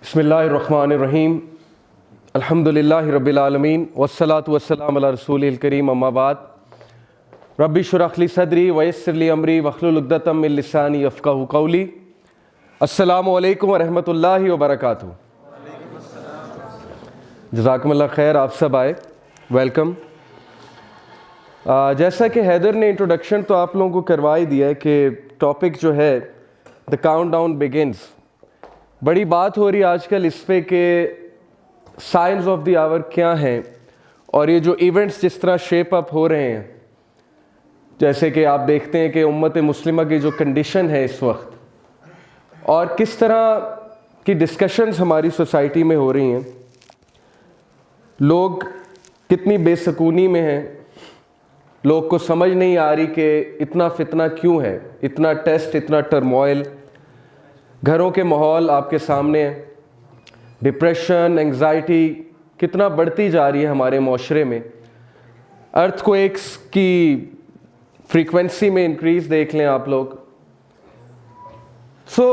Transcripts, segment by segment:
बिस्मिल्लाहिर्रहमानिर्रहीम अल्हम्दुलिल्लाहि रब्बिल आलमीन वस्सलातु वस्सलामु अला रसूलिल करीम अम्मा बाद रब्बि शुरह ली सदरी वयस्सिर ली अमरी वहलुल उक़दतम मिन लिसानी यफ़क़हू क़ौली। अस्सलामु अलैकुम व रहमतुल्लाहि व बरकातुहू। जज़ाकुमुल्लाह खैर, आप सब आए, वेलकम। जैसा कि हैदर ने इंट्रोडक्शन तो आप लोगों को करवा ही दिया है कि टॉपिक जो है द काउंटडाउन बिगिन्स। बड़ी बात हो रही है आजकल इस पे कि साइंस ऑफ द आवर क्या हैं और ये जो इवेंट्स जिस तरह शेप अप हो रहे हैं, जैसे कि आप देखते हैं कि उम्मत मुस्लिमा की जो कंडीशन है इस वक्त और किस तरह की डिस्कशंस हमारी सोसाइटी में हो रही हैं, लोग कितनी बेसकूनी में हैं, लोग को समझ नहीं आ रही कि इतना फितना क्यों है, इतना टेस्ट, इतना टर्मोइल, घरों के माहौल आपके सामने है, डिप्रेशन, एंग्जाइटी कितना बढ़ती जा रही है हमारे माशरे में। अर्थक्वेक्स की फ्रीक्वेंसी में इंक्रीज देख लें आप लोग। So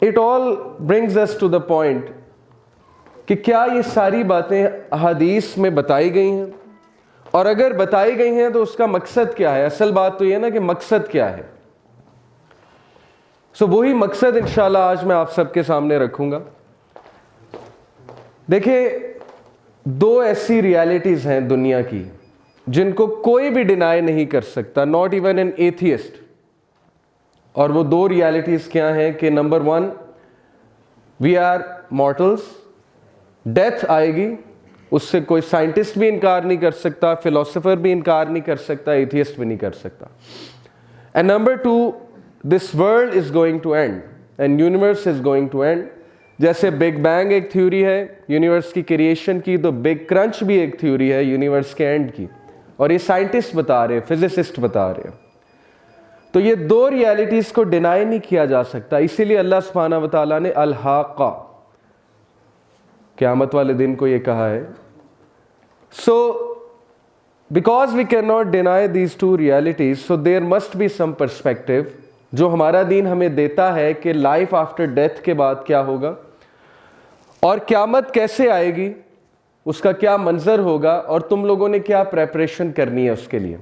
it all brings us to the point कि क्या ये सारी बातें हदीस में बताई गई हैं, और अगर बताई गई हैं तो उसका मकसद क्या है। असल बात तो ये है ना कि मकसद क्या है। सो वही मकसद इंशाल्लाह आज मैं आप सबके सामने रखूंगा। देखिए, दो ऐसी रियलिटीज हैं दुनिया की जिनको कोई भी डिनाई नहीं कर सकता, नॉट इवन एन एथियस्ट। और वो दो रियलिटीज क्या हैं कि number one, we are mortals, death आएगी, उससे कोई साइंटिस्ट भी इनकार नहीं कर सकता, फिलोसोफर भी इनकार नहीं कर सकता, एथियस्ट भी नहीं कर सकता। And number two, this world is going to end and universe is going to end. जैसे बिग बैंग एक थ्योरी है यूनिवर्स की क्रिएशन की, तो बिग क्रंच भी एक थ्योरी है यूनिवर्स के एंड की, और ये साइंटिस्ट बता रहे हैं, फिजिसिस्ट बता रहे हैं। तो ये दो रियलिटीज को डिनाई नहीं किया जा सकता। इसीलिए अल्लाह सुब्हानहू व तआला ने अल-हाक़ा, क़यामत वाले दिन को ये कहा है। So because we can not deny these two realities, so there must be some perspective जो हमारा दीन हमें देता है कि लाइफ आफ्टर डेथ के बाद क्या होगा और क़यामत कैसे आएगी, उसका क्या मंजर होगा और तुम लोगों ने क्या प्रेपरेशन करनी है उसके लिए।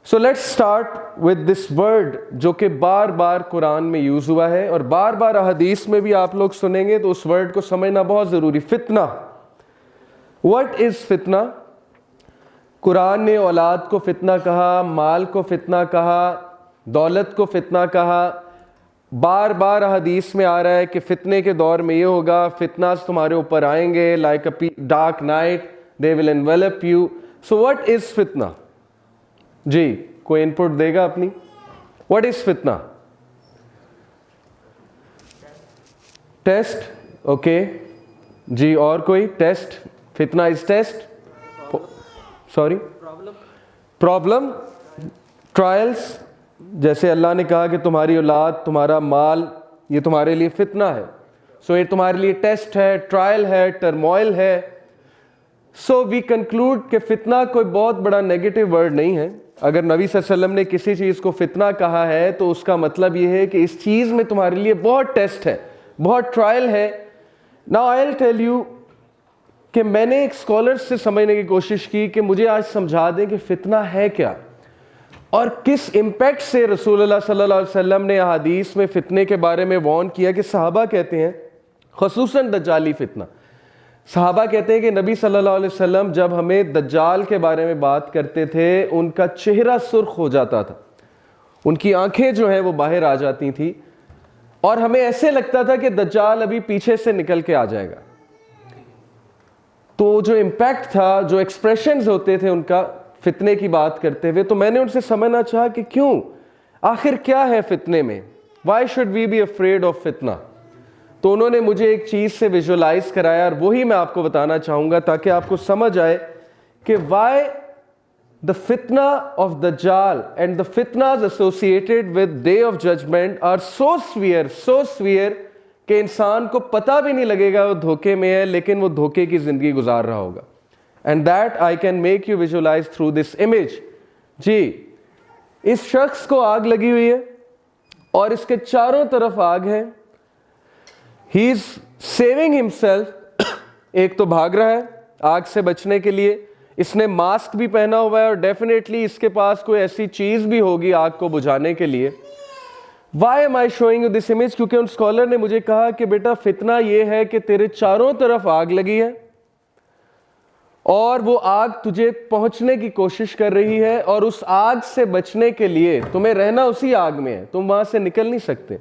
So let's start with this word जो कि बार बार कुरान में यूज हुआ है और बार बार हदीस में भी आप लोग सुनेंगे, तो उस वर्ड को समझना बहुत जरूरी। फितना, व्हाट इज फितना? कुरान ने औलाद को फितना कहा, माल को फितना कहा, दौलत को फितना कहा। बार बार हदीस में आ रहा है कि फितने के दौर में ये होगा, फितनास तुम्हारे ऊपर आएंगे, like a dark night, they will envelop you. So what is फितना? जी, कोई इनपुट देगा अपनी? व्हाट इज फितना? टेस्ट, ओके जी। और कोई? टेस्ट, फितना is test, sorry problem, trials. जैसे अल्लाह ने कहा कि तुम्हारी औलाद, तुम्हारा माल, ये तुम्हारे लिए फितना है, सो ये तुम्हारे लिए टेस्ट है, ट्रायल है, टर्मोइल है। सो वी कंक्लूड कि फितना कोई बहुत बड़ा नेगेटिव वर्ड नहीं है। अगर नबी सल्लल्लाहु अलैहि वसल्लम ने किसी चीज़ को फितना कहा है तो उसका मतलब ये है कि इस चीज़ में तुम्हारे लिए बहुत टेस्ट है, बहुत ट्रायल है। Now I will tell you कि मैंने एक स्कॉलर से समझने की कोशिश की कि मुझे आज समझा दें कि फितना है क्या और किस इम्पैक्ट से रसूलुल्लाह सल्लल्लाहु अलैहि वसल्लम ने हदीस में फितने के बारे में वार्न किया। कि सहाबा कहते हैं, खुसूसन दज्जाली फितना, सहाबा कहते हैं कि नबी सल्लल्लाहु अलैहि वसल्लम जब हमें दज्जाल के बारे में बात करते थे, उनका चेहरा सुर्ख हो जाता था, उनकी आंखें जो हैं वो बाहर आ जाती थी और हमें ऐसे लगता था कि दज्जाल अभी पीछे से निकल के आ जाएगा। तो जो इम्पैक्ट था, जो एक्सप्रेशंस होते थे उनका फितने की बात करते हुए, तो मैंने उनसे समझना चाहा कि क्यों, आखिर क्या है फितने में, why should we be afraid of फितना। तो उन्होंने मुझे एक चीज से विजुअलाइज कराया और वही मैं आपको बताना चाहूंगा ताकि आपको समझ आए कि वाई द फितना ऑफ दज्जाल एंड द फितनास associated with day of judgement are so severe कि इंसान को पता भी नहीं लगेगा वो धोखे में है, लेकिन वो धोखे की जिंदगी गुजार रहा होगा। And that I can make you visualise through this image. जी, इस शख्स को आग लगी हुई है और इसके चारों तरफ आग है। ही इज सेविंग हिमसेल्फ, एक तो भाग रहा है आग से बचने के लिए, इसने मास्क भी पहना हुआ है और डेफिनेटली इसके पास कोई ऐसी चीज भी होगी आग को बुझाने के लिए। Why am I showing you this image? क्योंकि उन स्कॉलर ने मुझे कहा कि बेटा फितना यह है कि तेरे चारों तरफ आग लगी है और वो आग तुझे पहुंचने की कोशिश कर रही है, और उस आग से बचने के लिए तुम्हें रहना उसी आग में है, तुम वहां से निकल नहीं सकते।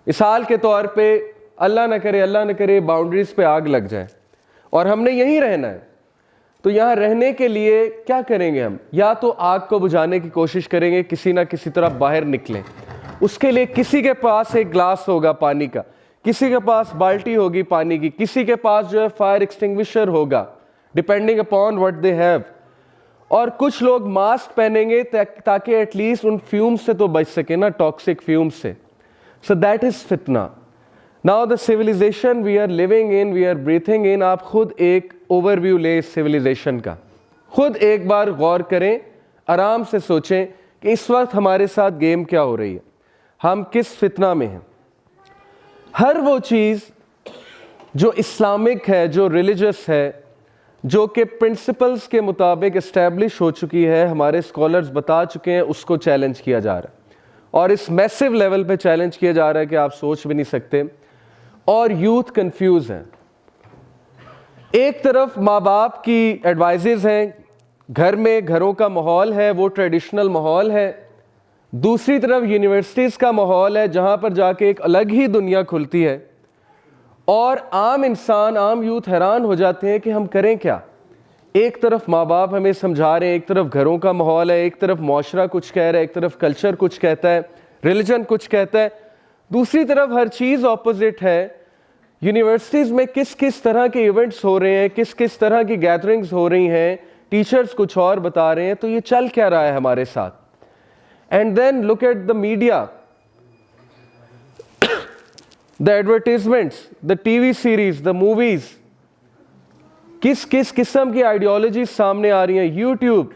मिसाल के तौर पे अल्लाह न करे बाउंड्रीज पे आग लग जाए और हमने यहीं रहना है, तो यहां रहने के लिए क्या करेंगे हम? या तो आग को बुझाने की कोशिश करेंगे, किसी ना किसी तरह बाहर निकलें। उसके लिए किसी के पास एक ग्लास होगा पानी का, किसी के पास बाल्टी होगी पानी की, किसी के पास जो है फायर एक्सटिंग्विशर होगा, depending upon what they have. और कुछ लोग मास्क पहनेंगे ताकि एटलीस्ट उन फ्यूम्स से तो बच सके ना, टॉक्सिक फ्यूम्स से। सो दैट इज फितना। Now the civilisation we are living in, we are breathing in. आप खुद एक ओवरव्यू ले इस सिविलाइजेशन का, खुद एक बार गौर करें, आराम से सोचें कि इस वक्त हमारे साथ गेम क्या हो रही है, हम किस फितना में हैं। हर वो चीज जो इस्लामिक है, जो रिलीजियस है, जो कि प्रिंसिपल्स के मुताबिक एस्टैब्लिश हो चुकी है, हमारे स्कॉलर्स बता चुके हैं, उसको चैलेंज किया जा रहा है। और इस मैसिव लेवल पे चैलेंज किया जा रहा है कि आप सोच भी नहीं सकते। और यूथ कंफ्यूज है। एक तरफ माँ बाप की एडवाइजेज हैं, घर में घरों का माहौल है वो ट्रेडिशनल माहौल है, दूसरी तरफ यूनिवर्सिटीज़ का माहौल है जहाँ पर जाके एक अलग ही दुनिया खुलती है। और आम इंसान, आम यूथ हैरान हो जाते हैं कि हम करें क्या। एक तरफ माँ बाप हमें समझा रहे हैं, एक तरफ घरों का माहौल है, एक तरफ मुआशरा कुछ कह रहा है, एक तरफ कल्चर कुछ कहता है, रिलीजन कुछ कहता है, दूसरी तरफ हर चीज़ ऑपोजिट है। यूनिवर्सिटीज़ में किस किस तरह के इवेंट्स हो रहे हैं, किस किस तरह की गैदरिंग्स हो रही हैं, टीचर्स कुछ और बता रहे हैं, तो ये चल क्या रहा है हमारे साथ। And then look at the media, the advertisements, the TV series, the movies, किस किस किस्म की आइडियोलॉजी सामने आ रही हैं। YouTube,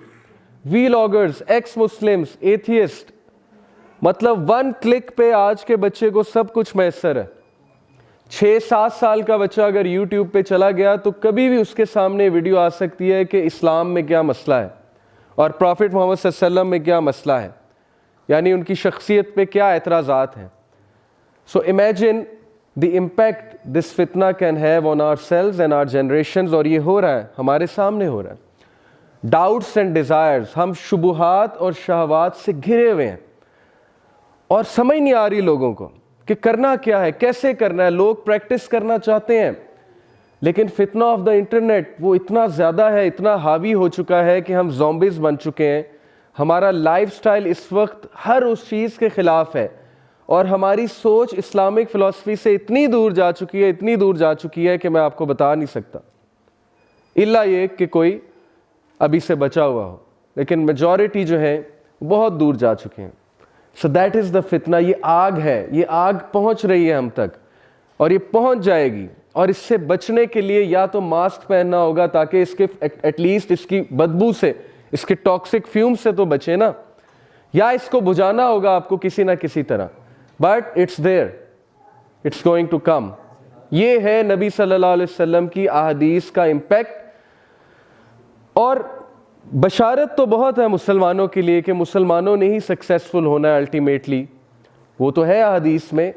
vloggers, ex Muslims, atheist, मतलब वन क्लिक पे आज के बच्चे को सब कुछ मैसर है। 6-7 साल का बच्चा अगर यूट्यूब पे चला गया तो कभी भी उसके सामने वीडियो आ सकती है कि इस्लाम में क्या मसला है और प्रॉफिट मोहम्मद सल्लल्लाहु अलैहि वसल्लम में क्या मसला है, यानी उनकी शख्सियत पे क्या एतराज़ात हैं। So imagine the impact this फितना can have on ourselves and our generations. और ये हो रहा है, हमारे सामने हो रहा है। डाउट्स एंड डिज़ायर्स, हम शुबुहात और शहवात से घिरे हुए हैं और समझ नहीं आ रही लोगों को कि करना क्या है, कैसे करना है। लोग प्रैक्टिस करना चाहते हैं, लेकिन फितना ऑफ द इंटरनेट वो इतना ज़्यादा है, इतना हावी हो चुका है कि हम ज़ॉम्बीज़ बन चुके हैं। हमारा लाइफस्टाइल इस वक्त हर उस चीज़ के ख़िलाफ़ है और हमारी सोच इस्लामिक फ़िलासफ़ी से इतनी दूर जा चुकी है, इतनी दूर जा चुकी है कि मैं आपको बता नहीं सकता, इल्ला ये कि कोई अभी से बचा हुआ हो, लेकिन मेजॉरिटी जो है बहुत दूर जा चुके हैं। सो दैट इज़ द फितना। ये आग है, ये आग पहुंच रही है हम तक और ये पहुंच जाएगी। और इससे बचने के लिए या तो मास्क पहनना होगा ताकि इसके एटलीस्ट इसकी बदबू से, इसके टॉक्सिक फ्यूम से तो बचे ना, या इसको बुझाना होगा आपको किसी ना किसी तरह। But it's there, it's going to come. ये है नबी सल्लल्लाहु अलैहि वसल्लम की अहादीस का इम्पैक्ट। और बशारत तो बहुत है मुसलमानों के लिए कि मुसलमानों ने ही सक्सेसफुल होना है अल्टीमेटली, वो तो है हदीस में।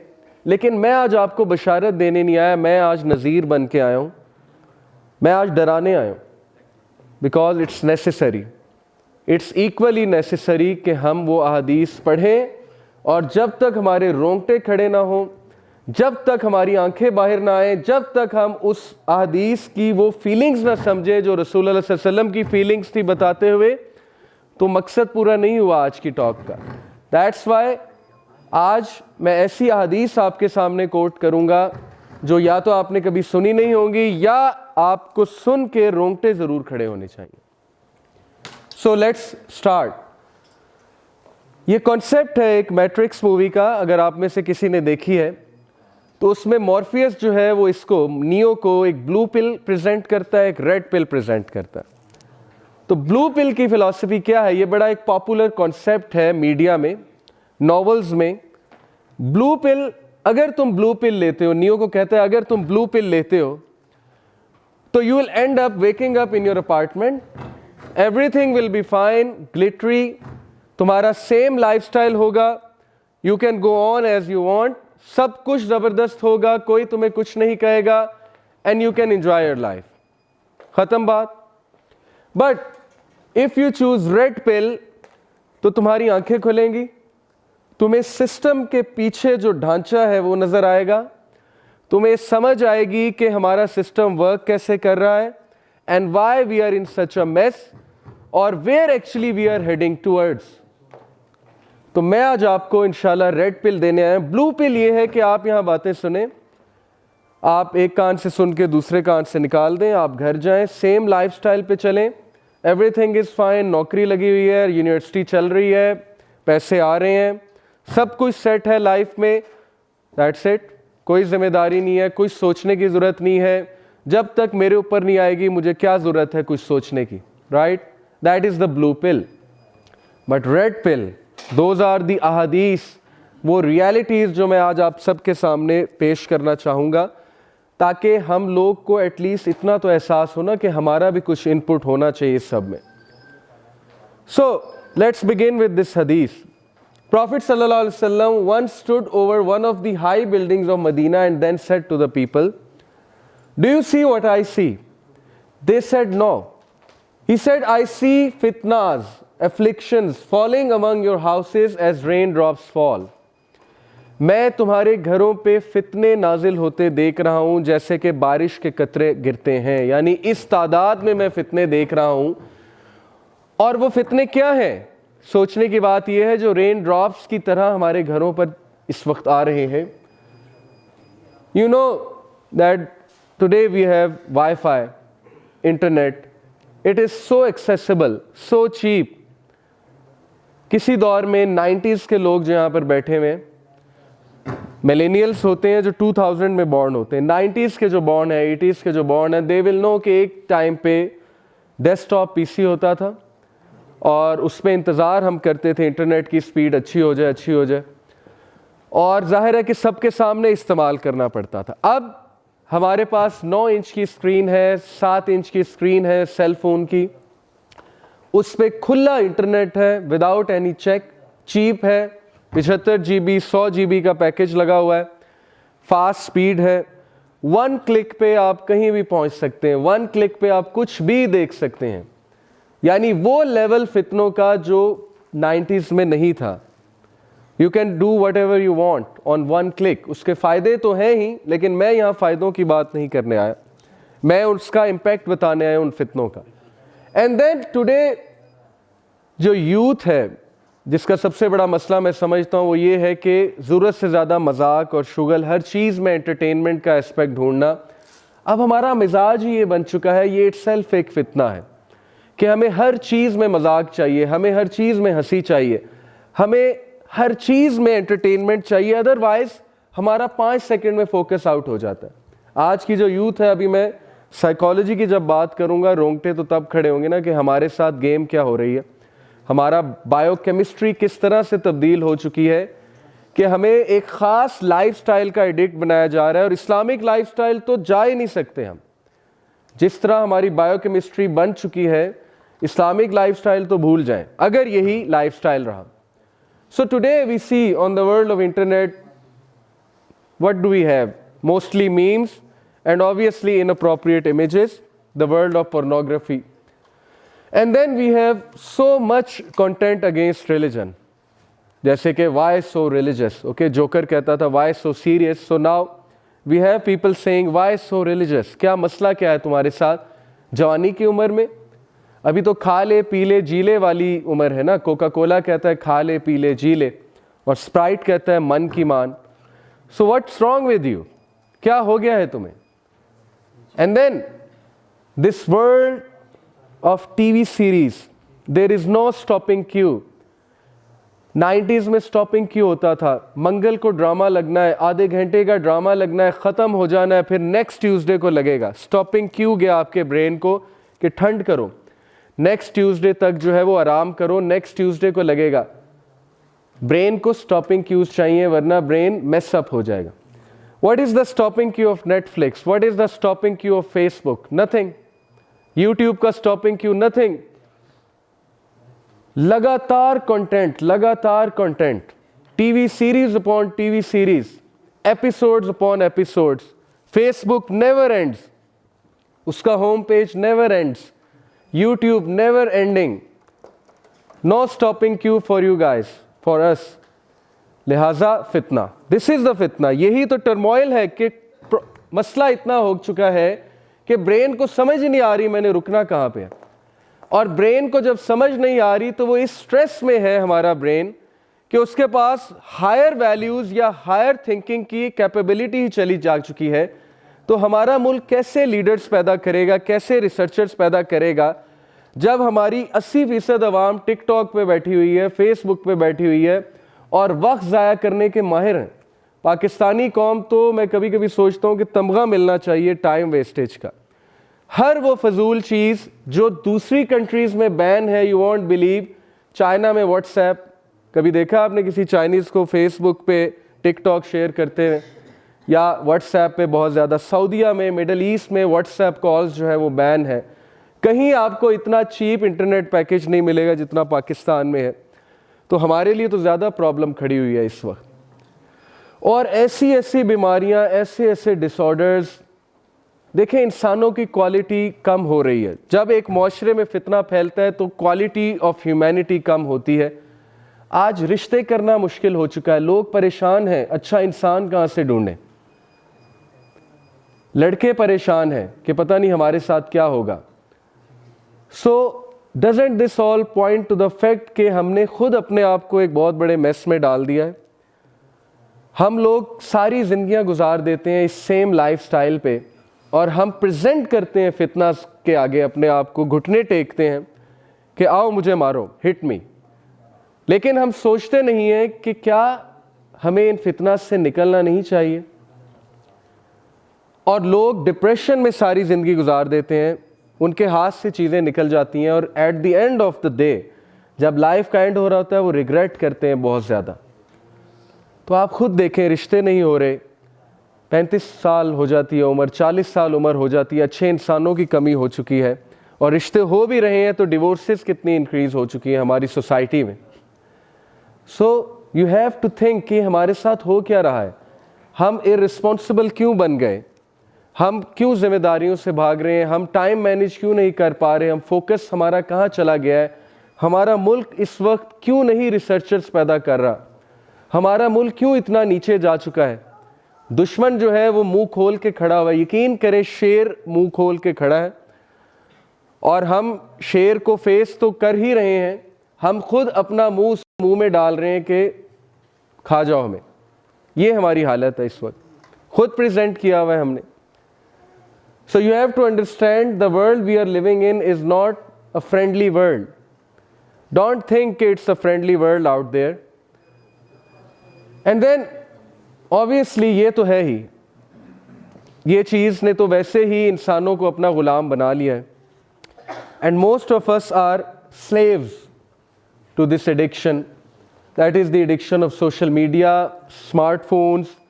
लेकिन मैं आज आपको बशारत देने नहीं आया, मैं आज नज़ीर बन के आया हूँ, मैं आज डराने आया हूँ। Because it's necessary, it's equally necessary कि हम वो अहादीस पढ़ें और जब तक हमारे रोंगटे खड़े ना हों, जब तक हमारी आंखें बाहर ना आए, जब तक हम उस अहदीस की वो फीलिंग्स ना समझे जो रसूल सल्लल्लाहु अलैहि वसल्लम की फीलिंग्स थी बताते हुए, तो मकसद पूरा नहीं हुआ आज की टॉक का। दैट्स वाई आज मैं ऐसी अहदीस आपके सामने कोट करूंगा जो या तो आपने कभी सुनी नहीं होंगी या आपको सुन के रोंगटे ज़रूर खड़े होने चाहिए। So let's start. ये कॉन्सेप्ट है एक मैट्रिक्स मूवी का, अगर आप में से किसी ने देखी है तो उसमें मॉर्फियस जो है वो इसको, नियो को एक ब्लू पिल प्रेजेंट करता है, एक रेड पिल प्रेजेंट करता है। तो ब्लू पिल की फिलॉसफी क्या है, ये बड़ा एक पॉपुलर कॉन्सेप्ट है मीडिया में, नॉवेल्स में। ब्लू पिल अगर तुम ब्लू पिल लेते हो, नियो को कहता है अगर तुम ब्लू पिल लेते हो तो you will end up waking up in your apartment, everything will be fine, glittery, तुम्हारा सेम लाइफस्टाइल होगा, you can go on as you want, सब कुछ जबरदस्त होगा, कोई तुम्हें कुछ नहीं कहेगा, and you can enjoy your life, खत्म बात। But if you choose red pill तो तुम्हारी आंखें खुलेंगी, तुम्हें सिस्टम के पीछे जो ढांचा है वो नजर आएगा, तुम्हें समझ आएगी कि हमारा सिस्टम वर्क कैसे कर रहा है, and why we are in such a mess, और where actually we are heading towards. तो मैं आज आपको इंशाल्लाह रेड पिल देने आया। ब्लू पिल ये है कि आप यहां बातें सुने, आप एक कान से सुन के दूसरे कान से निकाल दें, आप घर जाएं, सेम लाइफस्टाइल पे चलें, एवरीथिंग इज फाइन, नौकरी लगी हुई है, यूनिवर्सिटी चल रही है, पैसे आ रहे हैं, सब कुछ सेट है लाइफ में, दैट्स इट, कोई जिम्मेदारी नहीं है, कुछ सोचने की जरूरत नहीं है, जब तक मेरे ऊपर नहीं आएगी मुझे क्या जरूरत है कुछ सोचने की, right? That is the blue pill. But red pill, those are the अहादीस, वो रियलिटीज जो मैं आज आप सबके सामने पेश करना चाहूंगा, ताकि हम लोग को एटलीस्ट इतना तो एहसास हो ना कि हमारा भी कुछ इनपुट होना चाहिए इस सब में। So let's begin with this हदीस। Prophet sallallahu alaihi wasallam once stood over one of the high buildings of Medina and then said to the people, "Do you see what I see?" They said, "No." He said, "I see fitnas, afflictions falling among your houses as raindrops fall." मैं तुम्हारे घरों पे फितने नाजिल होते देख रहा हूं जैसे कि बारिश के कतरे गिरते हैं, यानी इस तादाद में मैं फितने देख रहा हूं। और वो फितने क्या हैं? सोचने की बात यह है, जो रेन ड्रॉप्स की तरह हमारे घरों पर इस वक्त आ रहे हैं। You know that today we have wifi, internet, it is so accessible, so cheap. किसी दौर में 90s के लोग जो यहाँ पर बैठे हुए, मिलेनियल्स होते हैं जो 2000 में बॉर्न होते हैं, 90s के जो बॉर्न है, 80s के जो बॉर्न है, दे विल नो कि एक टाइम पे डेस्कटॉप पीसी होता था और उसमें इंतज़ार हम करते थे इंटरनेट की स्पीड अच्छी हो जाए, अच्छी हो जाए, और जाहिर है कि सबके सामने इस्तेमाल करना पड़ता था। अब हमारे पास 9 इंच की स्क्रीन है, 7 इंच की स्क्रीन है सेल फोन की, उस पर खुला इंटरनेट है विदाउट एनी चेक, चीप है, 75 GB 100 GB का पैकेज लगा हुआ है, फास्ट स्पीड है, 1 क्लिक पे आप कहीं भी पहुंच सकते हैं, 1 क्लिक पे आप कुछ भी देख सकते हैं। यानी वो लेवल फितनों का जो 90s में नहीं था। You can do whatever you want on 1 click. उसके फ़ायदे तो हैं ही, लेकिन मैं यहाँ फ़ायदों की बात नहीं करने आया, मैं उसका इम्पैक्ट बताने आया उन फितनों का। एंड देन टुडे जो यूथ है, जिसका सबसे बड़ा मसला मैं समझता हूँ वो ये है कि ज़रूरत से ज़्यादा मजाक और शुगल, हर चीज़ में एंटरटेनमेंट का एस्पेक्ट ढूंढना, अब हमारा मिजाज ही ये बन चुका है। ये इटसेल्फ एक फितना है कि हमें हर चीज़ में मजाक चाहिए, हमें हर चीज़ में हंसी चाहिए, हमें हर चीज़ में एंटरटेनमेंट चाहिए, अदरवाइज हमारा 5 सेकंड में फोकस आउट हो जाता है। आज की जो यूथ है, अभी मैं साइकोलॉजी की जब बात करूंगा, रोंगटे तो तब खड़े होंगे ना कि हमारे साथ गेम क्या हो रही है, हमारा बायोकेमिस्ट्री किस तरह से तब्दील हो चुकी है कि हमें एक ख़ास लाइफस्टाइल का एडिक्ट बनाया जा रहा है। और इस्लामिक लाइफस्टाइल तो जा ही नहीं सकते हम, जिस तरह हमारी बायोकेमिस्ट्री बन चुकी है, इस्लामिक लाइफस्टाइल तो भूल जाएं अगर यही लाइफस्टाइल रहा। So today we see on the world of internet, what do we have? Mostly memes and obviously inappropriate images, the world of pornography, and then we have so much content against religion, जैसे कि why so religious, okay, joker कहता था why so serious, so now we have people saying why so religious. क्या मसला क्या है तुम्हारे साथ? जवानी की उम्र में, अभी तो खा ले पी ले जी ले वाली उम्र है ना। कोका कोला कहता है खा ले पी ले जी ले, और स्प्राइट कहता है मन की मान। सो व्हाट्स रॉन्ग विद यू? क्या हो गया है तुम्हें? And then this world of TV series, there is no stopping queue. 90s में स्टॉपिंग क्यू होता था, मंगल को ड्रामा लगना है, आधे घंटे का ड्रामा लगना है, ख़त्म हो जाना है, फिर नेक्स्ट ट्यूसडे को लगेगा। स्टॉपिंग क्यू गया आपके ब्रेन को कि ठंड करो, नेक्स्ट ट्यूसडे तक जो है वो आराम करो, नेक्स्ट ट्यूसडे को लगेगा। ब्रेन को स्टॉपिंग क्यूज चाहिए, वरना ब्रेन मेस अप हो जाएगा। What is the stopping cue of Netflix? What is the stopping cue of Facebook? Nothing. YouTube का स्टॉपिंग क्यू? नथिंग। लगातार कंटेंट, लगातार content, TV series upon TV series, episodes upon episodes. Facebook never ends, उसका home page never ends, YouTube never ending. No stopping cue for you guys, for us. लिहाजा फितना, this is the फितना। यही तो turmoil है कि मसला इतना हो चुका है कि ब्रेन को समझ ही नहीं आ रही मैंने रुकना कहाँ पे है। और ब्रेन को जब समझ नहीं आ रही तो वो इस स्ट्रेस में है हमारा ब्रेन कि उसके पास हायर वैल्यूज या हायर थिंकिंग की कैपेबिलिटी ही चली जा चुकी है। तो हमारा मुल्क कैसे लीडर्स पैदा करेगा, कैसे रिसर्चर्स पैदा करेगा, जब हमारी 80% अवाम टिकटॉक पे बैठी हुई है, फेसबुक पे बैठी हुई है और वक्त ज़ाया करने के माहिर हैं। पाकिस्तानी कौम तो मैं कभी कभी सोचता हूँ कि तमगा मिलना चाहिए टाइम वेस्टेज का। हर वो फजूल चीज़ जो दूसरी कंट्रीज़ में बैन है, यू वॉन्ट बिलीव। चाइना में व्हाट्सएप, कभी देखा आपने किसी चाइनीज़ को फेसबुक पे टिकटॉक शेयर करते हुए, या व्हाट्सएप पे बहुत ज़्यादा। सऊदीया में, मिडल ईस्ट में व्हाट्सएप कॉल्स जो है वो बैन है। कहीं आपको इतना चीप इंटरनेट पैकेज नहीं मिलेगा जितना पाकिस्तान में है। तो हमारे लिए तो ज़्यादा प्रॉब्लम खड़ी हुई है इस वक्त। और ऐसी ऐसी बीमारियां, ऐसे ऐसे डिसऑर्डर्स। देखें, इंसानों की क्वालिटी कम हो रही है। जब एक माशरे में फितना फैलता है तो क्वालिटी ऑफ ह्यूमैनिटी कम होती है। आज रिश्ते करना मुश्किल हो चुका है, लोग परेशान हैं, अच्छा इंसान कहाँ से ढूंढें। लड़के परेशान हैं कि पता नहीं हमारे साथ क्या होगा। सो doesn't this all point two the fact कि हमने खुद अपने आप को एक बहुत बड़े मेस में डाल दिया है। हम लोग सारी जिंदगियां गुजार देते हैं इस सेम लाइफस्टाइल पे, और हम प्रेजेंट करते हैं फितना के आगे अपने आप को, घुटने टेकते हैं कि आओ मुझे मारो, हिट मी। लेकिन हम सोचते नहीं हैं कि क्या हमें इन फितना से निकलना नहीं चाहिए। और लोग डिप्रेशन में सारी ज़िंदगी गुजार देते हैं, उनके हाथ से चीज़ें निकल जाती हैं, और at the end of the day जब लाइफ का एंड हो रहा होता है वो रिग्रेट करते हैं बहुत ज़्यादा। तो आप खुद देखें, रिश्ते नहीं हो रहे, 35 साल हो जाती है उम्र, 40 साल उम्र हो जाती है, अच्छे इंसानों की कमी हो चुकी है। और रिश्ते हो भी रहे हैं तो डिवोर्सेस कितनी इंक्रीज़ हो चुकी है हमारी सोसाइटी में। So you have to think कि हमारे साथ हो क्या रहा है, हम इररिस्पॉन्सिबल क्यों बन गए, हम क्यों जिम्मेदारियों से भाग रहे हैं, हम टाइम मैनेज क्यों नहीं कर पा रहे, हम फोकस हमारा कहाँ चला गया है, हमारा मुल्क इस वक्त क्यों नहीं रिसर्चर्स पैदा कर रहा, हमारा मुल्क क्यों इतना नीचे जा चुका है। दुश्मन जो है वो मुंह खोल के खड़ा हुआ है, यकीन करें शेर मुंह खोल के खड़ा है, और हम शेर को फेस तो कर ही रहे हैं, हम खुद अपना मुंह में डाल रहे हैं कि खा जाओ हमें। ये हमारी हालत है इस वक्त, खुद प्रेजेंट किया हुआ है हमने। So you have to understand the world we are living in is not a friendly world. Don't think it's a friendly world out there. And then obviously ये तो है ही, ये चीज़ ने तो वैसे ही इंसानों को अपना गुलाम बना लिया है। And most of us are slaves to this addiction. That is the addiction of social media, smartphones,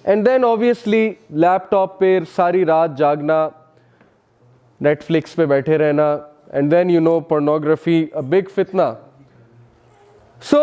and then obviously laptop पे सारी रात जागना, नेटफ्लिक्स पे बैठे रहना, and then you know pornography, a big fitna. So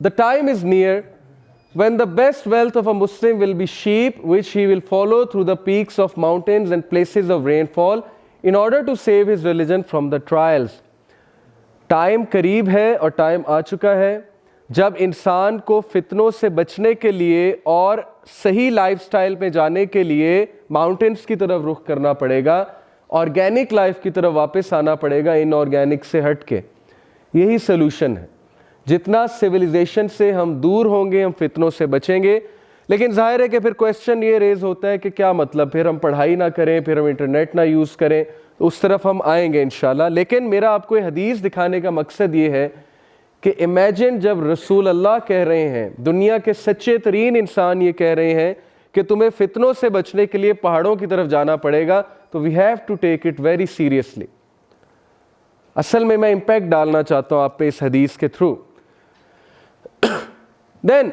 the time is near when the best wealth of a Muslim will be sheep, which he will follow through the peaks of mountains and places of rainfall in order to save his religion from the trials. Time करीब है और time आ चुका है जब इंसान को फितनों से बचने के लिए और सही लाइफस्टाइल पे जाने के लिए माउंटेन्स की तरफ रुख करना पड़ेगा, ऑर्गेनिक लाइफ की तरफ वापस आना पड़ेगा, इनऑर्गेनिक से हट के। यही सोल्यूशन है। जितना सिविलाइजेशन से हम दूर होंगे हम फितनों से बचेंगे। लेकिन जाहिर है कि फिर क्वेश्चन ये रेज होता है कि क्या मतलब, फिर हम पढ़ाई ना करें, फिर हम इंटरनेट ना यूज़ करें, उस तरफ हम आएंगे इंशाल्लाह। लेकिन मेरा आपको ये हदीस दिखाने का मकसद ये है कि इमेजिन जब रसूल अल्लाह कह रहे हैं, दुनिया के सच्चे तरीन इंसान ये कह रहे हैं कि तुम्हें फितनों से बचने के लिए पहाड़ों की तरफ जाना पड़ेगा, तो we have to take it very seriously. असल में मैं इम्पैक्ट डालना चाहता हूँ आप पे इस हदीस के through. Then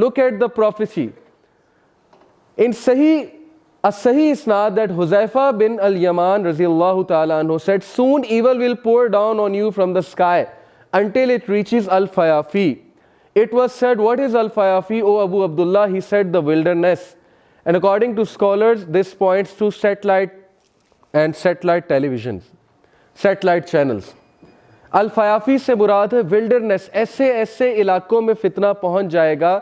look at the prophecy in a Sahih isnad that Huzaifa bin al-Yaman raziyallahu ta'ala anhu said, soon evil will pour down on you from the sky until it reaches Al-Fayafi. It was said, what is Al-Fayafi, O Abu Abdullah? He said, the wilderness. And according to scholars, this points to satellite and satellite televisions, satellite channels. अल-फयाफी से मुराद है wilderness, ऐसे ऐसे इलाकों में फितना पहुंच जाएगा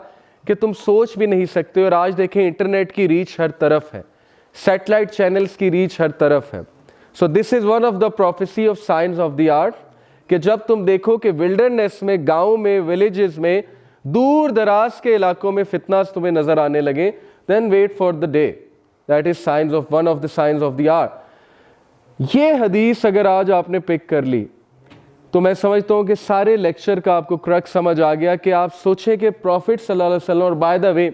कि तुम सोच भी नहीं सकते। और आज देखें इंटरनेट की रीच हर तरफ है, सैटेलाइट चैनल्स की रीच हर तरफ है। So this is one of the prophecy of science of the art कि जब तुम देखो कि विल्डरनेस में, गाँव में, विलेजेस में, दूर दराज के इलाकों में फितना तुम्हें नज़र आने लगे, then wait for the day, that is science of one of the science of the art. ये हदीस अगर आज आपने पिक कर ली तो मैं समझता हूँ कि सारे लेक्चर का आपको क्रक्स समझ आ गया कि आप सोचें कि प्रॉफिट सल्लल्लाहु अलैहि वसल्लम, और बाय द वे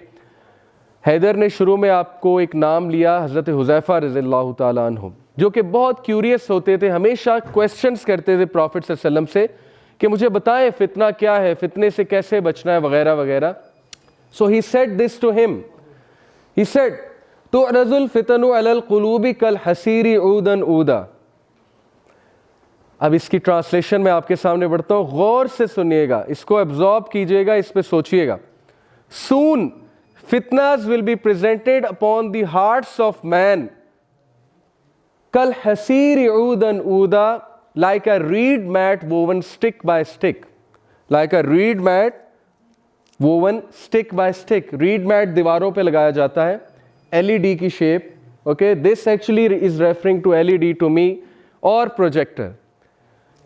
हैदर ने शुरू में आपको एक नाम लिया हज़रत हुज़ैफ़ा रज़ियल्लाहु ताला अन्हु, जो कि बहुत क्यूरियस होते थे, हमेशा क्वेश्चंस करते थे प्रॉफिट सल्लल्लाहु अलैहि वसल्लम से कि मुझे बताएं फितना क्या है, फितने से कैसे बचना है, वगैरह वगैरह। So he said this to him, he said तुअरज़ुल फितनु अलल क़ुलूबि कल हसीरी ऊदन ऊदा। अब इसकी ट्रांसलेशन मैं आपके सामने पढ़ता हूँ, गौर से सुनिएगा, इसको एब्जॉर्ब कीजिएगा, इस पे सोचिएगा। सून फितनास will be presented upon the hearts of man कल हसीर ऊदन ऊदा, like a reed mat woven stick by stick, like a reed mat woven stick by stick. Reed mat दीवारों पे लगाया जाता है, एलईडी की shape, okay, this actually is referring to LED to me और प्रोजेक्टर,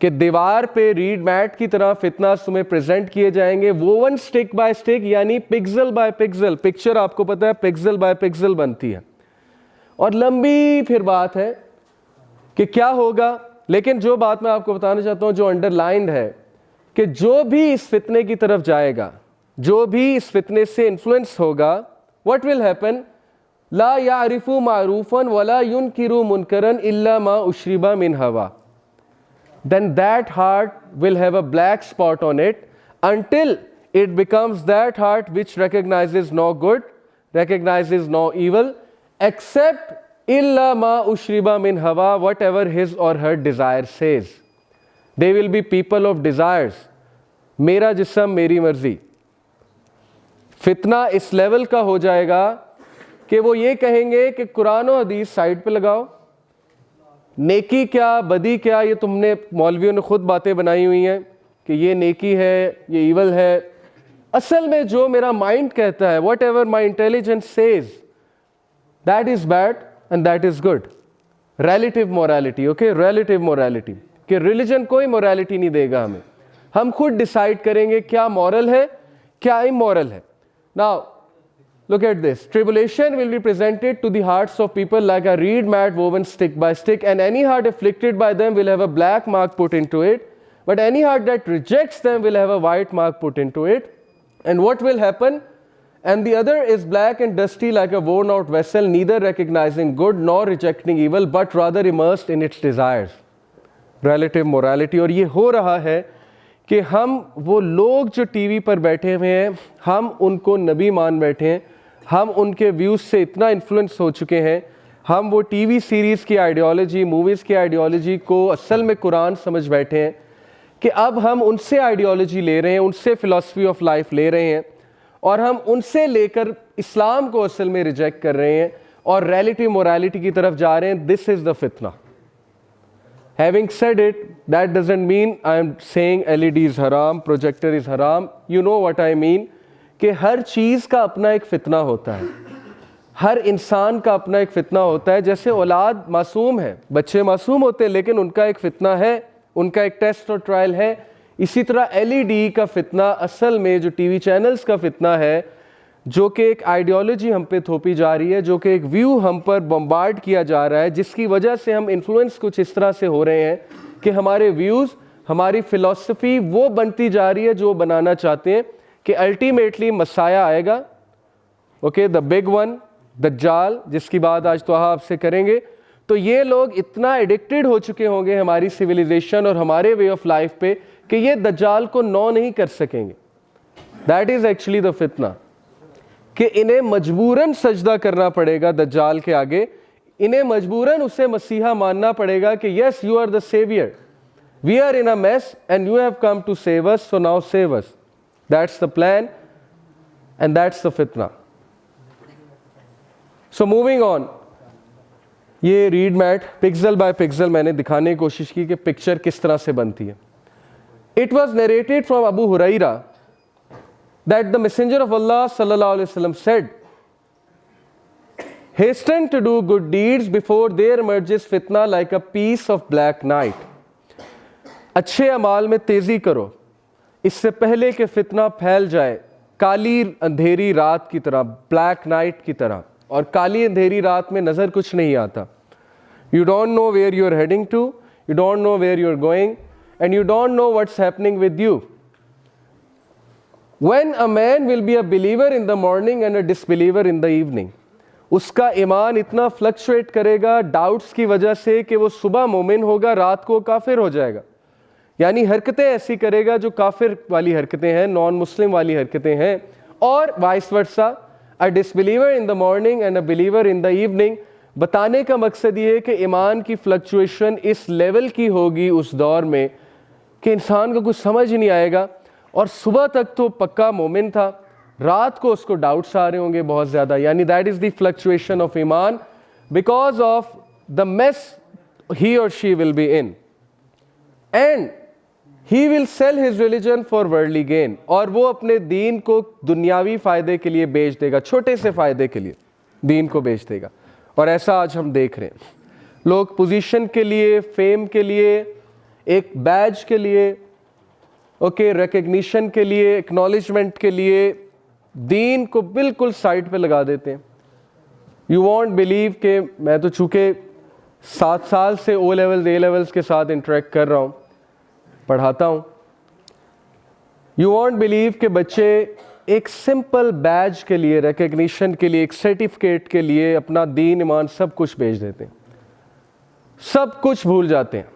कि दीवार पे रीड मैट की तरह फितना तुम्हें प्रेजेंट किए जाएंगे, वोवन स्टिक बाय स्टिक, यानी पिक्सल बाय पिक्सल। पिक्चर आपको पता है पिक्सल बाय पिक्सल बनती है, और लंबी फिर बात है कि क्या होगा। लेकिन जो बात मैं आपको बताना चाहता हूं, जो अंडरलाइंड है, कि जो भी इस फितने की तरफ जाएगा, जो भी इस फितने से इन्फ्लुएंस होगा, व्हाट विल हैपन, ला यारिफु मारूफन वला युनकिरु मुनकरन इल्ला मा उशरिबा मिन हवा, then that heart will have a black spot on it until it becomes that heart which recognizes no good, recognizes no evil, except illa ma ushriba min hawa, whatever his or her desire says. They will be people of desires, मेरा जिस्म मेरी मर्जी। फितना इस level का हो जाएगा कि वो ये कहेंगे कि कुरान और हदीस साइड पे लगाओ, नेकी क्या बदी क्या, ये तुमने मौलवियों ने खुद बातें बनाई हुई हैं कि ये नेकी है, ये ईवल है। असल में जो मेरा माइंड कहता है, what ever my intelligence says, that is bad and that is good. Relative morality, okay, relative morality, कि रिलीजन कोई मोरालिटी नहीं देगा हमें, हम खुद डिसाइड करेंगे क्या मॉरल है, क्या इमोरल है। Now look at this, tribulation will be presented to the hearts of people like a reed mat woven stick by stick, and any heart afflicted by them will have a black mark put into it, but any heart that rejects them will have a white mark put into it. And what will happen, and the other is black and dusty like a worn out vessel, neither recognizing good nor rejecting evil, but rather immersed in its desires. Relative morality। और ये हो रहा है कि हम वो लोग जो टीवी पर बैठे हुए हैं, हम उनको नबी मान बैठे हैं, हम उनके व्यूज़ से इतना इन्फ्लुएंस हो चुके हैं, हम वो टीवी सीरीज़ की आइडियोलॉजी, मूवीज़ की आइडियोलॉजी को असल में कुरान समझ बैठे हैं कि अब हम उनसे आइडियोलॉजी ले रहे हैं, उनसे फ़िलासफ़ी ऑफ लाइफ ले रहे हैं, और हम उनसे लेकर इस्लाम को असल में रिजेक्ट कर रहे हैं और रिलेटिव मोरालिटी की तरफ जा रहे हैं। दिस इज़ द फितना। Having said it, that doesn't mean I am saying LED is haram, projector is haram. You know what I mean, कि हर चीज़ का अपना एक फितना होता है, हर इंसान का अपना एक फितना होता है। जैसे औलाद मासूम है, बच्चे मासूम होते हैं, लेकिन उनका एक फितना है, उनका एक टेस्ट और ट्रायल है। इसी तरह LED का फितना असल में जो टीवी चैनल्स का फितना है, जो कि एक आइडियोलॉजी हम पे थोपी जा रही है, जो कि एक व्यू हम पर बम्बार्ड किया जा रहा है, जिसकी वजह से हम इन्फ्लुएंस कुछ इस तरह से हो रहे हैं कि हमारे व्यूज़, हमारी फ़िलासफ़ी वो बनती जा रही है जो बनाना चाहते हैं, कि अल्टीमेटली मसाया आएगा, ओके, द बिग वन, दज्जाल, जिसकी बात आज तो आपसे करेंगे। तो ये लोग इतना एडिक्टेड हो चुके होंगे हमारी सिविलाइजेशन और हमारे वे ऑफ लाइफ पे कि ये दज्जाल को नो नहीं कर सकेंगे। दैट इज एक्चुअली द फितना, कि इन्हें मजबूरन सजदा करना पड़ेगा दज्जाल के आगे, इन्हें मजबूरन उसे मसीहा मानना पड़ेगा कि yes you are the saviour, we are in a mess and you have come to save us, so now save us. That's the plan and that's the फितना। सो मूविंग ऑन, ये reed mat pixel by pixel मैंने दिखाने की कोशिश की कि picture किस तरह से बनती है। It was narrated from Abu Hurairah that the messenger of Allah सल्लल्लाहु अलैहि वसल्लम said, hasten to do good deeds before there emerges fitna like a piece of black night. अच्छे अमाल में तेजी करो इससे पहले कि फितना फैल जाए काली अंधेरी रात की तरह, ब्लैक नाइट की तरह। और काली अंधेरी रात में नजर कुछ नहीं आता। You don't know where you are heading to, you don't know where you are going and you don't know what's happening with you. When a man will be a believer in the morning and a disbeliever in the evening, उसका ईमान इतना fluctuate करेगा doubts की वजह से कि वो सुबह मोमिन होगा, रात को काफिर हो जाएगा। यानी हरकतें ऐसी करेगा जो काफिर वाली हरकतें हैं, नॉन मुस्लिम वाली हरकतें हैं, और vice versa, a disbeliever in the morning and a believer in the evening. बताने का मकसद ये है कि ईमान की फ्लक्चुएशन इस लेवल की होगी उस दौर में कि इंसान को कुछ समझ ही नहीं आएगा, और सुबह तक तो पक्का मोमिन था, रात को उसको डाउट्स आ रहे होंगे बहुत ज़्यादा। यानी that is the fluctuation of ईमान because of the mess he or she will be in, and he will sell his religion for worldly gain. और वो अपने दीन को दुनियावी फ़ायदे के लिए बेच देगा, छोटे से फ़ायदे के लिए दीन को बेच देगा। और ऐसा आज हम देख रहे हैं, लोग पोजीशन के लिए, फेम के लिए, एक बैज के लिए, ओके, रिकग्निशन के लिए, एक्नॉलेजमेंट के लिए दीन को बिल्कुल साइड पे लगा देते हैं। यू वॉन्ट बिलीव के मैं तो चूँकि 7 साल से ओ लेवल्स ए लेवल्स के साथ इंटरेक्ट कर रहा हूँ, पढ़ाता हूँ। यू वॉन्ट बिलीव के बच्चे एक सिंपल बैज के लिए, रिकग्निशन के लिए, एक सर्टिफिकेट के लिए अपना दीन ईमान सब कुछ बेच देते हैं, सब कुछ भूल जाते हैं,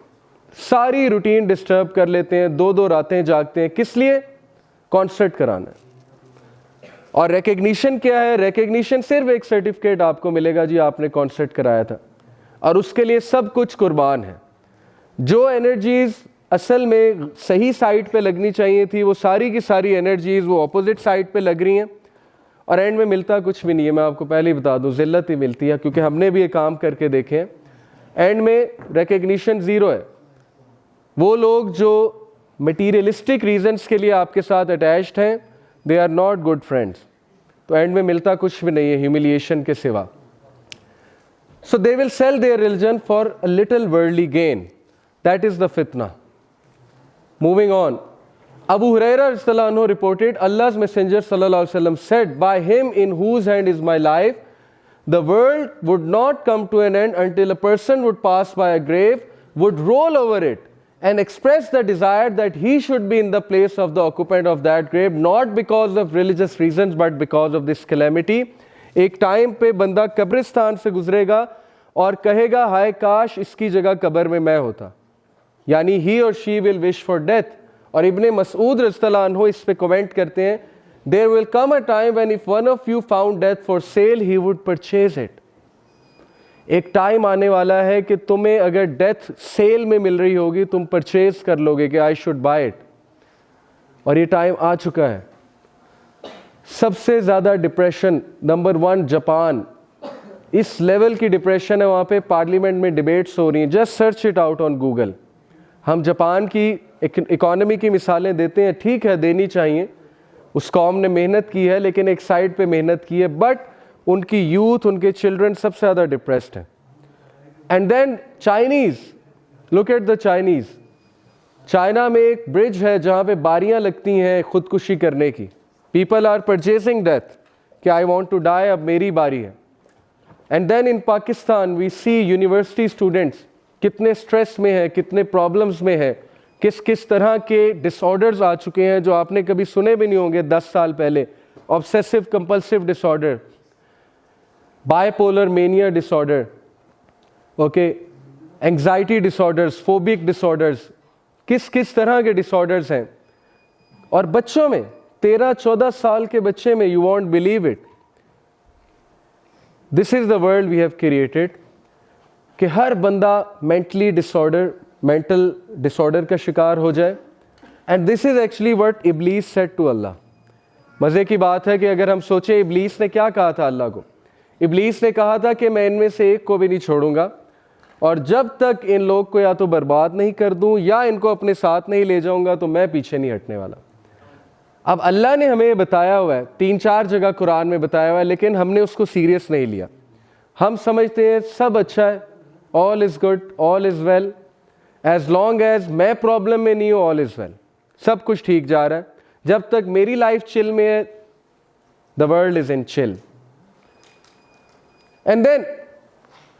सारी रूटीन डिस्टर्ब कर लेते हैं, 2-2 रातें जागते हैं। किस लिए? कॉन्सर्ट कराना है। और रिकग्निशन क्या है? रिकग्निशन सिर्फ एक सर्टिफिकेट आपको मिलेगा, जी आपने कॉन्सर्ट कराया था, और उसके लिए सब कुछ कुर्बान है। जो एनर्जीज असल में सही साइड पे लगनी चाहिए थी, वो सारी की सारी एनर्जीज वो ऑपोजिट साइड पे लग रही हैं, और एंड में मिलता कुछ भी नहीं है। मैं आपको पहले ही बता दूं, जिल्लत ही मिलती है, क्योंकि हमने भी ये काम करके देखे हैं। एंड में रिकग्निशन ज़ीरो है। वो लोग जो मटीरियलिस्टिक रीजंस के लिए आपके साथ अटैच्ड हैं, they are not good friends. तो एंड में मिलता कुछ भी नहीं है ह्यूमिलिएशन के सिवा। So they will sell their religion for a little worldly gain, that is the फितना। Moving on, Abu Hurairah radhiyallahu anhu reported, Allah's Messenger sallallahu alaihi wasallam said, by him in whose hand is my life, the world would not come to an end until a person would pass by a grave, would roll over it and express the desire that he should be in the place of the occupant of that grave, not because of religious reasons but because of this calamity. एक time पे बंदा कब्रिस्तान से गुजरेगा और कहेगा, हाय काश इसकी जगह कब्र में मैं होता। यानी ही or she will wish for death. और इब्ने मसूद रज़ियल्लाहु अन्हु इस पे कमेंट करते हैं, there will come a time when if one of you found death for sale he would purchase it. एक टाइम आने वाला है कि तुम्हें अगर डेथ सेल में मिल रही होगी, तुम परचेज कर लोगे कि आई शुड बाय इट। और ये टाइम आ चुका है। सबसे ज़्यादा डिप्रेशन नंबर 1 जापान, इस लेवल की डिप्रेशन है वहाँ पे, पार्लियामेंट में डिबेट्स हो रही हैं। Just search it out on Google. हम जापान की इकोनॉमी की मिसालें देते हैं, ठीक है देनी चाहिए, उस कौम ने मेहनत की है, लेकिन एक साइड पे मेहनत की है, बट उनकी यूथ, उनके चिल्ड्रन सबसे ज़्यादा डिप्रेस्ड हैं। And then Chinese, look at the Chinese. China में एक ब्रिज है जहाँ पे बारियाँ लगती हैं खुदकुशी करने की। पीपल आर परचेजिंग डेथ कि आई वॉन्ट टू डाई, अब मेरी बारी है। And then in Pakistan we see university students कितने स्ट्रेस में है, कितने प्रॉब्लम्स में है, किस किस तरह के डिसऑर्डर्स आ चुके हैं जो आपने कभी सुने भी नहीं होंगे 10 साल पहले। Obsessive compulsive disorder, bipolar mania disorder, okay, anxiety disorders, phobic disorders, किस किस तरह के डिसऑर्डर्स हैं। और बच्चों में 13-14 साल के बच्चे में, you won't believe it, this is the world we have created, कि हर बंदा मेंटल डिसऑर्डर का शिकार हो जाए। And this is actually what इब्लीस सेड टू अल्लाह। मज़े की बात है कि अगर हम सोचें इब्लीस ने क्या कहा था अल्लाह को, इब्लीस ने कहा था कि मैं इनमें से एक को भी नहीं छोड़ूंगा, और जब तक इन लोग को या तो बर्बाद नहीं कर दूं या इनको अपने साथ नहीं ले जाऊंगा तो मैं पीछे नहीं हटने वाला। अब अल्लाह ने हमें बताया हुआ है, 3-4 जगह कुरान में बताया हुआ है, लेकिन हमने उसको सीरियस नहीं लिया। हम समझते हैं सब अच्छा है, all is good, all is well, as long as मैं प्रॉब्लम में नहीं हूँ, ऑल इज़ वेल, सब कुछ ठीक जा रहा है। जब तक मेरी लाइफ चिल में है, the world is in chill. And then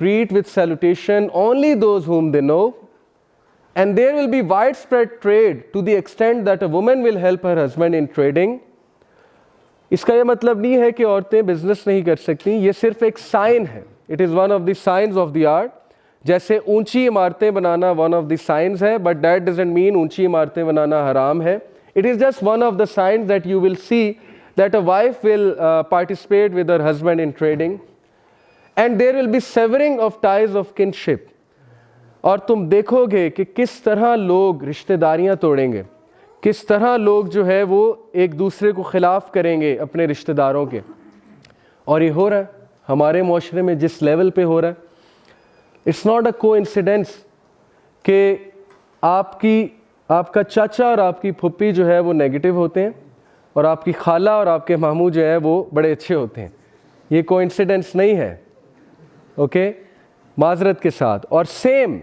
greet with salutation only those whom they know, and there will be widespread trade to the extent that a woman will help her husband in trading. इसका यह मतलब नहीं है कि औरतें business नहीं कर सकती, ये सिर्फ एक साइन है। It is one of the science of the art. जैसे ऊंची इमारतें बनाना वन ऑफ द साइंस है, बट दैट डजंट मीन ऊंची इमारतें बनाना हराम है। It is just one of the science that you will see that a wife will participate with her husband in trading, and there will be severing of ties of kinship. और तुम देखोगे कि किस तरह लोग रिश्तेदारियां तोड़ेंगे, किस तरह लोग जो है वो एक दूसरे को खिलाफ करेंगे अपने रिश्तेदारों के। और ये हो रहा है हमारे माशरे में जिस लेवल पे हो रहा है। इट्स नॉट अ कोइंसिडेंस कि आपका चाचा और आपकी फुप्पी जो है वो नेगेटिव होते हैं और आपकी खाला और आपके मामू जो है वो बड़े अच्छे होते हैं। ये कोइंसिडेंस नहीं है, ओके, माजरत के साथ। और सेम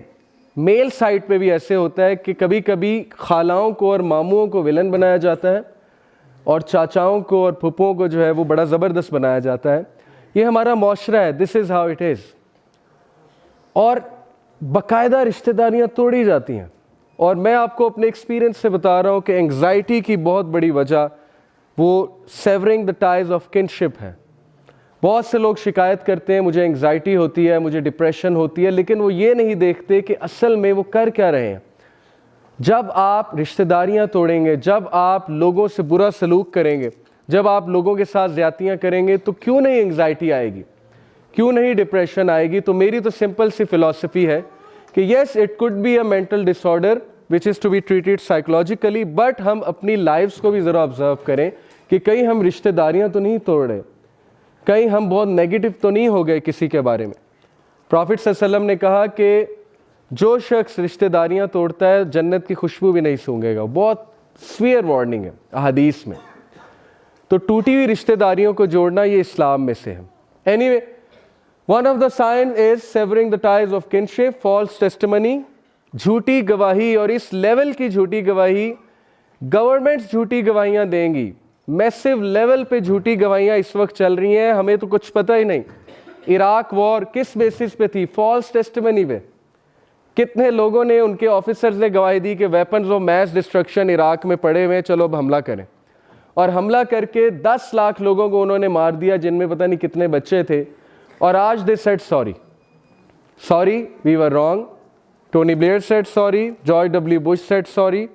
मेल साइड पे भी ऐसे होता है कि कभी कभी खालाओं को और मामुओं को विलन बनाया जाता है और चाचाओं को और फुप्पों को जो है वो बड़ा ज़बरदस्त बनाया जाता है। ये हमारा माशरा है, this is how it is. और बाकायदा रिश्तेदारियाँ तोड़ी जाती हैं। और मैं आपको अपने एक्सपीरियंस से बता रहा हूँ कि एंग्जाइटी की बहुत बड़ी वजह वो savouring the ties of kinship है। बहुत से लोग शिकायत करते हैं मुझे एंग्जाइटी होती है, मुझे डिप्रेशन होती है, लेकिन वो ये नहीं देखते कि असल में वो कर क्या रहे हैं। जब आप रिश्तेदारियां तोड़ेंगे, जब आप लोगों से बुरा सलूक करेंगे, जब आप लोगों के साथ ज़्यादतियां करेंगे, तो क्यों नहीं एंग्जाइटी आएगी, क्यों नहीं डिप्रेशन आएगी। तो मेरी तो सिंपल सी फिलॉसफी है कि yes, it could be a mental disorder which is to be treated psychologically, but हम अपनी लाइफ्स को भी ज़रा ऑब्जर्व करें कि कहीं हम रिश्तेदारियां तो नहीं तोड़ रहे, कहीं हम बहुत नेगेटिव तो नहीं हो गए किसी के बारे में। प्रॉफिट सल्लल्लाहु अलैहि वसल्लम ने कहा कि जो शख्स रिश्तेदारियां तोड़ता है जन्नत की खुशबू भी नहीं सूंघेगा। बहुत स्वीयर वार्निंग है हदीस में। तो टूटी हुई रिश्तेदारियों को जोड़ना ये इस्लाम में से है। Anyway, one of the sign is severing the ties of kinship, false testimony, झूठी गवाही। और इस लेवल की झूठी गवाही गवर्नमेंट्स झूठी गवाहियां देंगी, मैसिव लेवल पे झूठी गवाहियां इस वक्त चल रही हैं, हमें तो कुछ पता ही नहीं। इराक वॉर किस बेसिस पे थी? फॉल्स टेस्टिमनी पे। कितने लोगों ने, उनके ऑफिसर्स ने गवाही दी कि weapons of mass destruction Iraq में पड़े हुए, चलो अब हमला करें। और हमला करके 10 लाख लोगों को उन्होंने मार दिया, जिनमें पता नहीं कितने बच्चे थे। और आज they said sorry, we were wrong, Tony Blair said sorry, George W Bush said sorry,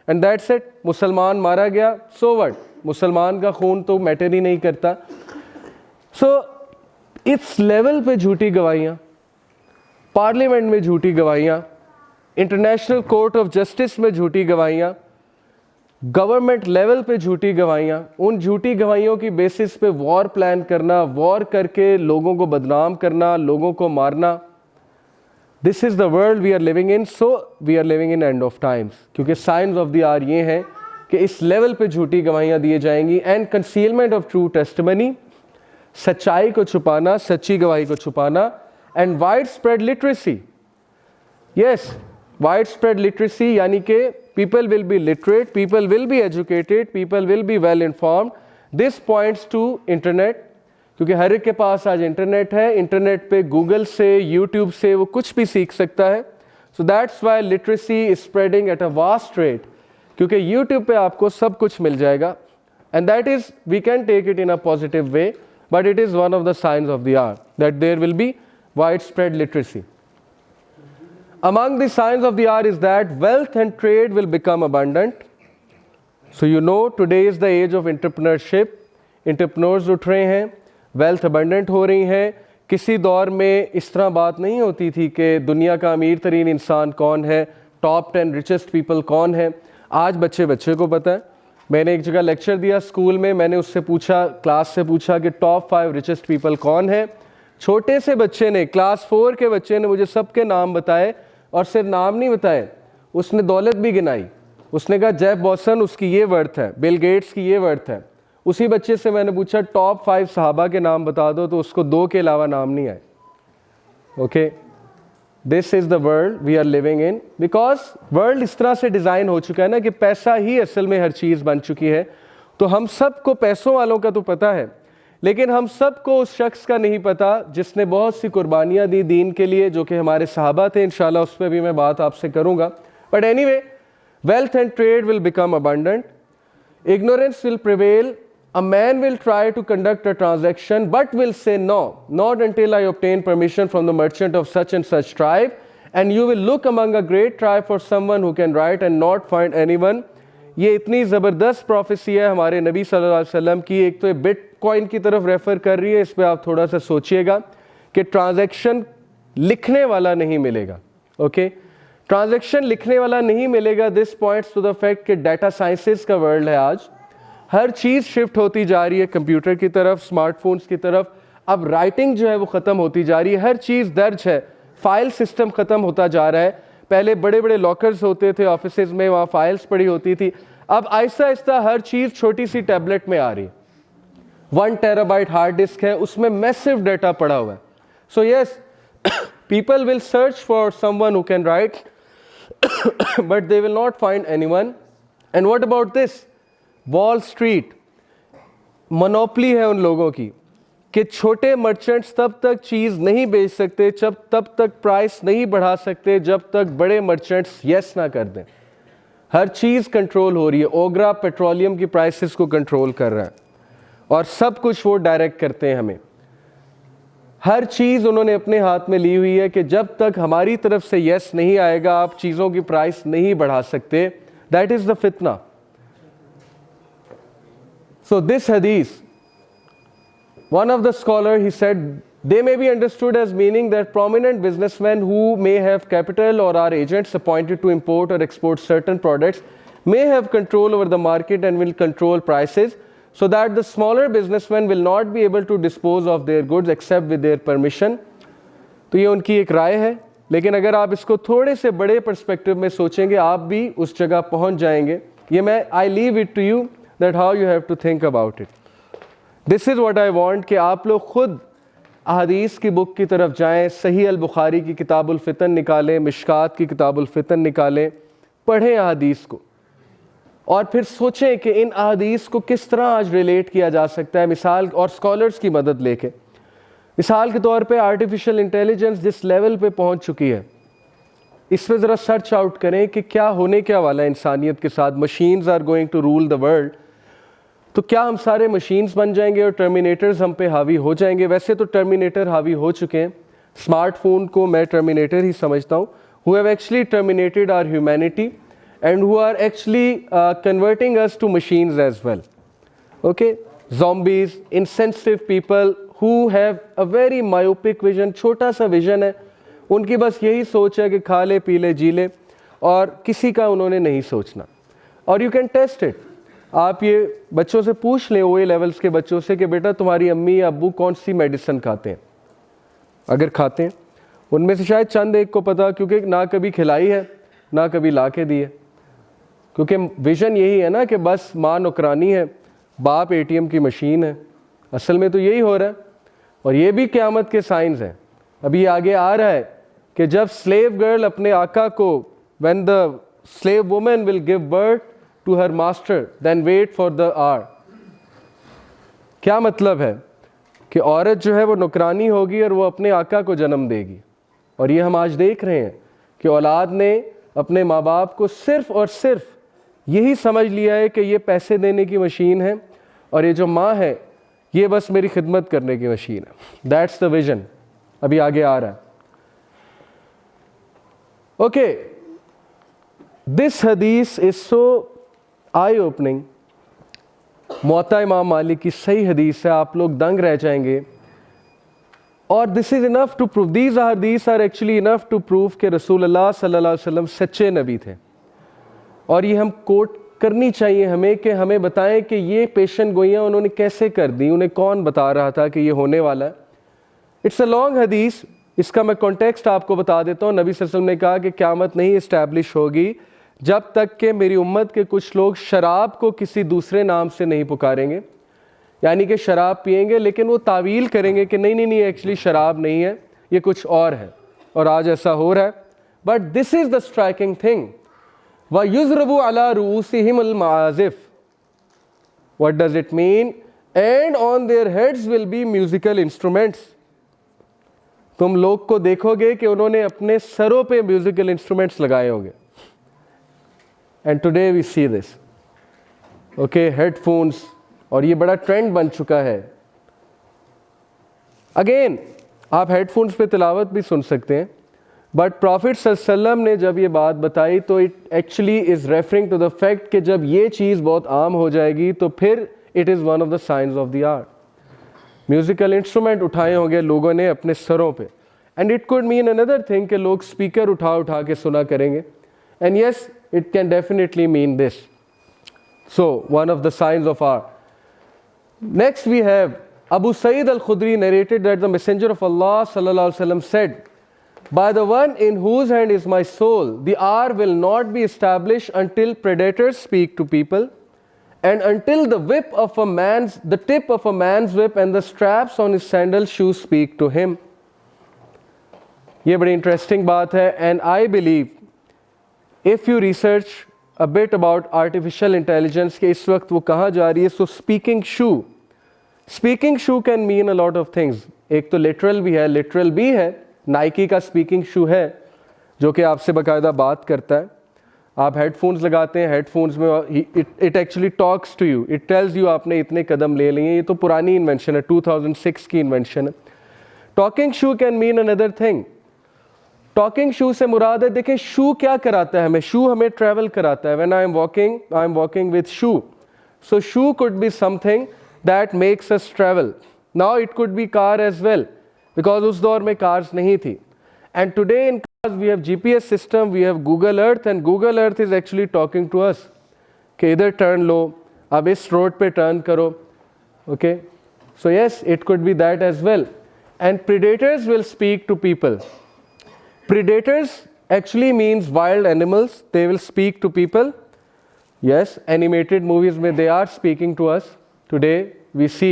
and that's it. मुसलमान मारा गया, सो व्हाट, मुसलमान का खून तो मैटर ही नहीं करता। सो इस लेवल पे झूठी गवाहियाँ, पार्लियामेंट में झूठी गवाहियाँ, इंटरनेशनल कोर्ट ऑफ जस्टिस में झूठी गवाहियाँ, गवर्नमेंट लेवल पे झूठी गवाहियाँ, उन झूठी गवाहियों की बेसिस पे वॉर प्लान करना, वॉर करके लोगों को बदनाम करना, लोगों को मारना। This is the world we are living in. So we are living in end of times, क्योंकि साइंस ऑफ द आवर ये हैं कि इस लेवल पे झूठी गवाहियाँ दिए जाएंगी। And concealment of true testimony, सच्चाई को छुपाना, सच्ची गवाही को छुपाना। And wide spread literacy, yes, wide spread literacy, यानी कि people will be literate, people will be educated, people will be well informed. This points to internet, क्योंकि हर एक के पास आज इंटरनेट है। इंटरनेट पे गूगल से, यूट्यूब से वो कुछ भी सीख सकता है। So that's why literacy is spreading at a vast rate, क्योंकि यूट्यूब पे आपको सब कुछ मिल जाएगा। And that is, we can take it in a positive way, but it is one of the signs of the hour that there will be widespread literacy. Among the signs of the hour is that wealth and trade will become abundant. So you know today is the age of entrepreneurship. Entrepreneurs उठ रहे हैं, wealth abundant हो रही है. किसी दौर में इस तरह बात नहीं होती थी कि दुनिया का अमीर तरीन इंसान कौन है, टॉप 10 रिचेस्ट पीपल कौन है. आज बच्चे को पता है. मैंने एक जगह लेक्चर दिया स्कूल में, मैंने उससे पूछा, क्लास से पूछा कि टॉप 5 रिचेस्ट पीपल कौन है. छोटे से बच्चे ने, क्लास 4 के बच्चे ने मुझे सबके नाम बताए, और सिर्फ नाम नहीं बताए, उसने दौलत भी गिनाई. उसने कहा जेफ बॉसन उसकी ये वर्थ है, बिल गेट्स की ये वर्थ है. उसी बच्चे से मैंने पूछा टॉप 5 सहाबा के नाम बता दो, तो उसको 2 के अलावा नाम नहीं आए. Okay, this is the world we are living in, because world इस तरह से डिज़ाइन हो चुका है ना कि पैसा ही असल में हर चीज़ बन चुकी है. तो हम सबको पैसों वालों का तो पता है, लेकिन हम सबको उस शख्स का नहीं पता जिसने बहुत सी कुर्बानियाँ दी दीन के लिए, जो कि हमारे सहाबा थे. इंशाल्लाह उस पर भी मैं बात आपसे करूँगा. But anyway, wealth and trade will become abundant. Ignorance will prevail. A man will try to conduct a transaction but will say no, not until I obtain permission from the merchant of such and such tribe, and you will look among a great tribe for someone who can write and not find anyone. ये इतनी ज़बरदस्त prophecy है हमारे नबी सल्लल्लाहु अलैहि वसल्लम की. एक तो ये बिटकॉइन की तरफ रेफ़र कर रही है, इस पर आप थोड़ा सा सोचिएगा कि ट्रांजैक्शन लिखने वाला नहीं मिलेगा. ओके, ट्रांजैक्शन लिखने वाला नहीं मिलेगा. This points to the fact कि डाटा साइंसेस का वर्ल्ड है आज. हर चीज़ शिफ्ट होती जा रही है कंप्यूटर की तरफ, स्मार्टफोन्स की तरफ. अब राइटिंग जो है वो ख़त्म होती जा रही है, हर चीज़ दर्ज है, फाइल सिस्टम ख़त्म होता जा रहा है. पहले बड़े बड़े लॉकर्स होते थे ऑफिसेज में, वहाँ फाइल्स पड़ी होती थी. अब आहिस्ता आहिस्ता हर चीज़ छोटी सी टैबलेट में आ रही है. 1 टेराबाइट हार्ड डिस्क है, उसमें मैसिव डाटा पड़ा हुआ है. So yes, people will search for someone who can write but they will not find anyone. And what about this? Wall street monopoly है उन लोगों की कि छोटे मर्चेंट्स तब तक चीज़ नहीं बेच सकते, तब तक प्राइस नहीं बढ़ा सकते जब तक बड़े मर्चेंट्स यस ना कर दें. हर चीज़ कंट्रोल हो रही है. ओग्रा पेट्रोलियम की प्राइसेस को कंट्रोल कर रहा है, और सब कुछ वो डायरेक्ट करते हैं हमें. हर चीज़ उन्होंने अपने हाथ में ली हुई है कि जब तक हमारी तरफ से यस नहीं आएगा आप चीज़ों की प्राइस नहीं बढ़ा सकते. दैट इज़ द फितना. So this hadith, one of the scholar, he said, they may be understood as meaning that prominent businessmen who may have capital or are agents appointed to import or export certain products may have control over the market and will control prices, so that the smaller businessmen will not be able to dispose of their goods except with their permission. तो ये उनकी एक राय है, लेकिन अगर आप इसको थोड़े से बड़े पर्सपेक्टिव में सोचेंगे आप भी उस जगह पहुंच जाएंगे. ये मैं I leave it to you that how you have to think about it. This is what I want कि आप लोग खुद अहादीस की बुक की तरफ जाएं, सही अल बुखारी की किताबुल फितन निकालें, मिशकात की किताबुल फितन निकालें, पढ़ें अहादीस को, और फिर सोचें कि इन अहादीस को किस तरह आज रिलेट किया जा सकता है. मिसाल, और स्कॉलर्स की मदद लेके, मिसाल के तौर पे आर्टिफिशियल इंटेलिजेंस जिस लेवल पे पहुंच चुकी है, इस पर ज़रा सर्च आउट करें कि क्या होने क्या वाला है इंसानियत के साथ. Machines are going to rule the world. तो क्या हम सारे मशीन्स बन जाएंगे और टर्मिनेटर्स हम पे हावी हो जाएंगे? वैसे तो टर्मिनेटर हावी हो चुके हैं. स्मार्टफोन को मैं टर्मिनेटर ही समझता हूँ. Who have actually terminated our humanity and who are actually converting us to machines as well. Okay, zombies, insensitive people who have a very myopic vision, छोटा सा विजन है. उनकी बस यही सोच है कि खा ले पी ले जी ले, और किसी का उन्होंने नहीं सोचना. और यू कैन टेस्ट इट. आप ये बच्चों से पूछ लें, OA लेवल्स के बच्चों से, कि बेटा तुम्हारी अम्मी या अब्बू कौन सी मेडिसिन खाते हैं. अगर खाते हैं, उनमें से शायद चंद एक को पता, क्योंकि ना कभी खिलाई है ना कभी ला के दी है. क्योंकि विजन यही है ना कि बस माँ नौकरानी है, बाप ATM की मशीन है. असल में तो यही हो रहा है, और ये भी क़यामत के साइंस हैं. अभी आगे आ रहा है कि जब स्लेव गर्ल अपने आका को, when the slave woman will give birth to her master then wait for the hour. क्या मतलब है कि औरत जो है वो नौकरानी होगी और वो अपने आका को जन्म देगी. और ये हम आज देख रहे हैं कि औलाद ने अपने माँ बाप को सिर्फ और सिर्फ यही समझ लिया है कि ये पैसे देने की मशीन है, और ये जो माँ है ये बस मेरी खिदमत करने की मशीन है। That's the vision. अभी आगे आ रहा है। ओके, दिस हदीस इज सो आई ओपनिंग। मुअत्ता इमाम मालिक की सही हदीस है, आप लोग दंग रह जाएंगे। और this is enough to prove, these हदीस are actually enough to prove कि रसूलुल्लाह सल्लल्लाहु अलैहि वसल्लम सच्चे नबी थे। और ये हम कोट करनी चाहिए हमें कि हमें बताएं कि ये पेशन गोइयाँ उन्होंने कैसे कर दी, उन्हें कौन बता रहा था कि ये होने वाला है। इट्स अ लॉन्ग हदीस, इसका मैं कॉन्टेक्स्ट आपको बता देता हूँ। नबी सल्लल्लाहु अलैहि वसल्लम ने कहा कि क़यामत नहीं इस्टेब्लिश होगी जब तक कि मेरी उम्मत के कुछ लोग शराब को किसी दूसरे नाम से नहीं पुकारेंगे, यानी कि शराब पिएंगे लेकिन वो तावील करेंगे कि नहीं नहीं नहीं एक्चुअली शराब नहीं है, ये कुछ और है। और आज ऐसा हो रहा है। But this is the striking thing, व युज़रबु अला रूसिहिमुल माज़िफ। What does it mean? And on their heads will be musical instruments. तुम लोग को देखोगे कि उन्होंने अपने सरों पे म्यूजिकल इंस्ट्रूमेंट्स लगाए होंगे। And today we see this, okay, headphones, और ये बड़ा ट्रेंड बन चुका है। अगेन आप हेडफोन्स पे तिलावत भी सुन सकते हैं, बट प्रॉफिट सल्लल्लाहु अलैहि वसल्लम ने जब ये बात बताई तो it actually is referring to the fact कि जब ये चीज़ बहुत आम हो जाएगी तो फिर it is one of the science of the art. Musical instrument उठाए होंगे लोगों ने अपने सरों पे। And it could mean another thing कि लोग स्पीकर उठा उठा के सुना करेंगे। And yes, it can definitely mean this. So one of the science of art. Next we have Abu Sa'id al-Khudri narrated that the Messenger of Allah sallallahu alaihi wasallam said, "By the one in whose hand is my soul, the hour will not be established until predators speak to people, and until the tip of a man's whip and the straps on his sandal shoes speak to him." ये बड़ी interesting बात है। And I believe if you research a bit about artificial intelligence कि इस वक्त वो कहाँ जा रही है, so speaking shoe can mean a lot of things. एक तो लिटरल भी है, लिटरल भी है। नाइकी का स्पीकिंग शू है जो कि आपसे बाकायदा बात करता है। आप हेडफोन्स लगाते हैं, हेडफोन्स में it actually talks to you, it tells you आपने इतने कदम ले लिए। ये तो पुरानी इन्वेंशन है, 2006 की इन्वेंशन है। Talking shoe can mean another thing. Talking shoe से मुराद है, देखें शू क्या कराता है हमें, शू हमें ट्रैवल कराता है। When I am walking with shoe, so shoe could be something that makes us travel. Now it could be car as well, because उस दौर में cars नहीं थी। And today in cars we have GPS system, we have Google Earth, and Google Earth is actually talking to us कि इधर turn लो, अब इस road पे टर्न करो। Okay, so yes, it could be that as well. And predators will speak to people. Predators actually means wild animals. They will speak to people. Yes, animated movies में they are speaking to us. Today we see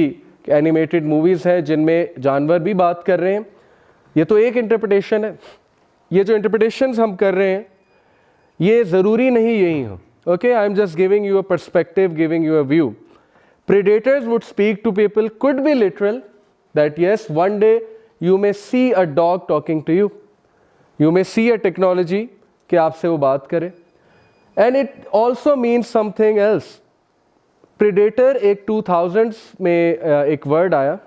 animated movies हैं जिनमें जानवर भी बात कर रहे हैं। ये तो एक इंटरप्रिटेशन है। ये जो इंटरप्रिटेशंस हम कर रहे हैं ये ज़रूरी नहीं यही हो। Okay, I am just giving you a perspective, giving you a view. Predators would speak to people, could be literal that yes one day you may see a dog talking to you, you may see a technology कि आपसे वो बात करे। And it also means something else. Predator एक 2000s में एक word आया,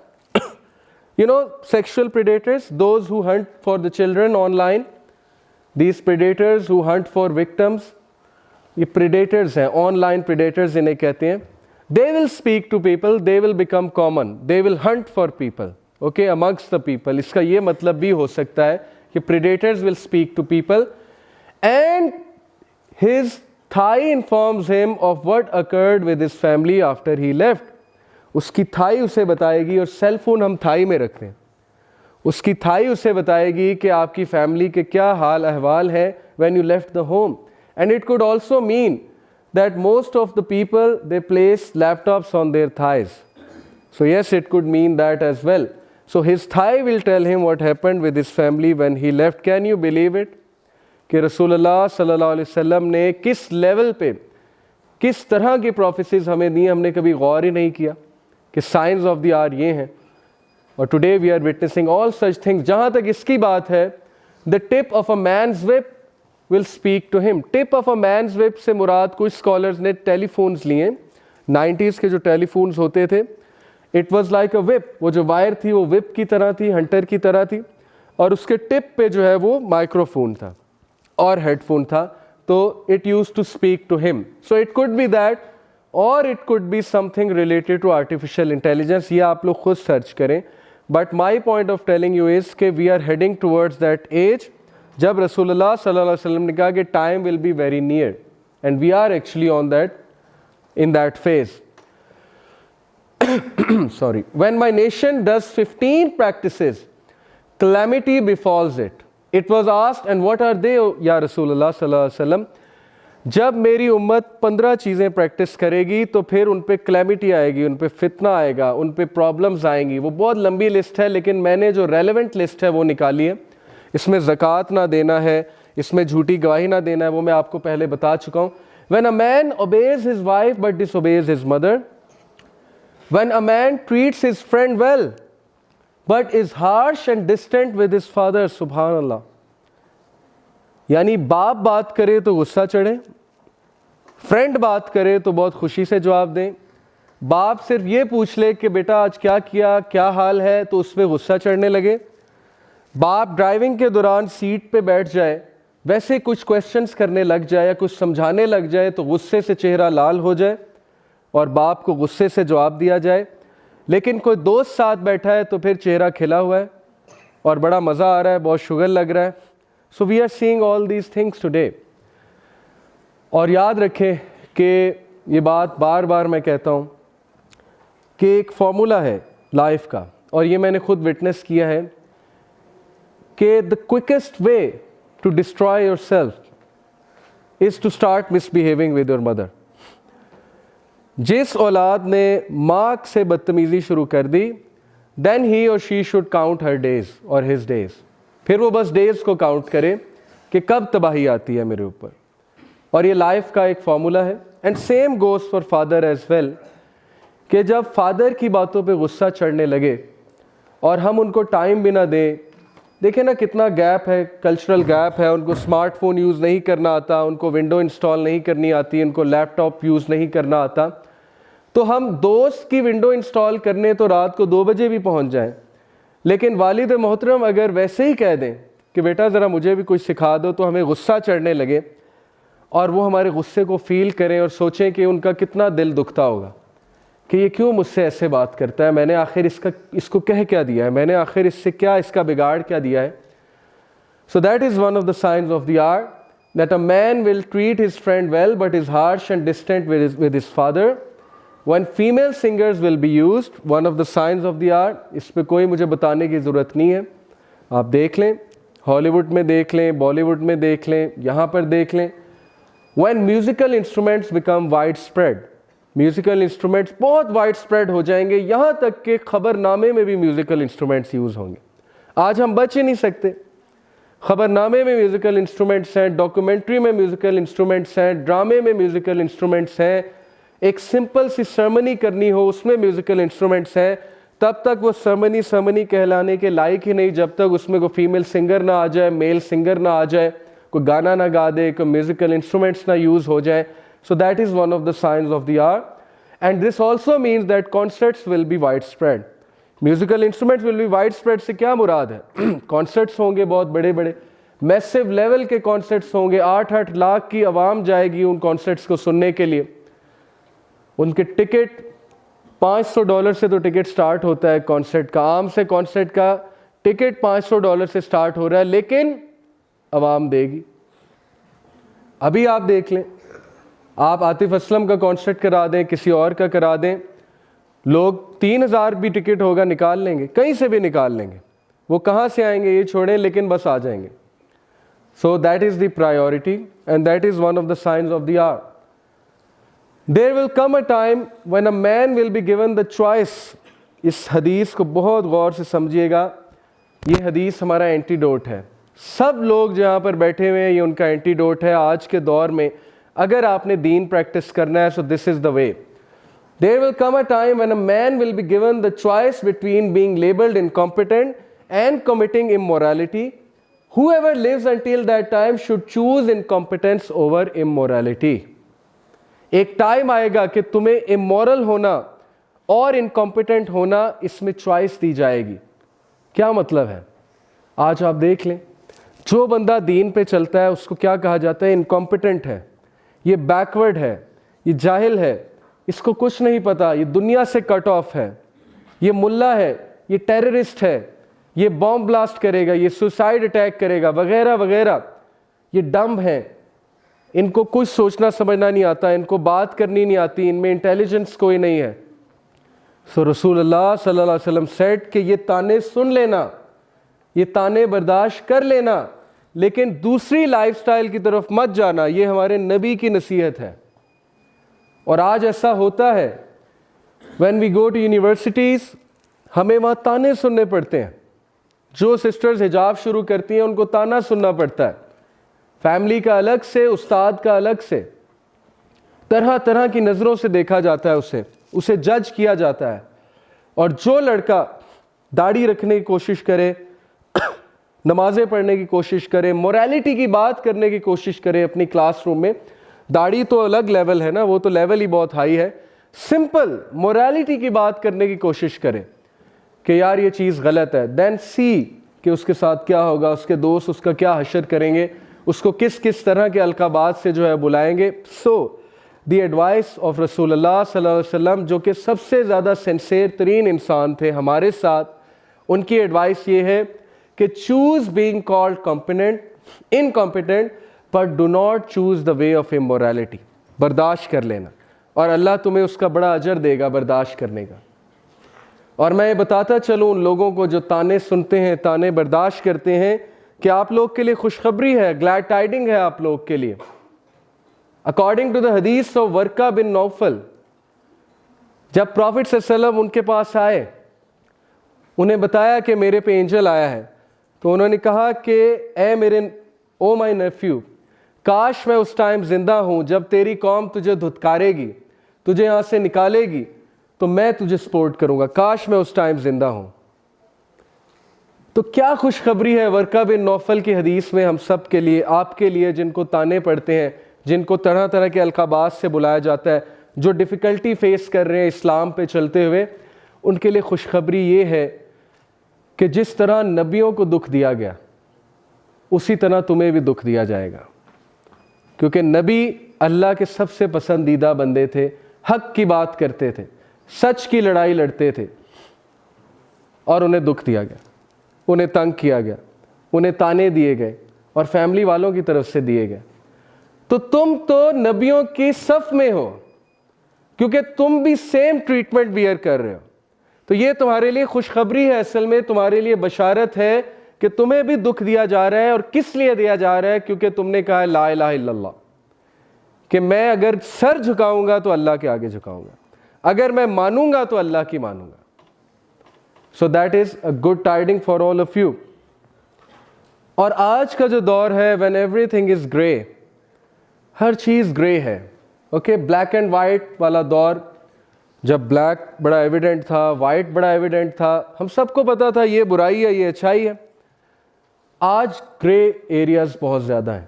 you know, sexual predators, those who hunt for the children online, these predators who hunt for victims, ये प्रेडेटर्स हैं, ऑनलाइन प्रेडेटर्स इन्हें कहते हैं। They will speak to people, they will become common, they will hunt for people, okay, amongst the people. इसका ये मतलब भी हो सकता है कि predators will speak to people and his thigh informs him of what occurred with his family after he left. उसकी Thai उसे बताएगी, और सेल फोन हम थाई में रखते हैं, उसकी थाई उसे बताएगी कि आपकी फैमिली के क्या हाल अहवाल है when you left the home. And it could also mean that most of the people they place laptops on their thighs. So yes, it could mean that as well. So his thigh will tell him what happened with his family when he left. Can you believe it? कि रसूलुल्लाह सल्लल्लाहु अलैहि वसल्लम ने किस level पे किस तरह की प्रोफेसीज हमें दी, हमने कभी गौर ही नहीं किया कि साइंस ऑफ द आर ये हैं। और today we are witnessing all such things. जहाँ तक इसकी बात है, the tip of a man's whip will speak to him. Tip of a man's whip से मुराद कुछ स्कॉलर्स ने टेलीफोन्स लिए, 90s के जो टेलीफोन्स होते थे, it was like a whip, वो जो वायर थी वो विप की तरह थी, हंटर की तरह थी, और उसके टिप पे जो है वो माइक्रोफोन था और हेडफोन था, तो it use to speak to him. So it could be that, और it could be something related to artificial intelligence. ये आप लोग खुद सर्च करें. But my point of telling you is के we are heading towards that age जब रसूलुल्लाह सल्लल्लाहु अलैहि वसल्लम ने कहा कि time will be very near, and we are actually on that, in that phase. Sorry. When my nation does 15 practices, calamity befalls it. It was asked, and what are they, Ya Rasulullah sallallahu alaihi wasallam? जब मेरी उम्मत 15 चीज़ें practice करेगी तो फिर उन पे calamity आएगी, उन पे फितना आएगा, उन पे प्रॉब्लम्स आएंगी. वो बहुत लंबी लिस्ट है, लेकिन मैंने जो रेलेवेंट लिस्ट है वो निकाली है. इसमें ज़कात ना देना है, इसमें झूठी गवाही ना देना है, वो मैं आपको पहले बता चुका हूँ. When a man obeys his wife but disobeys his mother, when a man treats his friend well but is harsh and distant with his father, subhanallah. यानी बाप बात करे तो गुस्सा चढ़े, फ्रेंड बात करे तो बहुत खुशी से जवाब दें, बाप सिर्फ ये पूछ ले कि बेटा आज क्या किया, क्या हाल है, तो उस पर गुस्सा चढ़ने लगे. बाप ड्राइविंग के दौरान सीट पे बैठ जाए, वैसे कुछ क्वेश्चंस करने लग जाए या कुछ समझाने लग जाए तो गुस्से से चेहरा लाल हो जाए और बाप को गुस्से से जवाब दिया जाए. लेकिन कोई दोस्त साथ बैठा है तो फिर चेहरा खिला हुआ है और बड़ा मज़ा आ रहा है, बहुत शुगर लग रहा है. So we are seeing all these things today. और याद रखें कि ये बात बार बार मैं कहता हूँ कि एक फॉर्मूला है लाइफ का, और ये मैंने खुद विटनेस किया है कि the quickest way to destroy yourself is to start misbehaving with your mother. जिस औलाद ने माँ से बदतमीजी शुरू कर दी, then he or she should count her days or his days. फिर वो बस डेज को काउंट करे कि कब तबाही आती है मेरे ऊपर. और ये लाइफ का एक फॉर्मूला है. And same goes for father as well, कि जब फादर की बातों पे गुस्सा चढ़ने लगे और हम उनको टाइम भी ना दें, देखें ना कितना गैप है, कल्चरल गैप है. उनको स्मार्टफोन यूज़ नहीं करना आता, उनको विंडो इंस्टॉल नहीं करनी आती, उनको लैपटॉप यूज़ नहीं करना आता. तो हम दोस्त की विंडो इंस्टॉल करने तो रात को 2 बजे भी पहुंच जाएं, लेकिन वालिद मोहतरम अगर वैसे ही कह दें कि बेटा ज़रा मुझे भी कुछ सिखा दो, तो हमें गुस्सा चढ़ने लगे और वो हमारे गुस्से को फील करें और सोचें कि उनका कितना दिल दुखता होगा कि ये क्यों मुझसे ऐसे बात करता है, मैंने आखिर इसको कह क्या दिया है, मैंने आखिर इससे क्या इसका बिगाड़ क्या दिया है. So that is one of the science of the hour that a man will treat his friend well but is harsh and distant with his father. When female singers will be used, one of the science of the hour. इस पर कोई मुझे बताने की ज़रूरत नहीं है, आप देख लें, हॉलीवुड में देख लें, बॉलीवुड में देख लें, यहाँ पर देख लें. When musical instruments become wide spread, musical instruments बहुत वाइड स्प्रेड हो जाएंगे, यहाँ तक कि खबरनामे में भी म्यूज़िकल इंस्ट्रूमेंट्स यूज़ होंगे. आज हम बच ही नहीं सकते. खबरनामे में म्यूज़िकल इंस्ट्रूमेंट्स हैं, डॉक्यूमेंट्री में म्यूज़िकल इंस्ट्रूमेंट्स हैं, ड्रामे में म्यूज़िकल इंस्ट्रूमेंट्स हैं, एक सिंपल सी सरमनी करनी हो उसमें म्यूज़िकल इंस्ट्रूमेंट्स हैं. तब तक वो सरमनी कहलाने के लायक ही नहीं जब तक उसमें कोई फीमेल सिंगर ना आ जाए, मेल सिंगर ना आ जाए, कोई गाना ना गा दे, कोई म्यूज़िकल इंस्ट्रूमेंट्स ना यूज़ हो जाए. So that is one of the signs of the hour, and this also means that concerts will be widespread. Musical instruments will be widespread से क्या मुराद है? Concerts होंगे बहुत बड़े बड़े, मैसिव लेवल के concerts होंगे, 8-8 लाख की आवाम जाएगी उन concerts को सुनने के लिए. उनके टिकट $500 से तो टिकट स्टार्ट होता है कॉन्सर्ट का, आम से कॉन्सर्ट का टिकट $500 से स्टार्ट हो रहा है, लेकिन आवाम देगी. अभी आप देख लें, आप आतिफ असलम का कॉन्सर्ट करा दें, किसी और का करा दें, लोग 3000 भी टिकट होगा निकाल लेंगे, कहीं से भी निकाल लेंगे. वो कहाँ से आएंगे ये छोड़ें, लेकिन बस आ जाएंगे. So that is the priority and that is one of the science of the hour. There will come a time when a man will be given the choice. इस हदीस को बहुत गौर से समझिएगा, ये हदीस हमारा एंटीडोट है. सब लोग जहाँ पर बैठे हुए हैं ये उनका एंटीडोट है आज के दौर में. अगर आपने दीन प्रैक्टिस करना है, so this is the way. There will come a time when a man will be given the choice between being labelled incompetent and committing immorality. Whoever lives until that time should choose incompetence over immorality. एक time आएगा कि तुम्हें immoral होना और incompetent होना, इसमें choice दी जाएगी। क्या मतलब है? आज आप देख लें, जो बंदा दीन पे चलता है उसको क्या कहा जाता है? इनकॉम्पिटेंट है, ये बैकवर्ड है, ये जाहिल है, इसको कुछ नहीं पता, ये दुनिया से कट ऑफ है, ये मुल्ला है, ये टेररिस्ट है, ये बॉम्ब ब्लास्ट करेगा, ये सुसाइड अटैक करेगा, वगैरह वगैरह, ये डम्ब है, इनको कुछ सोचना समझना नहीं आता, इनको बात करनी नहीं आती, इनमें इंटेलिजेंस कोई नहीं है। सो रसूलुल्लाह सल्लल्लाहु अलैहि वसल्लम सेड कि ये ताने सुन लेना, ये ताने बर्दाश्त कर लेना, लेकिन दूसरी लाइफस्टाइल की तरफ मत जाना। ये हमारे नबी की नसीहत है। और आज ऐसा होता है, when we go to universities, हमें वहाँ ताने सुनने पड़ते हैं। जो सिस्टर्स हिजाब शुरू करती हैं उनको ताना सुनना पड़ता है, फैमिली का अलग से, उस्ताद का अलग से, तरह तरह की नज़रों से देखा जाता है, उसे जज किया जाता है। और जो लड़का दाढ़ी रखने की कोशिश करे, नमाजें पढ़ने की कोशिश करे, मोरालिटी की बात करने की कोशिश करे अपनी क्लासरूम में, दाढ़ी तो अलग लेवल है ना, वो तो लेवल ही बहुत हाई है, सिंपल मोरालिटी की बात करने की कोशिश करे कि यार ये चीज़ गलत है, देन सी कि उसके साथ क्या होगा, उसके दोस्त उसका क्या हशर करेंगे, उसको किस किस तरह के अलकाबात से जो है बुलाएंगे। सो द एडवाइस ऑफ रसूलुल्लाह सल्लल्लाहु अलैहि वसल्लम, जो कि सबसे ज़्यादा सिंसेर तरीन इंसान थे हमारे साथ, उनकी एडवाइस ये है कि choose being called competent, incompetent, but do not choose the way of immorality. बर्दाश्त कर लेना, और अल्लाह तुम्हें उसका बड़ा अजर देगा बर्दाश्त करने का। और मैं ये बताता चलूँ उन लोगों को जो ताने सुनते हैं, ताने बर्दाश्त करते हैं, कि आप लोग के लिए खुशखबरी है, ग्लैड टाइडिंग है आप लोग के लिए। अकॉर्डिंग टू द हदीस ऑफ वर्का बिन नौफल, जब प्रॉफिट सल्लल्लाहु अलैहि वसल्लम उनके पास आए, उन्हें बताया कि मेरे पे एंजल आया है, तो उन्होंने कहा कि ए मेरे, ओ माय नेफ्यू, काश मैं उस टाइम जिंदा हूं जब तेरी कौम तुझे धुतकारेगी, तुझे यहां से निकालेगी, तो मैं तुझे सपोर्ट करूंगा, काश मैं उस टाइम जिंदा हूं। तो क्या खुशखबरी है वर्का बिन नौफल की हदीस में हम सब के लिए, आपके लिए, जिनको ताने पड़ते हैं, जिनको तरह तरह के अलकाबात से बुलाया जाता है, जो डिफ़िकल्टी फेस कर रहे हैं इस्लाम पे चलते हुए, उनके लिए खुशखबरी ये है कि जिस तरह नबियों को दुख दिया गया, उसी तरह तुम्हें भी दुख दिया जाएगा। क्योंकि नबी अल्लाह के सबसे पसंदीदा बंदे थे, हक की बात करते थे, सच की लड़ाई लड़ते थे, और उन्हें दुख दिया गया, उन्हें तंग किया गया, उन्हें ताने दिए गए, और फैमिली वालों की तरफ से दिए गए। तो तुम तो नबियों की सफ में हो, क्योंकि तुम भी सेम ट्रीटमेंट बियर कर रहे हो। तो ये तुम्हारे लिए खुशखबरी है, असल में तुम्हारे लिए बशारत है कि तुम्हें भी दुख दिया जा रहा है। और किस लिए दिया जा रहा है? क्योंकि तुमने कहा है ला इलाहा इल्लल्लाह, कि मैं अगर सर झुकाऊंगा तो अल्लाह के आगे झुकाऊंगा, अगर मैं मानूंगा तो अल्लाह की मानूंगा। सो that is a good tidying for all of you. और आज का जो दौर है, when everything is grey, her cheese grey है, ओके, ब्लैक एंड वाइट वाला दौर, जब ब्लैक बड़ा एविडेंट था, वाइट बड़ा एविडेंट था, हम सबको पता था ये बुराई है, ये अच्छाई है। आज ग्रे एरियाज बहुत ज़्यादा हैं।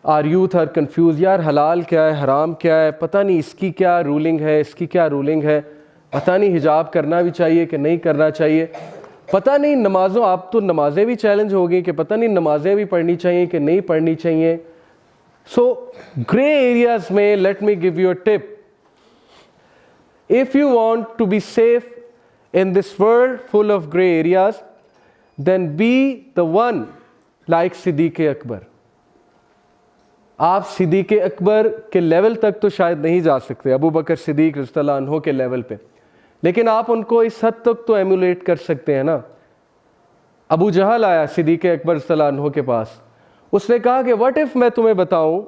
आर यूथ आर कंफ्यूज, यार हलाल क्या है, हराम क्या है, पता नहीं इसकी क्या रूलिंग है, इसकी क्या रूलिंग है, पता नहीं हिजाब करना भी चाहिए कि नहीं करना चाहिए, पता नहीं नमाज़ों, आप तो नमाजें भी चैलेंज हो गई कि पता नहीं नमाजें भी पढ़नी चाहिए कि नहीं पढ़नी चाहिए। सो ग्रे एरियाज में let me give you a tip. If you want to be safe in this world full of gray areas, then be the one like Siddiq Akbar. आप सिद्दीक़ अकबर के लेवल तक तो शायद नहीं जा सकते, अबू बकर सिद्दीक़ रज़ियल्लाहु अन्हु के लेवल पे, लेकिन आप उनको इस हद तक तो एमुलेट कर सकते हैं ना। अबू जहल आया सिद्दीक़ अकबर रज़ियल्लाहु अन्हु के पास, उसने कहा कि व्हाट इफ़ मैं तुम्हें बताऊं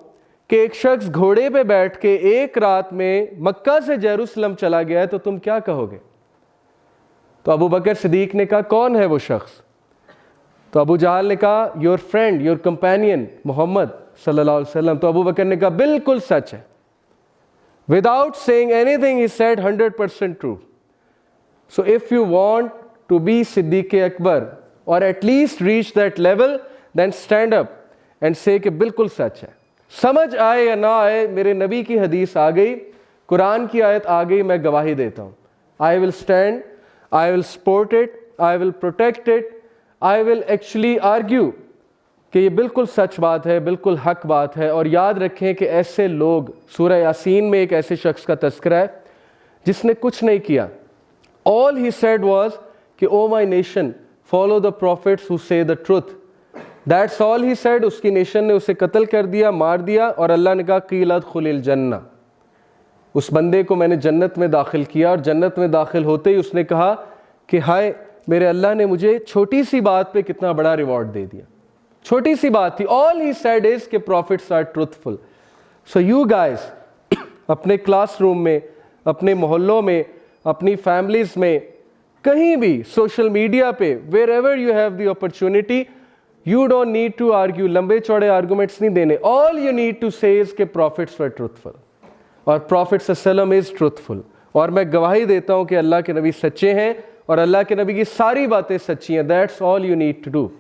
कि एक शख्स घोड़े पे बैठ के एक रात में मक्का से जेरूसलम चला गया है, तो तुम क्या कहोगे? तो अबू बकर सिद्दीक ने कहा कौन है वो शख्स? तो अबू जहल ने कहा your friend, your companion Muhammad सल्लल्लाहु अलैहि वसल्लम। तो अबू बकर ने कहा बिल्कुल सच है, without saying anything he said 100% true. So if you want to be Siddiq Akbar or at least reach that level, then stand up and say कि बिल्कुल सच है। समझ आए या ना आए, मेरे नबी की हदीस आ गई, कुरान की आयत आ गई, मैं गवाही देता हूँ, I will stand, I will support it, I will protect it, I will actually argue कि ये बिल्कुल सच बात है, बिल्कुल हक बात है। और याद रखें कि ऐसे लोग, सूरह यासीन में एक ऐसे शख्स का तस्करा है जिसने कुछ नहीं किया। All he said was कि O my nation follow the prophets who say the truth, that's all he said. उसकी नेशन ने उसे कत्ल कर दिया, मार दिया, और अल्लाह ने कहा क़ील उदख़ुलिल जन्नह, उस बंदे को मैंने जन्नत में दाखिल किया। और जन्नत में दाखिल होते ही उसने कहा कि हाय मेरे अल्लाह ने मुझे छोटी सी बात पे कितना बड़ा रिवॉर्ड दे दिया, छोटी सी बात थी। ऑल ही सेड इज कि prophets are truthful. So you guys अपने क्लासरूम में, अपने मोहल्लों में, अपनी फैमिलीज में, कहीं भी, सोशल मीडिया पे, wherever you have the opportunity, you don't need to argue, लंबे चौड़े आर्गूमेंट्स नहीं देने। All you need to say is के प्रॉफिट्स वर ट्रूथफुल और प्रॉफिट सल्लल्लाहु इज ट्रूथफुल। और मैं गवाही देता हूं कि अल्लाह के नबी सच्चे हैं और अल्लाह के नबी की सारी बातें सच्ची हैं। That's all you need to do.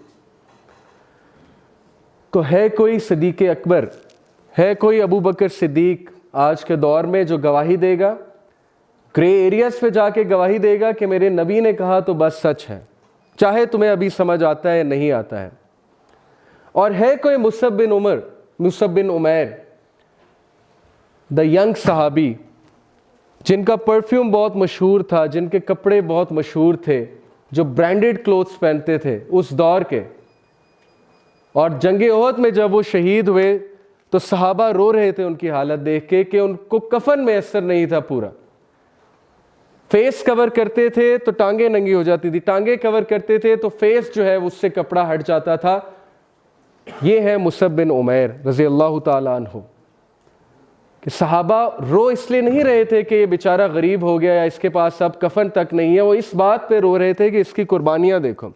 तो है कोई सिद्दीक़ अकबर, है कोई अबू बकर सिद्दीक आज के दौर में जो गवाही देगा, ग्रे एरियाज पे जाके गवाही देगा कि मेरे नबी ने कहा तो बस सच है, चाहे तुम्हें अभी समझ आता है या नहीं आता है। और है कोई मुसअब बिन उमैर, द यंग सहाबी, जिनका परफ्यूम बहुत मशहूर था, जिनके कपड़े बहुत मशहूर थे, जो ब्रांडेड क्लोथ्स पहनते थे उस दौर के। और जंग ओहद में जब वो शहीद हुए तो सहाबा रो रहे थे उनकी हालत देख के कि उनको कफन मैसर नहीं था पूरा। फेस कवर करते थे तो टांगे नंगी हो जाती थी, टांगे कवर करते थे तो फेस जो है उससे कपड़ा हट जाता था। ये है मुसअब बिन उमैर रज़ी अल्लाह ताला अन्हु। कि सहाबा रो इसलिए नहीं रहे थे कि ये बेचारा गरीब हो गया या इसके पास अब कफन तक नहीं है, वो इस बात पे रो रहे थे कि इसकी कुर्बानियां देखो,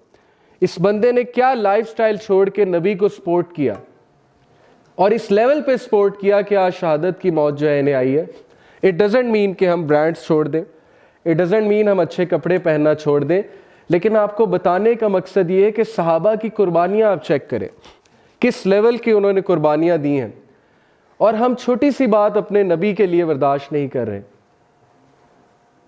इस बंदे ने क्या लाइफस्टाइल छोड़ के नबी को सपोर्ट किया और इस लेवल पे सपोर्ट किया कि आज शहादत की मौत जो है इन्हें आई है। इट डजेंट मीन कि हम ब्रांड्स छोड़ दें, इट डजेंट मीन हम अच्छे कपड़े पहनना छोड़ दें, लेकिन आपको बताने का मकसद ये है कि सहाबा की कुर्बानियां आप चेक करें, किस लेवल की उन्होंने कुर्बानियां दी हैं। और हम छोटी सी बात अपने नबी के लिए बर्दाश्त नहीं कर रहे,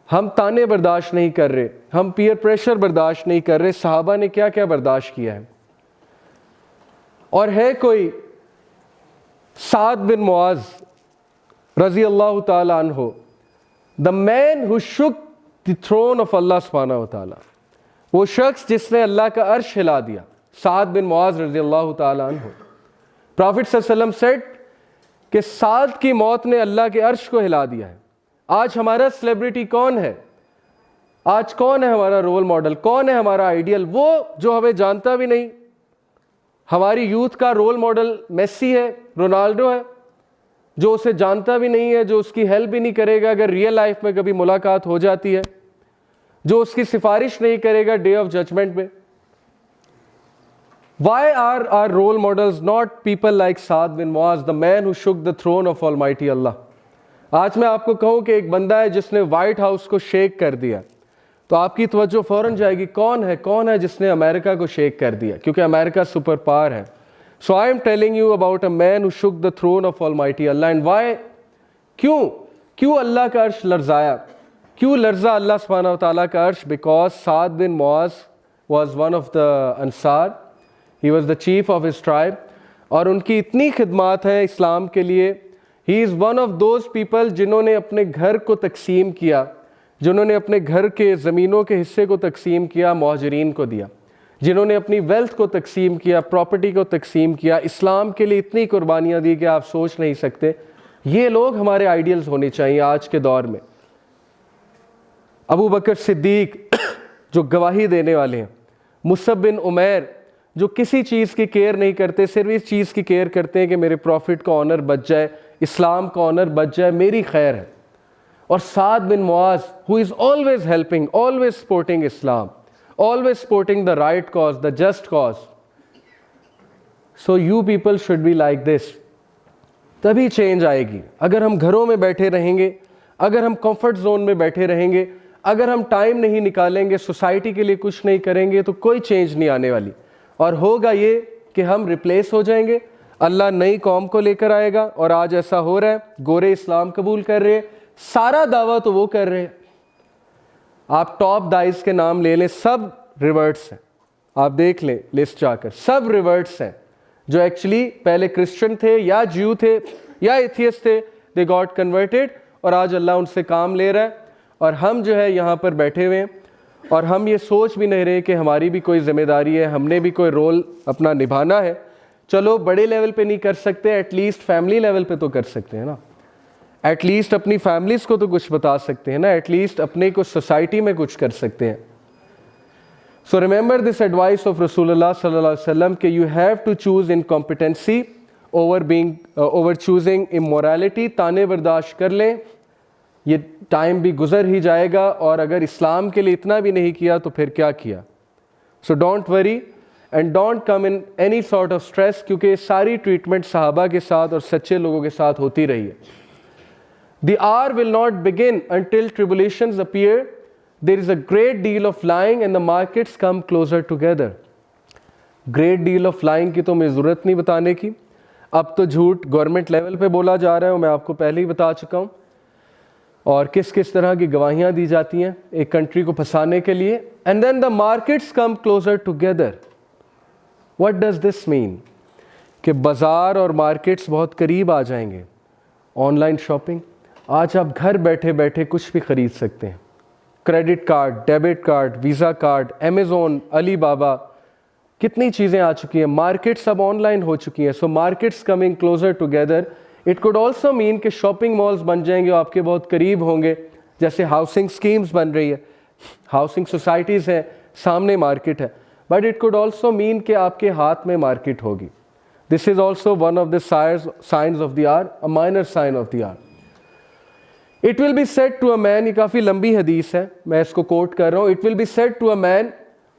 हम ताने बर्दाश्त नहीं कर रहे, हम पीयर प्रेशर बर्दाश्त नहीं कर रहे। सहाबा ने क्या क्या बर्दाश्त किया है। और है कोई साद बिन मुआज रजी अल्लाह ताला अन्हु, the man who shook the throne of Allah सुब्हानहू व तआला, वो शख्स जिसने अल्लाह का अर्श हिला दिया। साद बिन मुआज रजी अल्लाह ताला अन्हु, प्रॉफिट सल्लल्लाहु अलैहि वसल्लम सेड कि साद की मौत ने अल्लाह के अर्श को हिला दिया है। आज हमारा सेलिब्रिटी कौन है? आज कौन है हमारा रोल मॉडल? कौन है हमारा आइडियल? वो जो हमें जानता भी नहीं। हमारी यूथ का रोल मॉडल मेसी है, रोनाल्डो है, जो उसे जानता भी नहीं है, जो उसकी हेल्प भी नहीं करेगा अगर रियल लाइफ में कभी मुलाकात हो जाती है, जो उसकी सिफारिश नहीं करेगा डे ऑफ जजमेंट में। Why are our role models not people like Saad bin Muaz, the man who shook the throne of Almighty Allah? आज मैं आपको कहूं कि एक बंदा है जिसने व्हाइट हाउस को शेक कर दिया, तो आपकी तवज्जो फौरन जाएगी कौन है जिसने अमेरिका को शेक कर दिया, क्योंकि अमेरिका सुपर पावर है। So I am telling you about a man who shook the throne of almighty Allah. And why, क्यों अल्लाह का अर्श लर्जाया, क्यों लर्जा अल्लाह सुब्हानहू व तआला का अर्श? Because Saad bin Muaz was one of the Ansar, he was the chief of his tribe, और उनकी इतनी खिदमात है इस्लाम के लिए। He is one of those people जिन्होंने अपने घर को तकसीम किया, जिन्होंने अपने घर के ज़मीनों के हिस्से को तकसीम किया, मुहाजिरीन को दिया, जिन्होंने अपनी वेल्थ को तकसीम किया, प्रॉपर्टी को तकसीम किया, इस्लाम के लिए इतनी कुर्बानियाँ दी कि आप सोच नहीं सकते। ये लोग हमारे आइडियल्स होने चाहिए आज के दौर में। अबू बकर सिद्दीक जो गवाही देने वाले हैं, मुसअब बिन उमैर जो किसी चीज़ की केयर नहीं करते, सिर्फ इस चीज़ की केयर करते हैं कि मेरे प्रॉफिट का ऑनर बच जाए, इस्लाम का ऑनर बच जाए, मेरी खैर है। और Saad bin Muaz who is always helping, always supporting Islam, always supporting the right cause, the just cause. So you people should be like this, तभी चेंज आएगी। अगर हम घरों में बैठे रहेंगे, अगर हम कंफर्ट जोन में बैठे रहेंगे, अगर हम टाइम नहीं निकालेंगे, सोसाइटी के लिए कुछ नहीं करेंगे, तो कोई चेंज नहीं आने वाली। और होगा ये कि हम रिप्लेस हो जाएंगे, अल्लाह नई कौम को लेकर आएगा। और आज ऐसा हो रहा है, गोरे इस्लाम कबूल कर रहे हैं, सारा दावा तो वो कर रहे हैं, आप टॉप दाइस के नाम ले लें, सब रिवर्ट्स हैं, आप देख लें लिस्ट जाकर, सब रिवर्ट्स हैं जो एक्चुअली पहले क्रिश्चियन थे या ज्यू थे या एथियस्ट थे, दे गॉट कन्वर्टेड और आज अल्लाह उनसे काम ले रहा है। और हम जो है यहाँ पर बैठे हुए हैं और हम ये सोच भी नहीं रहे कि हमारी भी कोई जिम्मेदारी है, हमने भी कोई रोल अपना निभाना है। चलो बड़े लेवल पे नहीं कर सकते, एटलीस्ट फैमिली लेवल पे तो कर सकते हैं ना, एटलीस्ट अपनी फैमिलीज को तो कुछ बता सकते हैं ना, एटलीस्ट अपने को सोसाइटी में कुछ कर सकते हैं। So remember this advice of रसूलुल्लाह सल्लल्लाहु अलैहि वसल्लम कि you have to choose incompetency over choosing immorality. ताने बर्दाश्त कर लें, ये टाइम भी गुजर ही जाएगा, और अगर इस्लाम के लिए इतना भी नहीं किया तो फिर क्या किया। So don't worry and don't come in any sort of stress, क्योंकि सारी ट्रीटमेंट सहाबा के साथ और सच्चे लोगों के साथ होती रही है। The hour will not begin until tribulations appear. There is a great deal of lying and the markets come closer together. Great deal of lying की तो मैं ज़रूरत नहीं बताने की, अब तो झूठ गवर्नमेंट लेवल पे बोला जा रहा है, मैं आपको पहले ही बता चुका हूँ, और किस किस तरह की गवाहियाँ दी जाती हैं एक कंट्री को फंसाने के लिए। And then the markets come closer together. What does this mean? कि बाज़ार और मार्केट्स बहुत करीब आ जाएंगे। ऑनलाइन शॉपिंग, आज आप घर बैठे बैठे कुछ भी ख़रीद सकते हैं, credit card, debit card, visa card, Amazon, Alibaba, कितनी चीज़ें आ चुकी हैं, मार्केट्स अब ऑनलाइन हो चुकी हैं। सो markets coming closer together, it could also mean कि शॉपिंग मॉल्स बन जाएंगे, आपके बहुत करीब होंगे, जैसे हाउसिंग स्कीम्स बन रही है, हाउसिंग सोसाइटीज़ हैं, सामने मार्केट है, but it could also mean कि आपके हाथ में मार्केट होगी। This is also one of the science of the hour, a minor sign of the hour. It will be said to a man, ये काफ़ी लंबी हदीस है, मैं इसको कोट कर रहा हूँ। It will be said to a man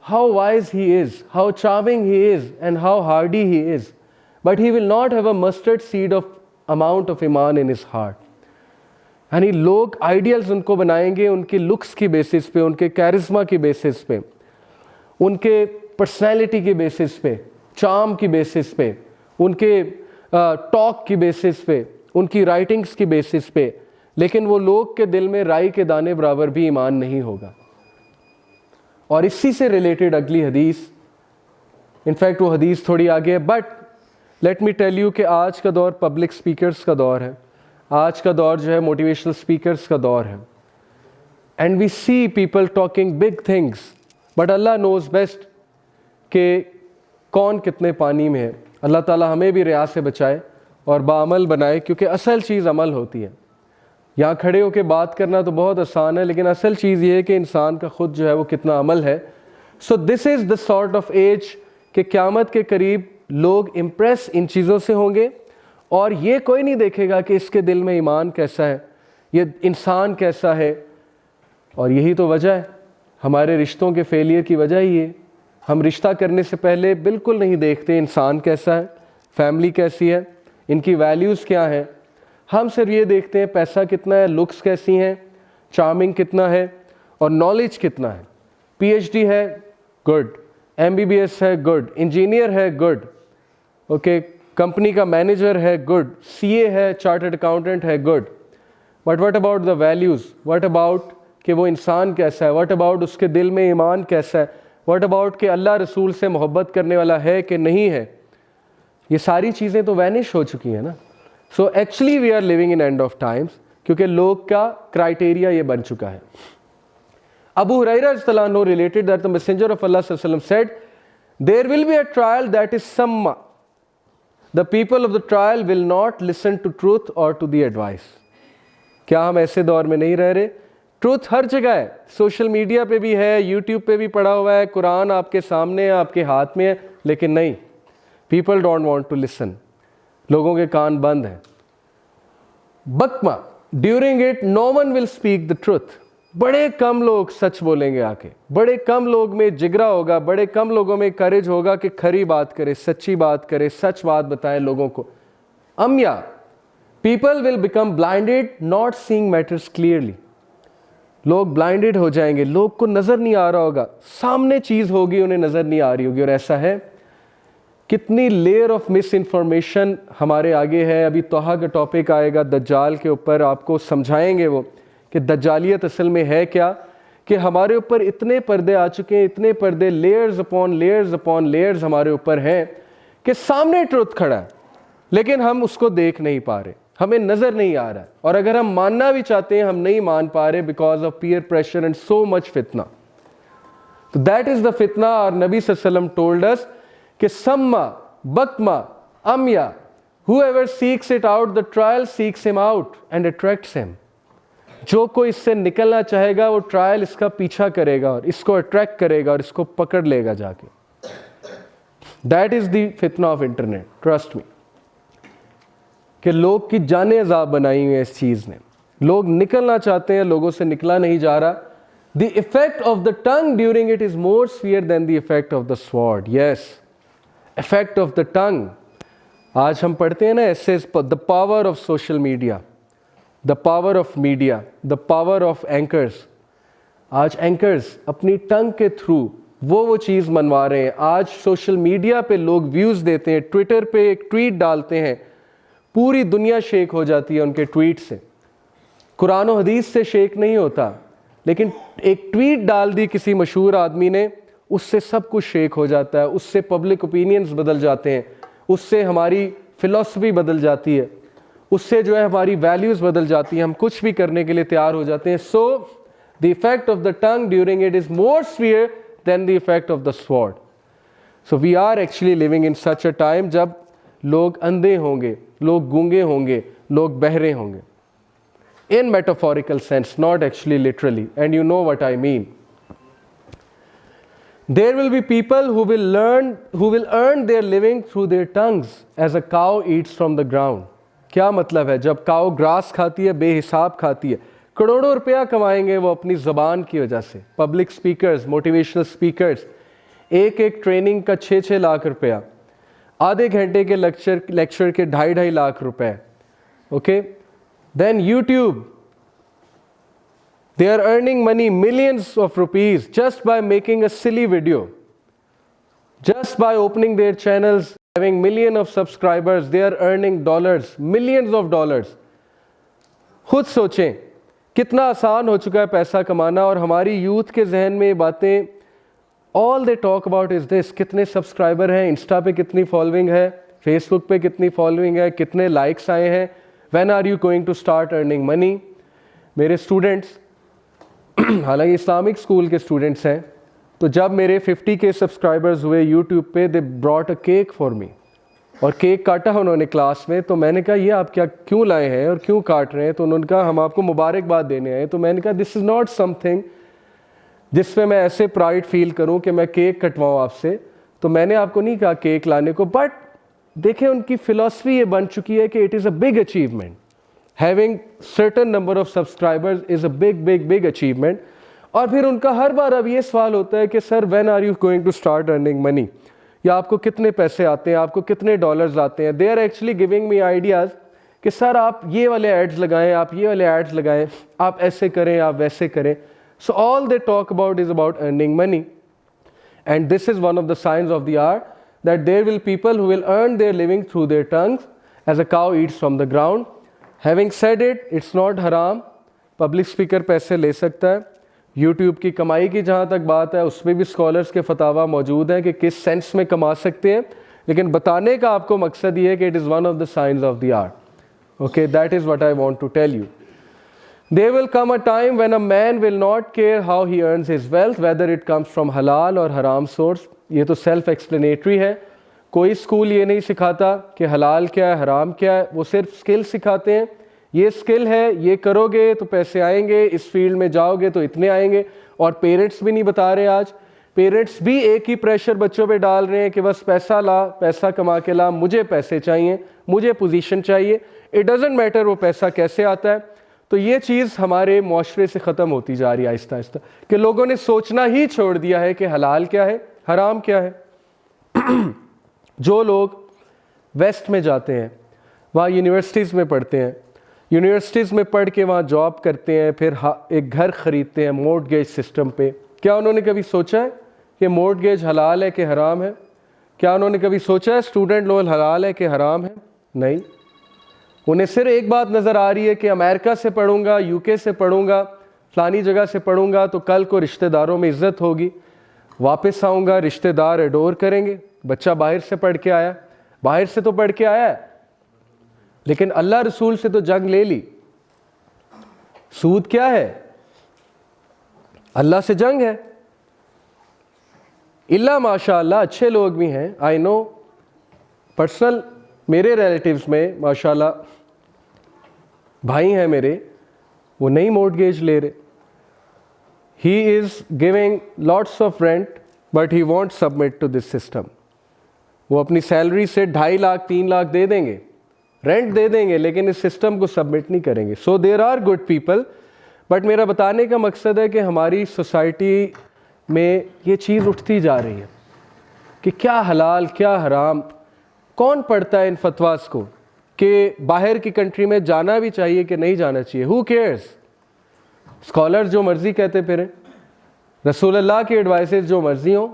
how wise he is, how charming he is and how hardy he is, but he will not have a mustard seed of amount of ईमान in his heart. यानी लोग ideals उनको बनाएंगे उनके looks की basis पे, उनके charisma की बेसिस पे, उनके पर्सनैलिटी की बेसिस पे, चार्म की बेसिस पे, उनके टॉक की बेसिस पे, उनकी राइटिंग्स की बेसिस पे, लेकिन वो लोग के दिल में राई के दाने बराबर भी ईमान नहीं होगा। और इसी से रिलेटेड अगली हदीस, इनफैक्ट वो हदीस थोड़ी आगे है, but let me tell you कि आज का दौर पब्लिक स्पीकर्स का दौर है, आज का दौर जो है मोटिवेशनल स्पीकर्स का दौर है, and we see people talking big things, but Allah knows best कि कौन कितने पानी में है। अल्लाह ताला हमें भी रिया से बचाए और बाअमल बनाए, क्योंकि असल चीज़ अमल होती है। यहाँ खड़े होकर बात करना तो बहुत आसान है, लेकिन असल चीज़ ये है कि इंसान का खुद जो है वो कितना अमल है। So this is the sort of age कि क़यामत के करीब लोग इम्प्रेस इन चीज़ों से होंगे, और ये कोई नहीं देखेगा कि इसके दिल में ईमान कैसा है, ये इंसान कैसा है। और यही तो वजह है हमारे रिश्तों के फेलियर की वजह ही है। हम रिश्ता करने से पहले बिल्कुल नहीं देखते इंसान कैसा है, फैमिली कैसी है, इनकी वैल्यूज़ क्या हैं। हम सिर्फ ये देखते हैं पैसा कितना है, लुक्स कैसी हैं, चार्मिंग कितना है और नॉलेज कितना है। पीएचडी है, गुड, एमबीबीएस है, गुड, इंजीनियर है, गुड, ओके, कंपनी का मैनेजर है, गुड, सीए है, चार्टर्ड अकाउंटेंट है, good, but what about the values, what about कि वो इंसान कैसा है, व्हाट अबाउट उसके दिल में ईमान कैसा है, व्हाट अबाउट कि अल्लाह रसूल से मोहब्बत करने वाला है कि नहीं है। ये सारी चीज़ें तो वैनिश हो चुकी हैं ना। So actually we are living in end of times, क्योंकि लोग का क्राइटेरिया ये बन चुका है। अबू हुरैरा रज़ियल्लाहु अन्हु related that the messenger of Allah सल्लल्लाहु अलैहि वसल्लम said there will be a trial that is सम्मा, the people of the trial will not listen to truth और टू द एडवाइस। क्या हम ऐसे दौर में नहीं रह रहे? ट्रूथ हर जगह है, सोशल मीडिया पे भी है, यूट्यूब पे भी पड़ा हुआ है, कुरान आपके सामने है, आपके हाथ में है, लेकिन नहीं, people don't want to listen, लोगों के कान बंद हैं। बकमा during it no one will speak the truth, बड़े कम लोग सच बोलेंगे आके, बड़े कम लोग में जिगरा होगा, बड़े कम लोगों में करेज होगा कि खरी बात करे, सच्ची बात करे, सच बात बताएं लोगों को। अम्या people will become blinded not seeing matters clearly, लोग ब्लाइंडेड हो जाएंगे, लोग को नज़र नहीं आ रहा होगा, सामने चीज़ होगी उन्हें नज़र नहीं आ रही होगी। और ऐसा है, कितनी लेयर ऑफ मिस इन्फॉर्मेशन हमारे आगे है। अभी तोहा का टॉपिक आएगा दज्जाल के ऊपर, आपको समझाएंगे वो कि दज्जालियत असल में है क्या, कि हमारे ऊपर इतने पर्दे आ चुके हैं, इतने पर्दे, layers upon layers upon layers हमारे ऊपर हैं कि सामने ट्रुथ खड़ा है, लेकिन हम उसको देख नहीं पा रहे, हमें नजर नहीं आ रहा है, और अगर हम मानना भी चाहते हैं हम नहीं मान पा रहे because of peer pressure and so much फितना. तो दैट इज द फितना. और नबी सल्लल्लाहु अलैहि वसल्लम टोल्ड अस कि सम्मा Bakma Amaya, whoever seeks it out, the trial seeks him out and attracts him. जो कोई इससे निकलना चाहेगा वो ट्रायल इसका पीछा करेगा और इसको अट्रैक्ट करेगा और इसको पकड़ लेगा जाके. दैट इज द फितना ऑफ इंटरनेट, ट्रस्ट मी. कि लोग की जाने अजाब बनाई हुई है इस चीज ने. लोग निकलना चाहते हैं, लोगों से निकला नहीं जा रहा. The effect of the tongue during it is more severe than the effect of the sword. Yes, effect of the tongue. आज हम पढ़ते हैं ना essays, the power of social media, the power of media, the power of anchors. आज anchors अपनी tongue के through वो चीज़ मनवा रहे हैं. आज सोशल मीडिया पे लोग व्यूज़ देते हैं, ट्विटर पे एक ट्वीट डालते हैं, पूरी दुनिया शेक हो जाती है उनके ट्वीट से. कुरान और हदीस से शेक नहीं होता, लेकिन एक ट्वीट डाल दी किसी मशहूर आदमी ने, उससे सब कुछ शेक हो जाता है, उससे पब्लिक ओपिनियंस बदल जाते हैं, उससे हमारी फिलॉसफी बदल जाती है, उससे जो है हमारी वैल्यूज़ बदल जाती हैं, हम कुछ भी करने के लिए तैयार हो जाते हैं. So the effect of the tongue during it is more severe than the effect of the sword. So we are actually living in such a time जब लोग अंधे होंगे, लोग गूंगे होंगे, लोग बहरे होंगे. In metaphorical sense, not actually literally, and you know what I mean. There will be people who will earn their living through their tongues as a cow eats from the ground. क्या मतलब है? जब काऊ grass खाती है, बेहिसाब खाती है, करोड़ों रुपया कमाएंगे वो अपनी ज़बान की वजह से. पब्लिक स्पीकर्स, मोटिवेशनल स्पीकर्स, एक ट्रेनिंग का 6-6 लाख रुपया, आधे घंटे के लेक्चर के 2.5 लाख रुपए. Okay, then YouTube, they are earning money, millions of rupees, just by making a silly video, just by opening their channels, having millions of subscribers. They are earning dollars, millions of dollars. खुद सोचें कितना आसान हो चुका है पैसा कमाना, और हमारी यूथ के जहन में ये बातें, all they talk about is this. कितने सब्सक्राइबर हैं, इंस्टा पे कितनी फॉलोइंग है, फेसबुक पे कितनी फॉलोइंग है, कितने लाइक्स आए हैं, when are you going to start earning money. मेरे स्टूडेंट्स हालांकि इस्लामिक स्कूल के स्टूडेंट्स हैं, तो जब मेरे 50K सब्सक्राइबर्स हुए यूट्यूब पे, they brought a cake for me, और केक काटा उन्होंने क्लास में. तो मैंने कहा ये आप क्या क्यों लाए हैं और क्यों काट रहे हैं? तो उन्होंने कहा हम आपको मुबारकबाद देने आए. तो मैंने कहा दिस इज़ नॉट समथिंग जिसमें मैं ऐसे प्राइड फील करूं कि मैं केक कटवाऊं आपसे. तो मैंने आपको नहीं कहा केक लाने को, बट देखें उनकी फिलॉसफी ये बन चुकी है कि it is a big achievement. Having certain number of subscribers is a big achievement. और फिर उनका हर बार अब ये सवाल होता है कि sir when are you going to start earning money, या आपको कितने पैसे आते हैं, आपको कितने डॉलर्स आते हैं. They are actually giving me ideas कि सर आप ये वाले एड्स लगाएं, आप ये वाले एड्स लगाएं, आप ऐसे करें, आप वैसे करें. So all they talk about is about earning money. And this is one of the science of the hour, that there will people who will earn their living through their tongues as a cow eats from the ground. Having said it, it's not haram. Public speaker पैसे ले सकता है. YouTube की कमाई की जहाँ तक बात है, उसमें भी स्कॉलर्स के फतावा मौजूद हैं कि किस सेंस में कमा सकते हैं, लेकिन बताने का आपको मकसद ये है कि it is one of the science of the hour. Okay, that is what I want to tell you. There will come a time when a man will not care how he earns his wealth, whether it comes from halal or haram source. ये तो self explanatory है. कोई school ये नहीं सिखाता कि हलाल क्या है, हराम क्या है. वो सिर्फ स्किल सिखाते हैं. ये स्किल है, ये करोगे तो पैसे आएंगे, इस फील्ड में जाओगे तो इतने आएंगे. और पेरेंट्स भी नहीं बता रहे. आज पेरेंट्स भी एक ही प्रेशर बच्चों पे डाल रहे हैं कि बस पैसा ला, पैसा कमा के ला, मुझे पैसे चाहिए, मुझे पोजीशन चाहिए. इट डजेंट मैटर वो पैसा कैसे आता है. तो ये चीज़ हमारे माशरे से ख़त्म होती जा रही है आहिस्ता आहिस्ता, कि लोगों ने सोचना ही छोड़ दिया है कि हलाल क्या है, हराम क्या है. जो लोग वेस्ट में जाते हैं, वहाँ यूनिवर्सिटीज़ में पढ़ते हैं, यूनिवर्सिटीज़ में पढ़ के वहाँ जॉब करते हैं, फिर एक घर ख़रीदते हैं मॉर्टगेज सिस्टम पे. क्या उन्होंने कभी सोचा है कि मॉर्टगेज हलाल है कि हराम है? क्या उन्होंने कभी सोचा है स्टूडेंट लोन हलाल है कि हराम है? नहीं. उन्हें सिर्फ एक बात नज़र आ रही है कि अमेरिका से पढ़ूंगा, यूके से पढ़ूंगा फलानी जगह से पढ़ूंगा तो कल को रिश्तेदारों में इज्जत होगी, वापस आऊँगा रिश्तेदार एडोर करेंगे, बच्चा बाहर से पढ़ के आया, बाहर से तो पढ़ के आया है लेकिन अल्लाह रसूल से तो जंग ले ली। सूद क्या है? अल्लाह से जंग है। इल्ला माशाअल्लाह अच्छे लोग भी हैं, आई नो पर्सनल, मेरे रिलेटिव्स में माशाअल्लाह भाई हैं मेरे, वो नहीं मॉर्टगेज ले रहे, he is giving lots of rent but he won't submit to this system. वो अपनी सैलरी से 2.5 लाख 3 लाख दे देंगे, रेंट दे देंगे, लेकिन इस सिस्टम को सबमिट नहीं करेंगे। So there are good people, but मेरा बताने का मकसद है कि हमारी सोसाइटी में ये चीज़ उठती जा रही है कि क्या हलाल क्या हराम, कौन पढ़ता है इन फतवास को कि बाहर की कंट्री में जाना भी चाहिए कि नहीं जाना चाहिए, हु केयर्स। स्कॉलर जो मर्जी कहते फिरें, रसूल अल्लाह की एडवाइसेस जो मर्जी हो।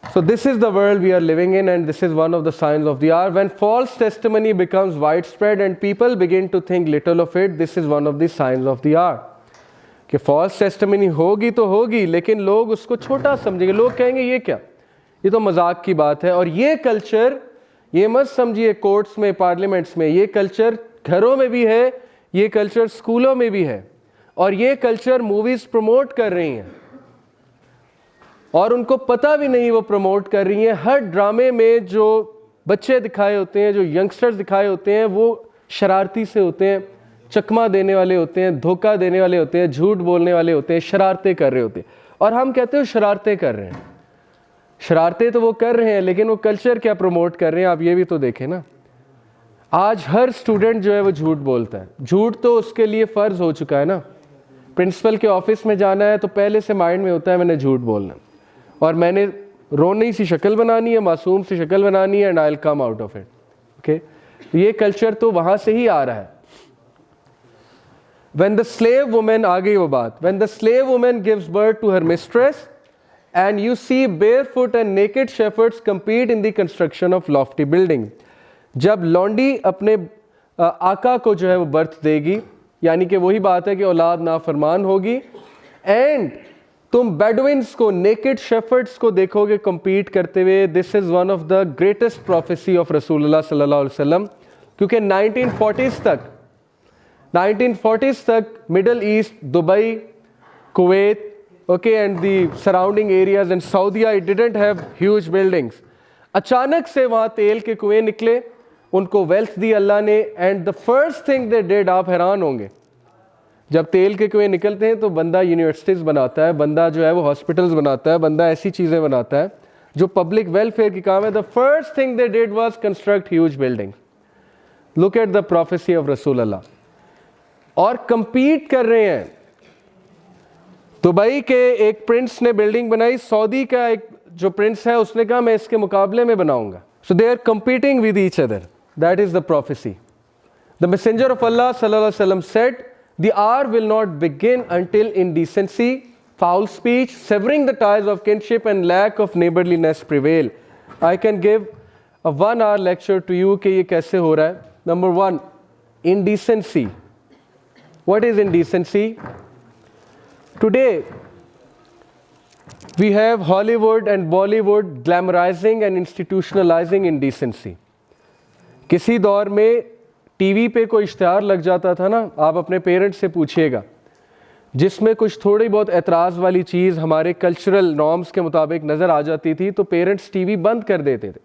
So this is the world we are living in, and this is one of the signs of the hour. When false testimony becomes widespread and people begin to think little of it, this is one of the signs of the hour. कि false testimony होगी तो होगी, लेकिन लोग उसको छोटा समझेंगे, लोग कहेंगे ये क्या, ये तो मजाक की बात है। और ये कल्चर, ये मत समझिए कोर्ट्स में पार्लियामेंट्स में, ये कल्चर घरों में भी है, ये कल्चर स्कूलों में भी है, और ये कल्चर मूवीज़ प्रमोट कर रही हैं और उनको पता भी नहीं वो प्रमोट कर रही हैं। हर ड्रामे में जो बच्चे दिखाए होते हैं, जो यंगस्टर्स दिखाए होते हैं, वो शरारती से होते हैं, चकमा देने वाले होते हैं, धोखा देने वाले होते हैं, झूठ बोलने वाले होते हैं, शरारतें कर रहे होते हैं। और हम कहते हैं शरारतें कर रहे हैं, शरारतें तो वो कर रहे हैं, लेकिन वो कल्चर क्या प्रमोट कर रहे हैं आप ये भी तो देखें ना। आज हर स्टूडेंट जो है वो झूठ बोलता है, झूठ तो उसके लिए फ़र्ज हो चुका है ना। प्रिंसिपल के ऑफिस में जाना है तो पहले से माइंड में होता है मैंने झूठ बोलना, और मैंने रोनी सी शक्ल बनानी है, मासूम सी शक्ल बनानी है, and I will come out of it. Okay, ये कल्चर तो वहां से ही आ रहा है। When the slave woman, आ गई वो बात, when the slave woman gives birth to her mistress and you see barefoot and naked shepherds compete in the construction of lofty building, जब लौंडी अपने आका को जो है वो बर्थ देगी, यानी कि वही बात है कि औलाद नाफरमान होगी, एंड तुम बेडविन्स को, नेकेड शेफर्ड्स को देखोगे compete करते हुए। This is one of the greatest prophecy of रसूलुल्लाह सल्लल्लाहु अलैहि वसल्लम, क्योंकि 1940s तक Middle East, Dubai, Kuwait, okay, and the surrounding areas and Saudia, it didn't have huge buildings. अचानक से वहाँ तेल के कुएं निकले, उनको वेल्थ दी अल्लाह ने, and the first thing they did, आप हैरान होंगे, जब तेल के कुएं निकलते हैं तो बंदा यूनिवर्सिटीज़ बनाता है, बंदा जो है वो हॉस्पिटल्स बनाता है, बंदा ऐसी चीज़ें बनाता है जो पब्लिक वेलफेयर की काम है। The first thing they did was construct huge buildings. Look at the prophecy of रसूल अल्लाह। और कंपीट कर रहे हैं। दुबई के एक प्रिंस ने बिल्डिंग बनाई, सऊदी का एक जो प्रिंस है उसने कहा मैं इसके मुकाबले में बनाऊंगा। So they are competing with each other, that is the prophecy. The messenger of Allah सल्लल्लाहु अलैहि वसल्लम said, the hour will not begin until indecency, foul speech, severing the ties of kinship and lack of neighborliness prevail. I can give a 1-hour lecture to you कि ये कैसे हो रहा है। Number 1, indecency. What is indecency? Today we have Hollywood and Bollywood glamorizing and institutionalizing indecency. किसी दौर में TV पे कोई इश्तिहार लग जाता था ना, आप अपने पेरेंट्स से पूछिएगा, जिसमें कुछ थोड़ी बहुत एतराज़ वाली चीज़ हमारे कल्चरल नॉर्म्स के मुताबिक नज़र आ जाती थी तो पेरेंट्स टीवी बंद कर देते थे,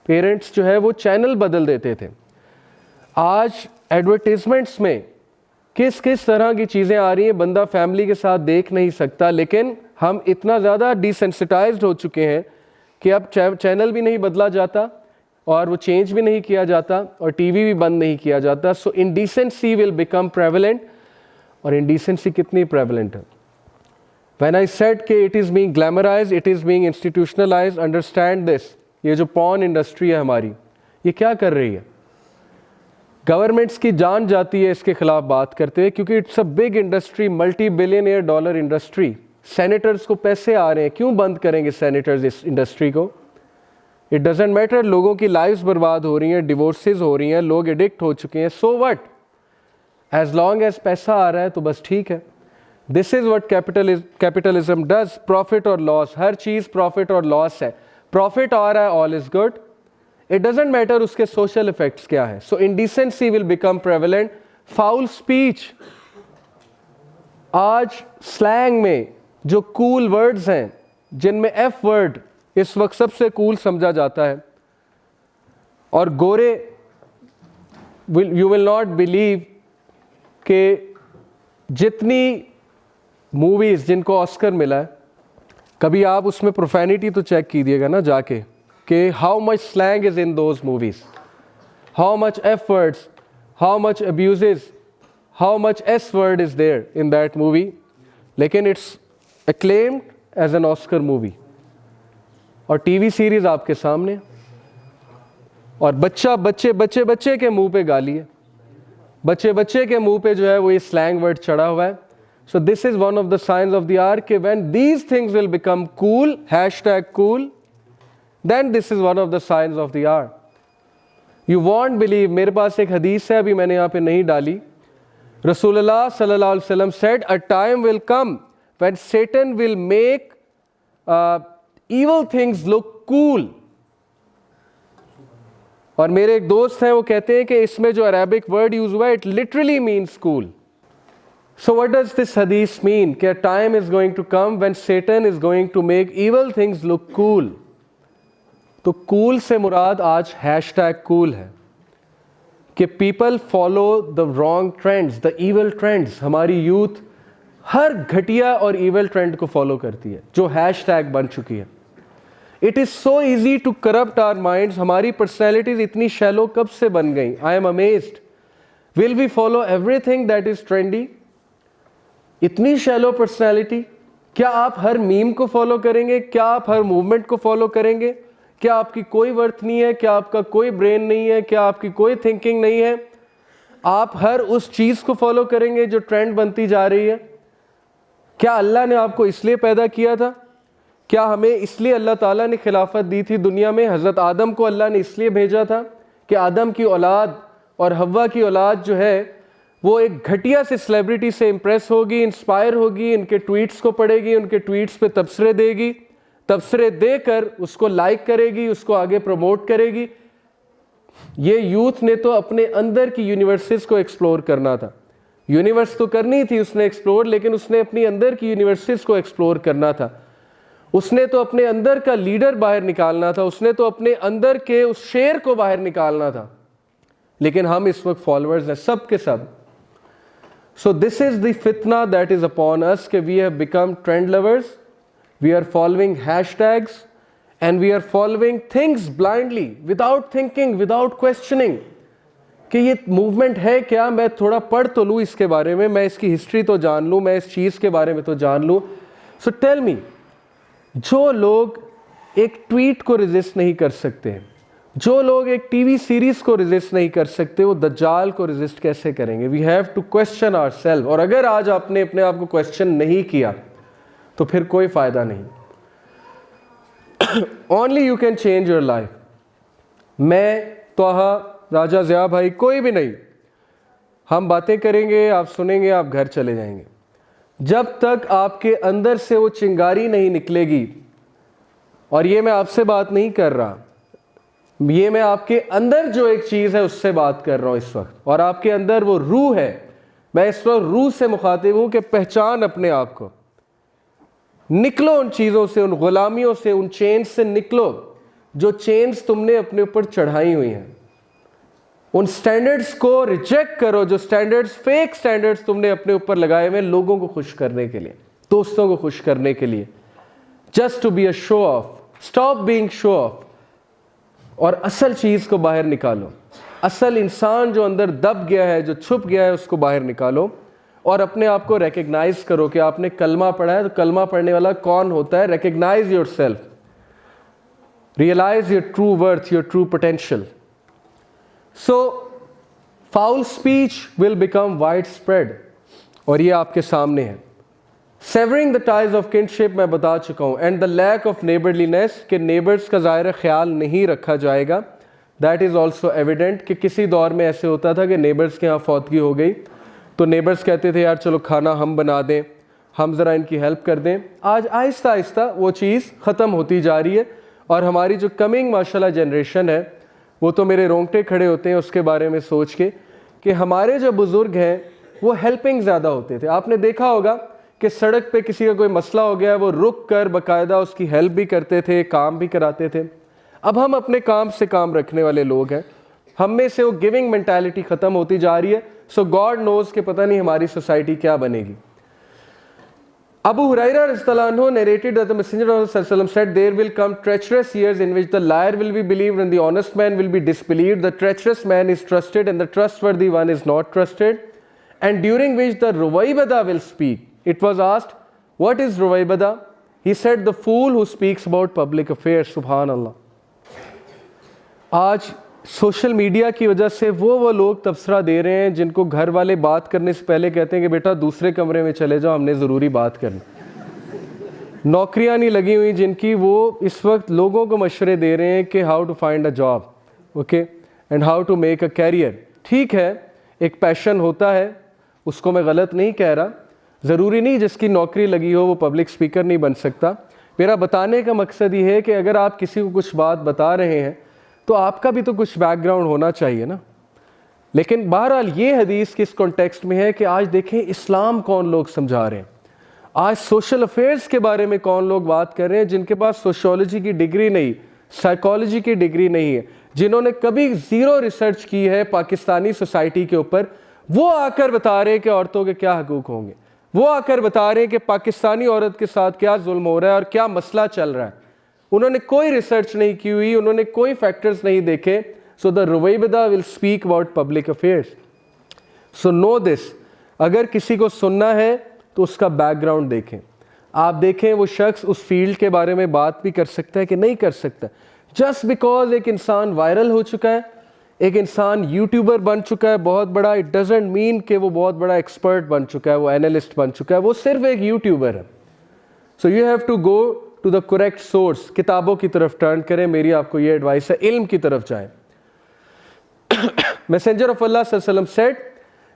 पेरेंट्स जो है वो चैनल बदल देते थे। आज एडवर्टीज़मेंट्स में किस किस तरह की चीज़ें आ रही हैं, बंदा फैमिली के साथ देख नहीं सकता, लेकिन हम इतना ज़्यादा डिसेंसिटाइज्ड हो चुके हैं कि अब चैनल भी नहीं बदला जाता और वो चेंज भी नहीं किया जाता और टीवी भी बंद नहीं किया जाता। सो इंडिसेंसी विल बिकम प्रेवलेंट। और इंडिसेंसी कितनी प्रेवलेंट है? व्हेन आई सेड कि it is being glamorised, it is being institutionalised, understand this. ये जो पॉर्न इंडस्ट्री है हमारी, ये क्या कर रही है? गवर्नमेंट्स की जान जाती है इसके खिलाफ बात करते हुए, क्योंकि it's a big industry, multi billionaire dollar industry. Senators को पैसे आ रहे हैं, क्यों बंद करेंगे सेनेटर्स इस इंडस्ट्री को? इट डजेंट मैटर, लोगों की लाइफ्स बर्बाद हो रही हैं, डिवोर्सेस हो रही हैं, लोग एडिक्ट हो चुके हैं, so what? As long as पैसा आ रहा है तो बस ठीक है। This is what capitalism does, profit और लॉस, हर चीज प्रॉफिट और लॉस है। प्रॉफिट आ रहा है, all is good, it doesn't matter उसके सोशल इफेक्ट्स क्या है। So indecency will become prevalent, foul speech, आज स्लैंग में जो कूल वर्ड्स हैं जिनमें एफ वर्ड इस वक्त सबसे कूल समझा जाता है, और गोरे यू विल नॉट बिलीव कि जितनी मूवीज जिनको ऑस्कर मिला है, कभी आप उसमें प्रोफैनिटी तो चेक कीजिएगा ना जाके कि how much slang is in those movies, how much F words, how much abuses, how much S word is there in that movie, लेकिन it's acclaimed as an Oscar movie. और टीवी सीरीज आपके सामने, और बच्चे के मुंह पे गाली है, बच्चे के मुंह पे जो है वो ये स्लैंग वर्ड चढ़ा हुआ है। So this is one of the science of the hour कि when these things will become cool, #cool, then this is one of the science of the hour. You won't believe, मेरे पास एक हदीस है, अभी मैंने यहाँ पे नहीं डाली। रसूलुल्लाह सल्लल्लाहु अलैहि वसल्लम said, a time will come when Satan will make evil things look cool। और मेरे एक दोस्त हैं, वो कहते हैं कि इसमें जो अरेबिक वर्ड यूज हुआ है, it literally means cool. So what does this हदीस मीन कि time is going to come when Satan is going to make evil things look cool। तो कूल से मुराद आज #cool है कि people follow the wrong trends, the evil trends. हमारी youth हर घटिया और ईवल ट्रेंड को फॉलो करती है जो # बन चुकी है। It is so easy to corrupt our minds. हमारी पर्सनैलिटीज इतनी शैलो कब से बन गई? I am amazed. Will we follow everything that is trendy? इतनी शैलो पर्सनैलिटी। क्या आप हर मीम को फॉलो करेंगे? क्या आप हर मूवमेंट को फॉलो करेंगे? क्या आपकी कोई वर्थ नहीं है? क्या आपका कोई ब्रेन नहीं है? क्या आपकी कोई थिंकिंग नहीं है? आप हर उस चीज को फॉलो करेंगे जो ट्रेंड बनती जा रही है? क्या अल्लाह ने आपको इसलिए पैदा किया था? क्या हमें इसलिए अल्लाह ताला ने खिलाफत दी थी दुनिया में? हज़रत आदम को अल्लाह ने इसलिए भेजा था कि आदम की औलाद और हव्वा की औलाद जो है वो एक घटिया से सेलिब्रिटी से इंप्रेस होगी, इंस्पायर होगी, इनके ट्वीट्स को पढ़ेगी, उनके ट्वीट्स पे तबसरे देगी, तबसरे देकर उसको लाइक करेगी, उसको आगे प्रमोट करेगी। ये यूथ ने तो अपने अंदर की यूनिवर्सिटीज़ को एक्सप्लोर करना था। यूनिवर्स तो करनी थी उसने एक्सप्लोर, लेकिन उसने अपनी अंदर की यूनिवर्सिटीज़ को एक्सप्लोर करना था। उसने तो अपने अंदर का लीडर बाहर निकालना था, उसने तो अपने अंदर के उस शेर को बाहर निकालना था। लेकिन हम इस वक्त फॉलोअर्स हैं, सब के सब। सो दिस इज द फितना दैट इज अपॉन अस कि we have become trend lovers, we are following hashtags and we are following things blindly, without thinking, without questioning कि ये मूवमेंट है क्या, मैं थोड़ा पढ़ तो लूँ इसके बारे में, मैं इसकी हिस्ट्री तो जान लूँ, मैं इस चीज़ के बारे में तो जान लूँ। सो टेल मी, जो लोग एक ट्वीट को रेजिस्ट नहीं कर सकते, जो लोग एक टीवी सीरीज को रेजिस्ट नहीं कर सकते, वो दज्जाल को रेजिस्ट कैसे करेंगे? We have to question ourselves. और अगर आज आपने अपने आप को क्वेश्चन नहीं किया तो फिर कोई फायदा नहीं। Only you can change your life. मैं, तोहा, राजा ज़िया भाई, कोई भी नहीं, हम बातें करेंगे, आप सुनेंगे, आप घर चले जाएंगे। जब तक आपके अंदर से वो चिंगारी नहीं निकलेगी, और ये मैं आपसे बात नहीं कर रहा, ये मैं आपके अंदर जो एक चीज़ है उससे बात कर रहा हूँ इस वक्त, और आपके अंदर वो रूह है। मैं इस वक्त रूह से मुखातिब हूँ कि पहचान अपने आप को, निकलो उन चीज़ों से, उन गुलामियों से, उन चेन्स से निकलो जो चेन्स तुमने अपने ऊपर चढ़ाई हुई हैं। उन स्टैंडर्ड्स को रिजेक्ट करो, जो स्टैंडर्ड्स, फेक स्टैंडर्ड्स तुमने अपने ऊपर लगाए हुए लोगों को खुश करने के लिए, दोस्तों को खुश करने के लिए, just to be a show off. Stop being show off और असल चीज़ को बाहर निकालो। असल इंसान जो अंदर दब गया है, जो छुप गया है, उसको बाहर निकालो और अपने आप को रिकग्नाइज करो कि आपने कलमा पढ़ा है, तो कलमा पढ़ने वाला कौन होता है? Recognise yourself, realise your true worth, your true potential. So foul speech will become widespread, और ये आपके सामने है। Severing the ties of kinship मैं बता चुका हूँ, and the lack of neighbourliness, कि नेबर्स का ज़ाहिर ख्याल नहीं रखा जाएगा। दैट इज़ ऑल्सो एविडेंट कि किसी दौर में ऐसे होता था कि नेबर्स के यहाँ फौतगी हो गई तो नेबर्स कहते थे यार चलो खाना हम बना दें, हम ज़रा इनकी हेल्प कर दें। आज आहिस्ता आहिस्ता वो चीज़ ख़त्म होती जा रही है और हमारी जो कमिंग माशाल्लाह जनरेशन है वो तो मेरे रोंगटे खड़े होते हैं उसके बारे में सोच के कि हमारे जो बुज़ुर्ग हैं वो हेल्पिंग ज़्यादा होते थे। आपने देखा होगा कि सड़क पे किसी का कोई मसला हो गया है वो रुक कर बाकायदा उसकी हेल्प भी करते थे, काम भी कराते थे। अब हम अपने काम से काम रखने वाले लोग हैं, हम में से वो गिविंग मेंटालिटी ख़त्म होती जा रही है। सो गॉड नोज़ कि पता नहीं हमारी सोसाइटी क्या बनेगी। Abu Huraira radhiyallahu anhu narrated that the Messenger of Allah said, "There will come treacherous years in which the liar will be believed and the honest man will be disbelieved. The treacherous man is trusted and the trustworthy one is not trusted. And during which the Ruwaybada will speak." It was asked, "What is Ruwaybada?" He said, "The fool who speaks about public affairs." Subhanallah. आज social media की वजह से वो लोग तबसरा दे रहे हैं जिनको घर वाले बात करने से पहले कहते हैं कि बेटा दूसरे कमरे में चले जाओ, हमने ज़रूरी बात करनी। नौकरियां नहीं लगी हुई जिनकी, वो इस वक्त लोगों को मशवरे दे रहे हैं कि how to find a job, okay, and how to make a career. ठीक है, एक पैशन होता है, उसको मैं गलत नहीं कह रहा। ज़रूरी नहीं जिसकी नौकरी लगी हो वो पब्लिक स्पीकर नहीं बन सकता। मेरा बताने का मकसद ये है कि अगर आप किसी को कुछ बात बता रहे हैं तो आपका भी तो कुछ बैकग्राउंड होना चाहिए ना। लेकिन बहरहाल ये हदीस किस कॉन्टेक्स्ट में है कि आज देखें इस्लाम कौन लोग समझा रहे हैं, आज सोशल अफेयर्स के बारे में कौन लोग बात कर रहे हैं जिनके पास सोशियोलॉजी की डिग्री नहीं, साइकोलॉजी की डिग्री नहीं है, जिन्होंने कभी ज़ीरो रिसर्च की है पाकिस्तानी सोसाइटी के ऊपर, वो आकर बता रहे हैं कि औरतों के क्या हकूक़ होंगे, वो आकर बता रहे हैं कि पाकिस्तानी औरत के साथ क्या जुल्म हो रहा है और क्या मसला चल रहा है। उन्होंने कोई रिसर्च नहीं की हुई, उन्होंने कोई फैक्टर्स नहीं देखे। सो द रुवैबदा will speak about public affairs. So know this, अगर किसी को सुनना है तो उसका बैकग्राउंड देखें। आप देखें वो शख्स उस फील्ड के बारे में बात भी कर सकता है कि नहीं कर सकता। जस्ट बिकॉज एक इंसान वायरल हो चुका है, एक इंसान यूट्यूबर बन चुका है बहुत बड़ा, इट डजेंट मीन कि वो बहुत बड़ा एक्सपर्ट बन चुका है, वो एनालिस्ट बन चुका है, वो सिर्फ एक यूट्यूबर है। So you have to go to the correct source. किताबों की तरफ टर्न करें, मेरी आपको ये एडवाइस है, इल्म की तरफ जाएं। मैसेंजर ऑफ अल्लाह सल्लल्लाहु अलैहि वसल्लम said,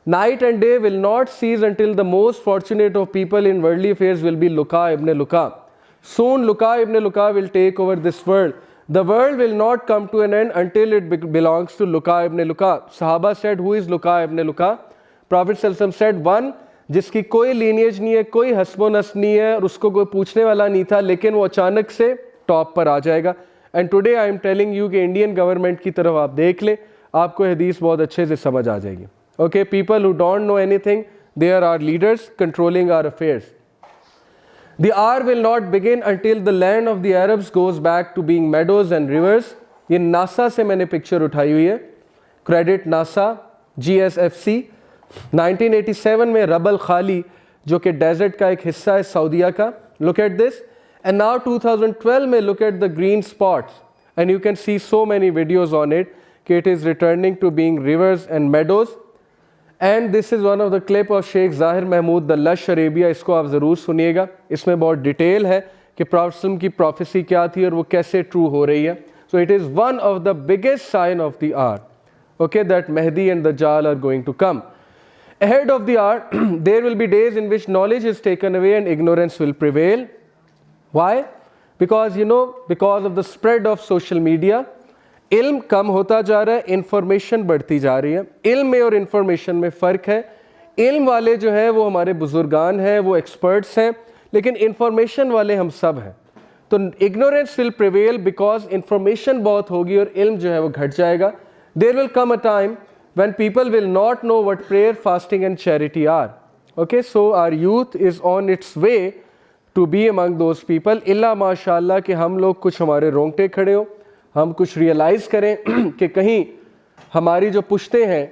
night and day will not cease until the most fortunate of people in worldly affairs will be Luqa ibn Luqa. Soon Luqa ibn Luqa will take over this world. The world will not come to an end until it belongs to Luqa ibn Luqa. Sahaba said, who is Luqa ibn Luqa? Prophet sallallahu alaihi wasallam said, one जिसकी कोई lineage नहीं है, कोई हस्बो नस्ब नहीं है और उसको कोई पूछने वाला नहीं था, लेकिन वो अचानक से टॉप पर आ जाएगा। And today I am telling you कि इंडियन गवर्नमेंट की तरफ आप देख लें, आपको हदीस बहुत अच्छे से समझ आ जाएगी। Okay, people who don't know anything, they are our leaders controlling our affairs. The hour will not begin until the land of the Arabs goes back to being meadows and rivers. ये NASA से मैंने picture उठाई हुई है, credit NASA, GSFC। 1987 में rubble खाली जो कि डेजर्ट का एक हिस्सा है सऊदीया का, look at this. And now 2012 में look at the green spots and you can see so many videos on it कि it is returning to being rivers and meadows. And this is one of the clip of Sheikh Zahir Mahmood the lush Arabia. इसको आप ज़रूर सुनिएगा, इसमें बहुत detail है कि prophet की प्रोफेसी क्या थी और वो कैसे ट्रू हो रही है। So it is one of the biggest sign of the hour, okay, that मेहदी एंड दज्जाल are going to come. Ahead of the hour, there will be days in which knowledge is taken away and ignorance will prevail. Why? Because because of the spread of social media, इल्म कम होता जा रहा है, information बढ़ती जा रही है। इल्म में और इंफॉर्मेशन में फ़र्क है। इल्म वाले जो है वो हमारे बुजुर्गान हैं, वो एक्सपर्ट्स हैं, लेकिन इंफॉर्मेशन वाले हम सब हैं। तो ignorance will prevail because information बहुत होगी और इल्म जो है वो घट जाएगा। There will come a time when people will not know what prayer, fasting and charity are. Okay, so our youth is on its way to be among those people. इल्ला माशाअल्लाह कि हम लोग कुछ हमारे रोंगटे खड़े हो, हम कुछ रियलाइज़ करें कि कहीं हमारी जो पुश्ते हैं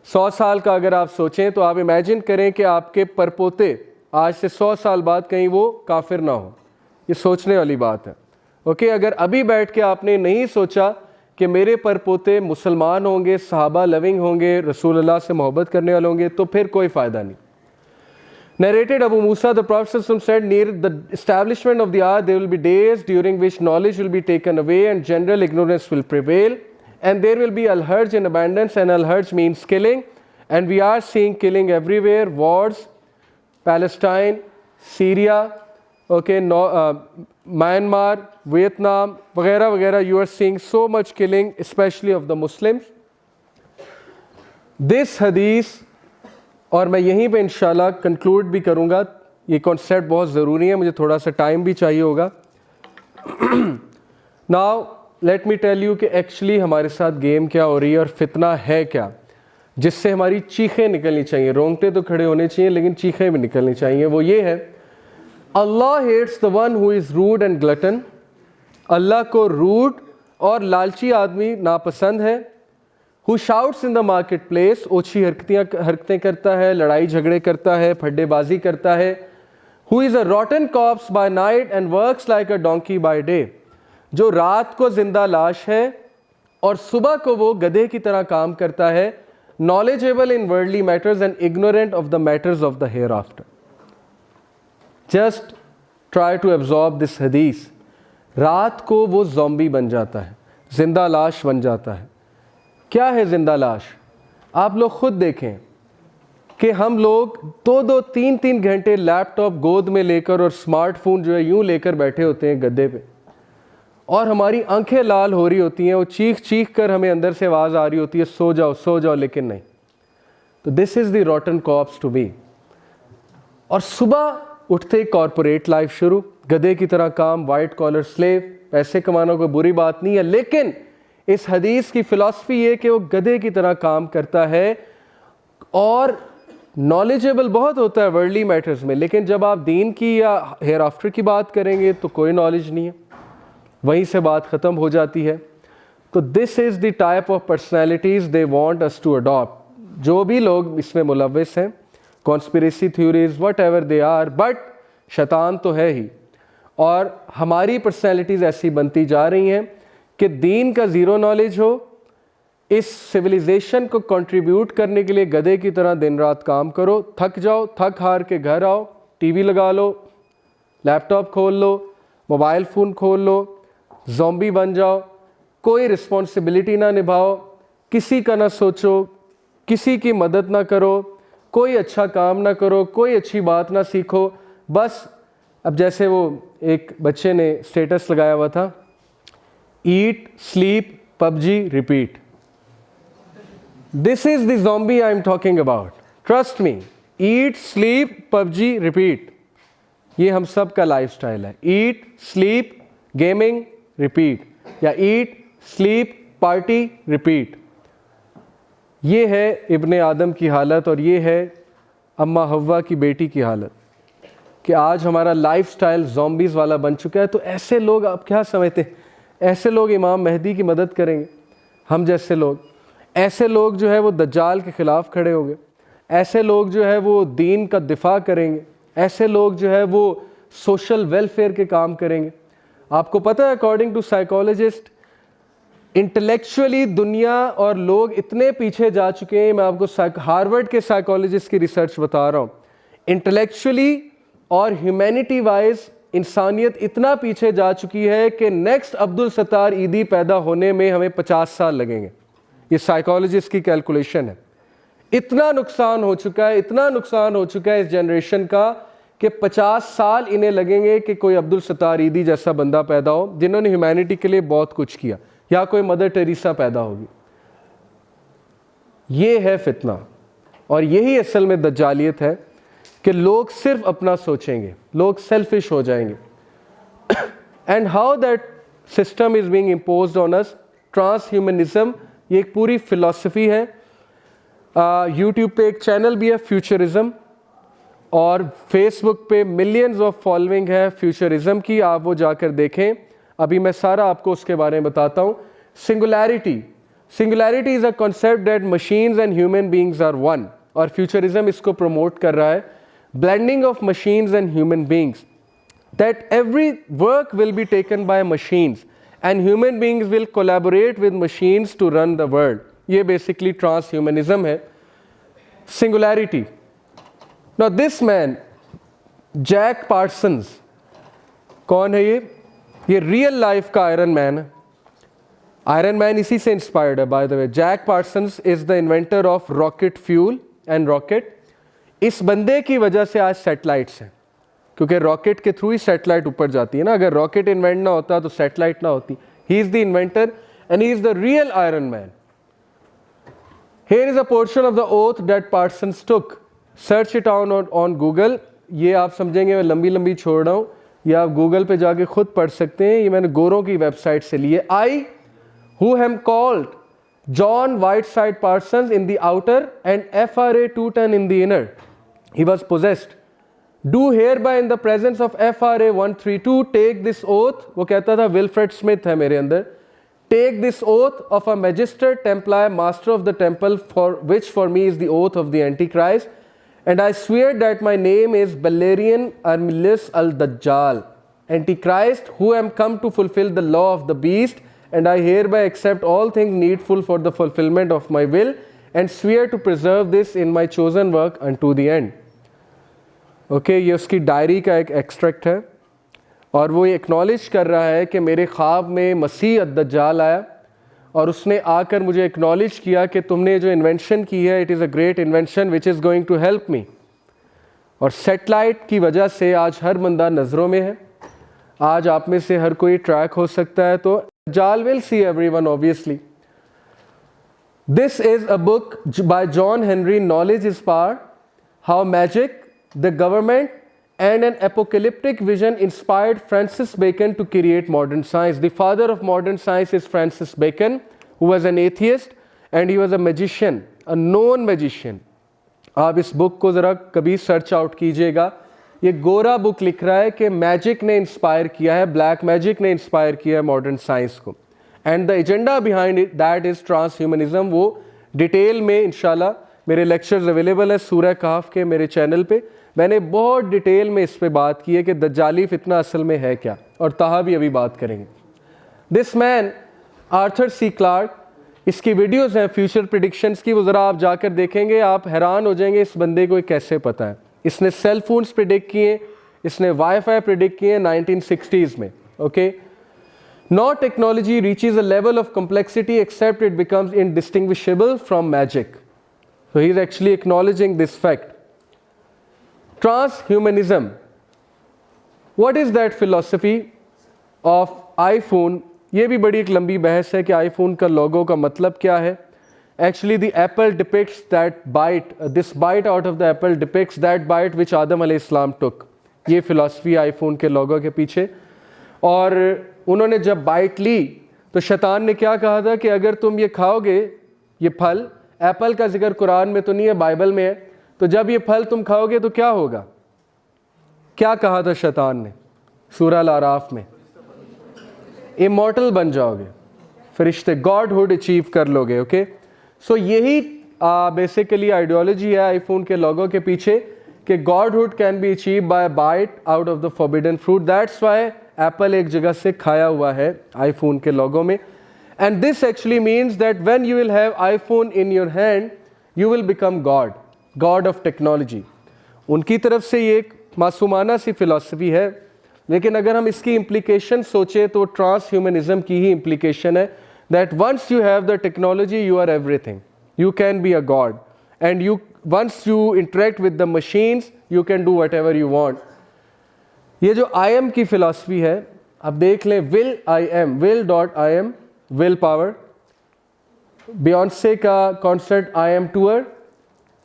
100 साल का अगर आप सोचें तो आप इमेजिन करें कि आपके परपोते आज से 100 साल बाद कहीं वो काफिर ना हो। ये सोचने वाली बात है। ओके, अगर अभी बैठ के आपने नहीं सोचा कि मेरे परपोते मुसलमान होंगे, सहाबा लविंग होंगे, रसूल अल्लाह से मोहब्बत करने वाले होंगे, तो फिर कोई फ़ायदा नहीं। Narrated Abu Musa, the Prophet said, near the establishment of the hour, there will be days during which knowledge will be taken away and general ignorance will prevail. And there will be al-harj in abundance, and al-harj means killing. and we are seeing killing everywhere, wars, Palestine, Syria, okay, Myanmar, Vietnam, वगैरह वगैरह. You are seeing so much killing, especially of the Muslims. This hadith, और मैं यहीं पे इंशाल्लाह conclude भी करूँगा. ये कॉन्सेप्ट बहुत ज़रूरी है, मुझे थोड़ा सा टाइम भी चाहिए होगा. Now let me tell you कि एक्चुअली हमारे साथ गेम क्या हो रही है और फितना है क्या, जिससे हमारी चीखें निकलनी चाहिए. रोंगटे तो खड़े होने चाहिए लेकिन चीखें भी निकलनी चाहिए. वो ये है, Allah hates the one who is rude and glutton. Allah को रूड और लालची आदमी नापसंद है. Who shouts in the market place, ओछी हरकतें करता है, लड़ाई झगड़े करता है, फड्डेबाजी करता है. Who is a rotten corpse by night and works like a donkey by day, जो रात को जिंदा लाश है और सुबह को वो गधे की तरह काम करता है. knowledgeable in worldly matters and ignorant of the matters of the hereafter. Just try to absorb this hadith. रात को वो ज़ॉम्बी बन जाता है, जिंदा लाश बन जाता है. क्या है जिंदा लाश? आप लोग खुद देखें कि हम लोग 2-2, 3-3 घंटे लैपटॉप गोद में लेकर और स्मार्टफोन जो है यूं लेकर बैठे होते हैं गद्दे पे, और हमारी आंखें लाल हो रही होती हैं. वो चीख चीख कर हमें अंदर से आवाज़ आ रही होती है, सो जाओ, लेकिन नहीं. तो this is the rotten corpse to be. और सुबह उठते कॉरपोरेट लाइफ शुरू, गधे की तरह काम, वाइट कॉलर स्लेव. पैसे कमाना कोई बुरी बात नहीं है, लेकिन इस हदीस की फ़िलॉसफी ये कि वो गधे की तरह काम करता है और नॉलेजेबल बहुत होता है वर्ल्डली मैटर्स में, लेकिन जब आप दीन की या हेयर आफ्टर की बात करेंगे तो कोई नॉलेज नहीं है, वहीं से बात ख़त्म हो जाती है. तो this is the type of personalities they want us to adopt. जो भी लोग इसमें मुलव्वस हैं, conspiracy theories whatever they are, but शैतान तो है ही. और हमारी पर्सनैलिटीज़ ऐसी बनती जा रही हैं कि दीन का ज़ीरो नॉलेज हो, इस सिविलाइजेशन को कंट्रीब्यूट करने के लिए गधे की तरह दिन रात काम करो, थक जाओ, थक हार के घर आओ, टीवी लगा लो, लैपटॉप खोल लो, मोबाइल फ़ोन खोल लो, ज़ॉम्बी बन जाओ, कोई रिस्पॉन्सिबिलिटी ना निभाओ, किसी का ना सोचो, किसी की मदद ना करो, कोई अच्छा काम ना करो, कोई अच्छी बात ना सीखो. बस अब जैसे वो एक बच्चे ने स्टेटस लगाया हुआ था, eat sleep PUBG repeat. This is the zombie I am talking about. Trust me, eat sleep PUBG repeat, ये हम सब का लाइफ स्टाइल है. ईट स्लीप गेमिंग रिपीट, या ईट स्लीप पार्टी रिपीट. ये है इब्ने आदम की हालत, और ये है अम्मा हव्वा की बेटी की हालत, कि आज हमारा लाइफ स्टाइल ज़ॉम्बीज़ वाला बन चुका है. तो ऐसे लोग आप क्या समझते हैं, ऐसे लोग इमाम मेहदी की मदद करेंगे? हम जैसे लोग, ऐसे लोग जो है वो दज्जाल के ख़िलाफ़ खड़े होंगे, ऐसे लोग जो है वो दीन का दिफा करेंगे, ऐसे लोग जो है वो सोशल वेलफेयर के काम करेंगे. आपको पता है, अकॉर्डिंग टू साइकोलॉजिस्ट, इंटेलेक्चुअली दुनिया और लोग इतने पीछे जा चुके हैं. मैं आपको हार्वर्ड के साइकोलॉजिस्ट की रिसर्च बता रहा हूँ. इंटेलेक्चुअली और ह्यूमैनिटी वाइज इंसानियत इतना पीछे जा चुकी है कि नेक्स्ट अब्दुल सत्तार ईदी पैदा होने में हमें 50 साल लगेंगे. ये साइकोलॉजिस्ट की कैलकुलेशन है. इतना नुकसान हो चुका है, इतना नुकसान हो चुका है इस जनरेशन का कि 50 साल इन्हें लगेंगे कि कोई अब्दुल सत्तार ईदी जैसा बंदा पैदा हो जिन्होंने ह्यूमैनिटी के लिए बहुत कुछ किया, या कोई मदर टेरेसा पैदा होगी. ये है फितना, और यही असल में दज्जालियत है कि लोग सिर्फ अपना सोचेंगे, लोग सेल्फिश हो जाएंगे. And how that system is being imposed on us, transhumanism, ये एक पूरी फिलॉसफी है. यूट्यूब पे एक चैनल भी है फ्यूचरिज्म, और फेसबुक पे मिलियंस ऑफ फॉलोइंग है फ्यूचरिज्म की, आप वो जाकर देखें. अभी मैं सारा आपको उसके बारे में बताता हूँ. Singularity is a concept that machines and human beings are one, और फ्यूचरिज्म इसको प्रमोट कर रहा है. Blending of machines and human beings, that every work will be taken by machines and human beings will collaborate with machines to run the world. ये basically transhumanism है. Singularity. Now this man Jack Parsons, कौन है ये real life का iron man है. Iron man इसी से inspired है by the way. Jack Parsons is the inventor of rocket fuel and rocket. इस बंदे की वजह से आज सैटेलाइट्स हैं, क्योंकि रॉकेट के थ्रू ही सैटेलाइट ऊपर जाती है ना। अगर रॉकेट इन्वेंट ना होता तो सैटेलाइट ना होती। He is the inventor and he is the real iron man. Here is a portion of the oath that Parsons took. Search it on Google. ये आप समझेंगे मैं लंबी लंबी छोड़ रहा हूँ, ये आप गूगल पे जाके खुद पढ़ सकते हैं। ये मैंने गोरों की वेबसाइट से लिए। I, who am called John Whiteside Parsons in the outer and FRA Tooten in the inner, he was possessed. Do hereby in the presence of FRA 132 take this oath. वो कहता था विल्फ्रेड स्मिथ है मेरे अंदर। Take this oath of a Magister Templar, master of the temple, for which for me is the oath of the Antichrist, and I swear that my name is Balerian Armilius al-Dajjal, Antichrist, who am come to fulfill the law of the beast, and I hereby accept all things needful for the fulfillment of my will, and swear to preserve this in my chosen work unto the end. Okay, ये उसकी diary का एक extract है, और वो ये acknowledge कर रहा है कि मेरे ख्वाब में मसीह अद-दज्जाल आया और उसने आकर मुझे एक्नॉलेज किया कि तुमने जो इन्वेंशन की है, it is a great invention which is going to help me. और सेटेलाइट की वजह से आज हर बंदा नज़रों में है। आज आप में से हर कोई ट्रैक हो सकता है, तो दज्जाल will see everyone obviously. This is a book by John Henry, knowledge is power, how magic, the government and an apocalyptic vision inspired Francis Bacon to create modern science. The father of modern science is Francis Bacon, who was an atheist and he was a magician, a known magician. आप इस book को ज़रा कभी search out कीजिएगा। ये गोरा book लिख रहा है कि मैजिक ने इंस्पायर किया है, ब्लैक मैजिक ने इंस्पायर किया है मॉडर्न साइंस को, and the agenda behind it that is transhumanism. वो डिटेल में इंशाल्लाह मेरे लेक्चर्स अवेलेबल है सूरह कहफ के मेरे चैनल पे। मैंने बहुत डिटेल में इस पे बात की है कि दज्जाली फितना असल में है क्या, और ताहा भी अभी बात करेंगे। This man Arthur C Clarke, इसकी वीडियोस हैं फ्यूचर प्रिडिक्शंस की, वो ज़रा आप जाकर देखेंगे, आप हैरान हो जाएंगे इस बंदे को कैसे पता है। इसने सेल फोन्स प्रिडिक्ट किए, इसने वाईफाई प्रिडिक्ट किए 1960s में। Okay, no technology reaches a level of complexity except it becomes indistinguishable from magic. So he is actually acknowledging this fact. Transhumanism. What is that philosophy of iPhone? ये भी बड़ी एक लंबी बहस है कि iPhone का लोगो का मतलब क्या है। Actually, the apple depicts that bite. This bite out of the apple depicts that bite which Adam alayhi salam took. ये फिलॉसफी iPhone के लोगो के पीछे। और उन्होंने जब बाइट ली तो शैतान ने क्या कहा था कि अगर तुम ये खाओगे, ये फल, एप्पल का जिक्र कुरान में तो नहीं है, बाइबल में है, तो जब ये फल तुम खाओगे तो क्या होगा? क्या कहा था शैतान ने सूरह अल-आराफ में? इमॉर्टल बन जाओगे, फरिश्ते, गॉडहुड अचीव कर लोगे। ओके, सो यही बेसिकली आइडियोलॉजी है आईफोन के लोगों के पीछे कि godhood can be achieve by bite out of the forbidden fruit. That's why apple एक जगह से खाया हुआ है आईफोन के लोगों में। And this actually means that when you will have iPhone in your hand you will become God, God of technology. उनकी तरफ से ये एक मासूमाना सी फिलॉसफी है, लेकिन अगर हम इसकी इम्प्लीकेशन सोचें तो ट्रांस ह्यूमनिज्म की ही इम्प्लीकेशन है that once you have the technology you are everything, you can be a god, and you once you interact with the machines you can do whatever you want. ये जो I am की philosophy है, अब देख लें, will I am, will.im, will power, Beyonce का concert I am tour,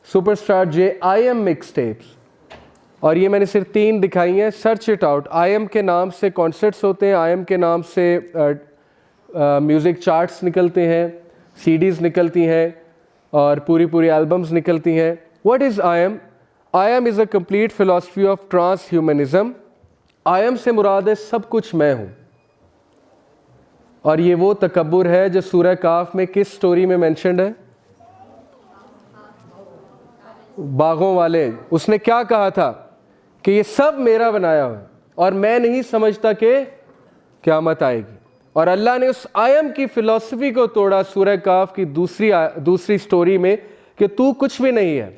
superstar J I am mix tapes, और ये मैंने सिर्फ 3 दिखाई हैं, search it out. I am के नाम से कॉन्सर्ट्स होते हैं, आई एम के नाम से म्यूज़िक चार्ट्स निकलते हैं, सीडीज़ निकलती हैं और पूरी एल्बम्स निकलती हैं। What is I am? I am is a complete philosophy of transhumanism. I am से मुराद है सब कुछ मैं हूँ, और ये वो तकब्बुर है जो सूरह काफ में किस स्टोरी में मेंशन्ड है? बागों वाले। उसने क्या कहा था कि ये सब मेरा बनाया हुआ है और मैं नहीं समझता कि क़यामत आएगी। और अल्लाह ने उस आयम की फ़िलॉसफी को तोड़ा सूरह काफ की दूसरी स्टोरी में कि तू कुछ भी नहीं है,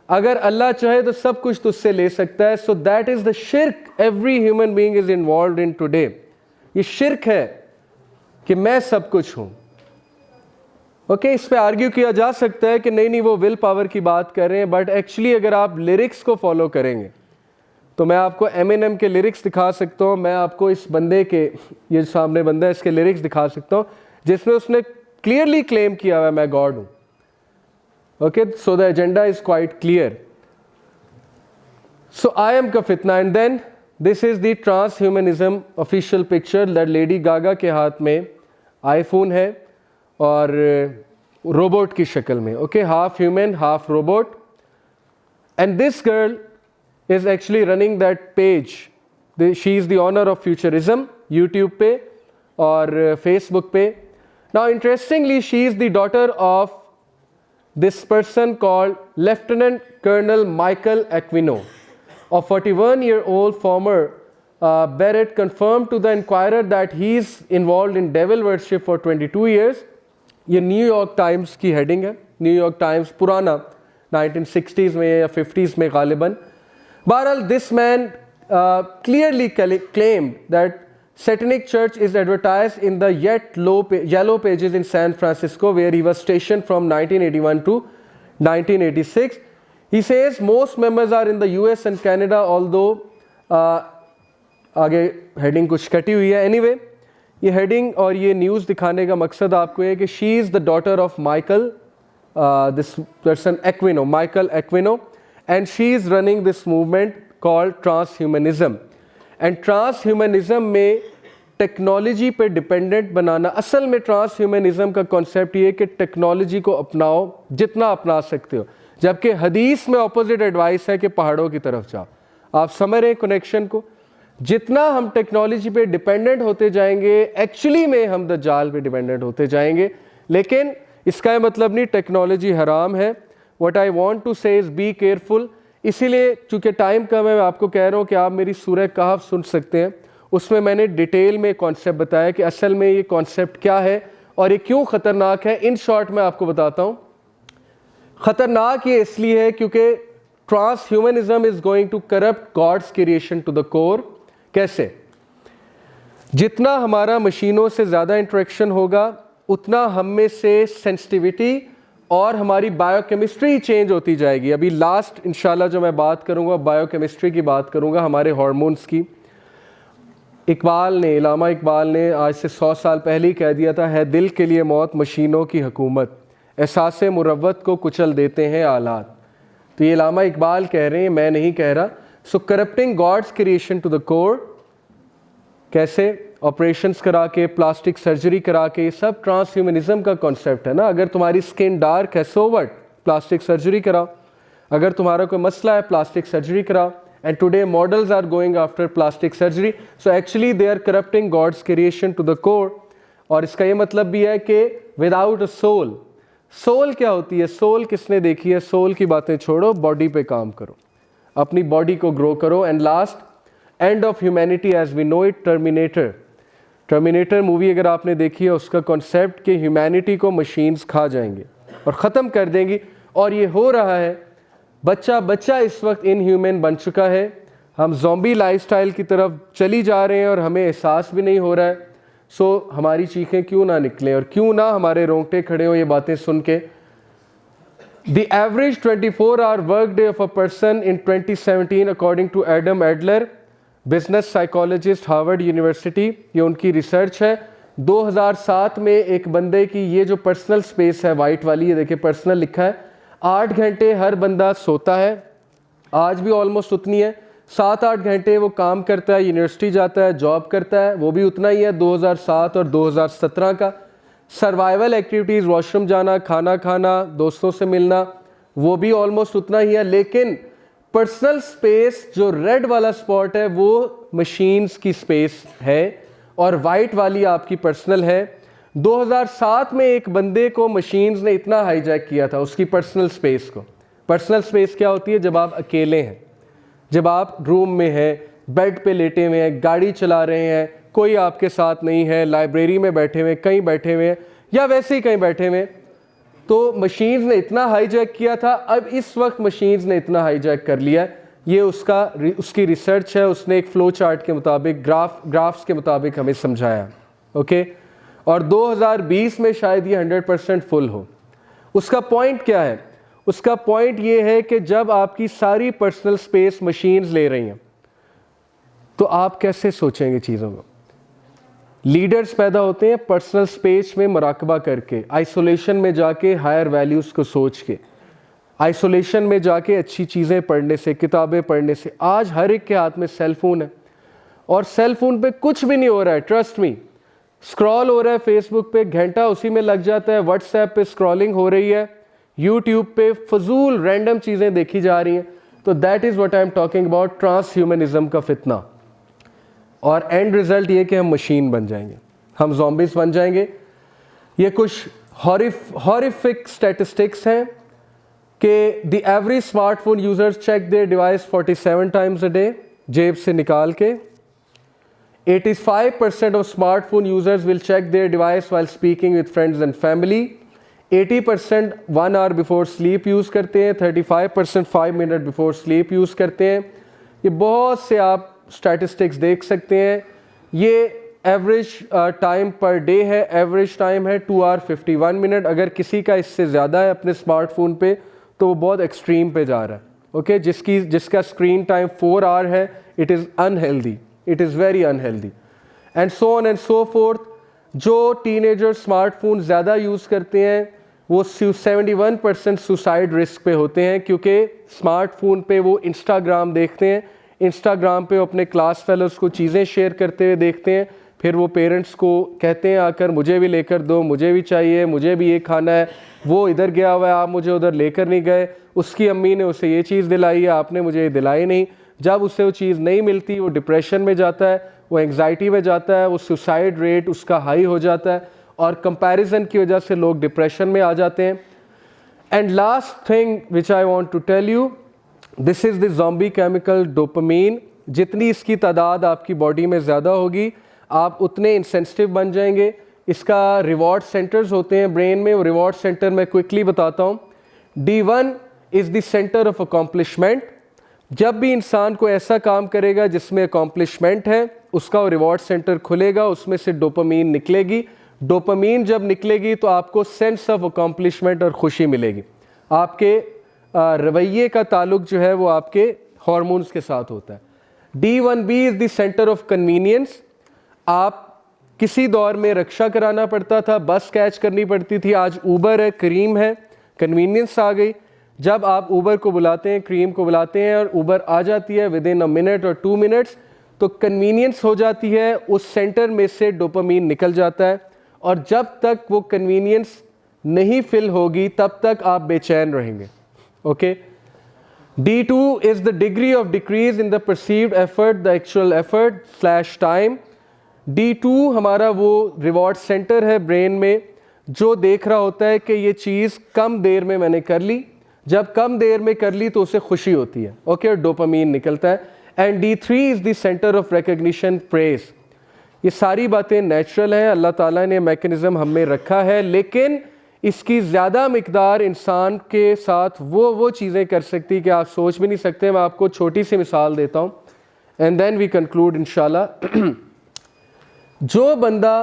अगर अल्लाह चाहे तो सब कुछ तुझसे ले सकता है। सो दैट इज़ द शिर्क every human being is involved in today. ये शिर्क है कि मैं सब कुछ हूं। ओके, इस पे आर्ग्यू किया जा सकता है कि नहीं वो विल पावर की बात कर रहे हैं, बट एक्चुअली अगर आप लिरिक्स को फॉलो करेंगे तो मैं आपको एमिनेम के लिरिक्स दिखा सकता हूँ, मैं आपको इस बंदे के, ये सामने बंदा है, इसके लिरिक्स दिखा सकता हूँ जिसमें उसने क्लियरली क्लेम किया हुआ है मैं गॉड हूँ। Okay, so the agenda is quite clear. So I am का फितना, and then this is the trans humanism official picture that Lady Gaga के हाथ में आईफोन है और रोबोट की शक्ल में। Okay, half human half robot, and this girl is actually running that page. She is the owner of Futurism, YouTube पे और Facebook पे. Now interestingly, she is the daughter of this person called Lieutenant Colonel Michael Aquino. A 41-year-old former Barrett confirmed to the Inquirer that he is involved in devil worship for 22 years. ये New York times की heading है। New York times पुराना 1960s में या 50s में गालिबन। Bharal, this man clearly claimed that Satanic Church is advertised in the yellow pages in San Francisco, where he was stationed from 1981 to 1986. He says most members are in the US and Canada, although आगे heading कुछ कटी हुई है। Anyway, ये heading और ये news दिखाने का मकसद आपको है कि she is the daughter of Michael, this person Aquino, Michael Aquino. And she is running this movement called transhumanism. And transhumanism में टेक्नोलॉजी पे डिपेंडेंट बनाना, असल में ट्रांसह्यूमनिज्म का कॉन्सेप्ट ये है कि टेक्नोलॉजी को अपनाओ जितना अपना सकते हो, जबकि हदीस में ऑपोजिट एडवाइस है कि पहाड़ों की तरफ जाओ। आप समझ रहे हैं कनेक्शन को? जितना हम टेक्नोलॉजी पे डिपेंडेंट होते जाएंगे, एक्चुअली में हम दज्जाल पे डिपेंडेंट होते जाएंगे। लेकिन इसका ये मतलब नहीं टेक्नोलॉजी हराम है। What I want to say is be careful। इसीलिए चूँकि टाइम कम है, मैं आपको कह रहा हूँ कि आप मेरी सूरह कहफ सुन सकते हैं, उसमें मैंने डिटेल में कॉन्सेप्ट बताया कि असल में ये कॉन्सेप्ट क्या है और ये क्यों ख़तरनाक है। इन शॉर्ट मैं आपको बताता हूँ। ख़तरनाक ये इसलिए है क्योंकि transhumanism is going to corrupt God's creation to the core. कैसे? जितना हमारा मशीनों से ज़्यादा इंटरेक्शन होगा, उतना हम में से सेंसिटिविटी और हमारी बायोकेमिस्ट्री चेंज होती जाएगी। अभी लास्ट इंशाल्लाह जो मैं बात करूंगा बायोकेमिस्ट्री की बात करूंगा, हमारे हार्मोन्स की। इलामा इकबाल ने आज से 100 साल पहले ही कह दिया था, है दिल के लिए मौत मशीनों की हुकूमत, एहसास मुरव्वत को कुचल देते हैं आलात। तो ये इलामा इकबाल कह रहे हैं, मैं नहीं कह रहा। So corrupting God's creation to the core, कैसे? ऑपरेशंस करा के, प्लास्टिक सर्जरी करा के, ये सब ट्रांसह्यूमनिज्म का कॉन्सेप्ट है ना। अगर तुम्हारी स्किन डार्क है, सो व्हाट, प्लास्टिक सर्जरी कराओ। अगर तुम्हारा कोई मसला है, प्लास्टिक सर्जरी कराओ। And today models are going after plastic surgery. So actually they are corrupting God's creation to the core. और इसका ये मतलब भी है कि विदाउट अ सोल, सोल क्या होती है, सोल किसने देखी है? सोल की बातें छोड़ो, बॉडी पे काम करो, अपनी बॉडी को ग्रो करो। And last, end of humanity as we know it, Terminator movie अगर आपने देखी है, उसका कॉन्सेप्ट कि ह्यूमैनिटी को मशीन्स खा जाएंगे और ख़त्म कर देंगी। और ये हो रहा है। बच्चा इस वक्त इनह्यूमन बन चुका है। हम ज़ॉम्बी लाइफस्टाइल की तरफ चली जा रहे हैं और हमें एहसास भी नहीं हो रहा है। सो हमारी चीखें क्यों ना निकलें और क्यों ना हमारे रोंगटे खड़े हो ये बातें सुन के। The average 24-hour work day of a person in 2017 according to Adam Adler, business psychologist, Harvard University, ये उनकी रिसर्च है। 2007 में एक बंदे की ये जो पर्सनल स्पेस है वाइट वाली, ये देखिए पर्सनल लिखा है, 8 घंटे हर बंदा सोता है। आज भी ऑलमोस्ट उतनी है। 7-8 घंटे वो काम करता है, यूनिवर्सिटी जाता है, जॉब करता है, वो भी उतना ही है 2007 और 2017 का। सर्वाइवल एक्टिविटीज़, वॉशरूम जाना, खाना खाना, दोस्तों से मिलना, वो भी ऑलमोस्ट उतना ही है। लेकिन पर्सनल स्पेस जो रेड वाला स्पॉट है वो मशीन्स की स्पेस है और वाइट वाली आपकी पर्सनल है। 2007 में एक बंदे को मशीन्स ने इतना हाईजैक किया था, उसकी पर्सनल स्पेस को। पर्सनल स्पेस क्या होती है? जब आप अकेले हैं, जब आप रूम में हैं, बेड पे लेटे हुए हैं, गाड़ी चला रहे हैं, कोई आपके साथ नहीं है, लाइब्रेरी में बैठे हुए, कहीं बैठे हुए हैं या वैसे ही कहीं बैठे हुए, तो मशीन्स ने इतना हाईजैक किया था। अब इस वक्त मशीन्स ने इतना हाईजैक कर लिया। ये उसकी रिसर्च है, उसने एक फ्लो चार्ट के मुताबिक, ग्राफ्स के मुताबिक हमें समझाया। ओके, और 2020 में शायद ये 100% फुल हो। उसका पॉइंट क्या है? उसका पॉइंट ये है कि जब आपकी सारी पर्सनल स्पेस मशीन्स ले रही हैं तो आप कैसे सोचेंगे चीज़ों को? लीडर्स पैदा होते हैं पर्सनल स्पेस में मुराकबा करके, आइसोलेशन में जाके हायर वैल्यूज़ को सोच के, आइसोलेशन में जाके अच्छी चीज़ें पढ़ने से, किताबें पढ़ने से। आज हर एक के हाथ में सेल फोन है और सेल फोन पे कुछ भी नहीं हो रहा है, ट्रस्ट मी। स्क्रॉल हो रहा है फेसबुक पे, घंटा उसी में लग जाता है, व्हाट्सएप पे स्क्रॉलिंग हो रही है, यूट्यूब पे फजूल रैंडम चीज़ें देखी जा रही हैं। तो that is what I am talking about, transhumanism का फितना। और एंड रिजल्ट ये कि हम मशीन बन जाएंगे, हम ज़ॉम्बीज़ बन जाएंगे। ये कुछ हॉरिफिक स्टैटिस्टिक्स हैं कि the average smartphone users check their device 47 times a day, जेब से निकाल के। 85% of smartphone users will check their device while speaking with friends and family. 80% 1 hour before sleep use करते हैं, 35% 5 मिनट बिफोर स्लीप यूज़ करते हैं। ये बहुत से आप स्टैटिस्टिक्स देख सकते हैं। ये एवरेज टाइम पर डे है, एवरेज टाइम है 2 आवर 51 मिनट। अगर किसी का इससे ज़्यादा है अपने स्मार्टफोन पे तो वो बहुत एक्सट्रीम पे जा रहा है। ओके, जिसका स्क्रीन टाइम 4 आवर है, it is unhealthy, it is very unhealthy and so on and so fourth. जो टीनेजर स्मार्टफोन ज़्यादा यूज़ करते हैं वो 71% सुसाइड रिस्क पे होते हैं, क्योंकि स्मार्टफोन पे वो इंस्टाग्राम देखते हैं, इंस्टाग्राम पे अपने क्लास फेलोज़ को चीज़ें शेयर करते हुए देखते हैं, फिर वो पेरेंट्स को कहते हैं आकर मुझे भी लेकर दो, मुझे भी चाहिए, मुझे भी ये खाना है, वो इधर गया हुआ है, आप मुझे उधर लेकर नहीं गए, उसकी अम्मी ने उसे ये चीज़ दिलाई है, आपने मुझे ये दिलाई नहीं। जब उसे वो चीज़ नहीं मिलती वो डिप्रेशन में जाता है, वो एंग्जाइटी में जाता है, वो सुसाइड रेट उसका हाई हो जाता है और कंपैरिजन की वजह से लोग डिप्रेशन में आ जाते हैं। And last thing which I want to tell you, this is the zombie chemical dopamine. जितनी इसकी तादाद आपकी बॉडी में ज़्यादा होगी आप उतने इंसेंसिटिव बन जाएंगे। इसका रिवॉर्ड सेंटर्स होते हैं ब्रेन में, वो रिवॉर्ड सेंटर मैं क्विकली बताता हूँ। D1 is the centre of accomplishment. जब भी इंसान को ऐसा काम करेगा जिसमें अकॉम्प्लिशमेंट है, उसका वो रिवॉर्ड सेंटर खुलेगा, उसमें से डोपामीन निकलेगी। डोपामीन जब निकलेगी तो आपको सेंस ऑफ अकॉम्प्लिशमेंट और खुशी मिलेगी। आपके रवैये का ताल्लुक जो है वो आपके हार्मोन्स के साथ होता है। D1B is the centre of convenience. आप किसी दौर में रिक्शा कराना पड़ता था, बस कैच करनी पड़ती थी, आज ऊबर है, क्रीम है, कन्वीनियंस आ गई। जब आप ऊबर को बुलाते हैं, क्रीम को बुलाते हैं और ऊबर आ जाती है विद इन अ मिनट और 2 मिनट्स, तो कन्वीनियंस हो जाती है, उस सेंटर में से डोपामीन निकल जाता है और जब तक वो कन्वीनियंस नहीं फिल होगी तब तक आप बेचैन रहेंगे। Okay, D2 is the degree of decrease in the perceived effort, the actual effort / time। D2 हमारा वो रिवॉर्ड सेंटर है ब्रेन में जो देख रहा होता है कि ये चीज़ कम देर में मैंने कर ली, जब कम देर में कर ली तो उसे खुशी होती है। ओके, डोपामीन निकलता है। And D3 is the centre of recognition, praise. ये सारी बातें नेचुरल हैं, अल्लाह ताला ने मैकेनिज़्म हम में रखा है, लेकिन इसकी ज़्यादा मिकदार इंसान के साथ वो चीज़ें कर सकती कि आप सोच भी नहीं सकते। मैं आपको छोटी सी मिसाल देता हूँ एंड देन वी कंक्लूड इंशाल्लाह। जो बंदा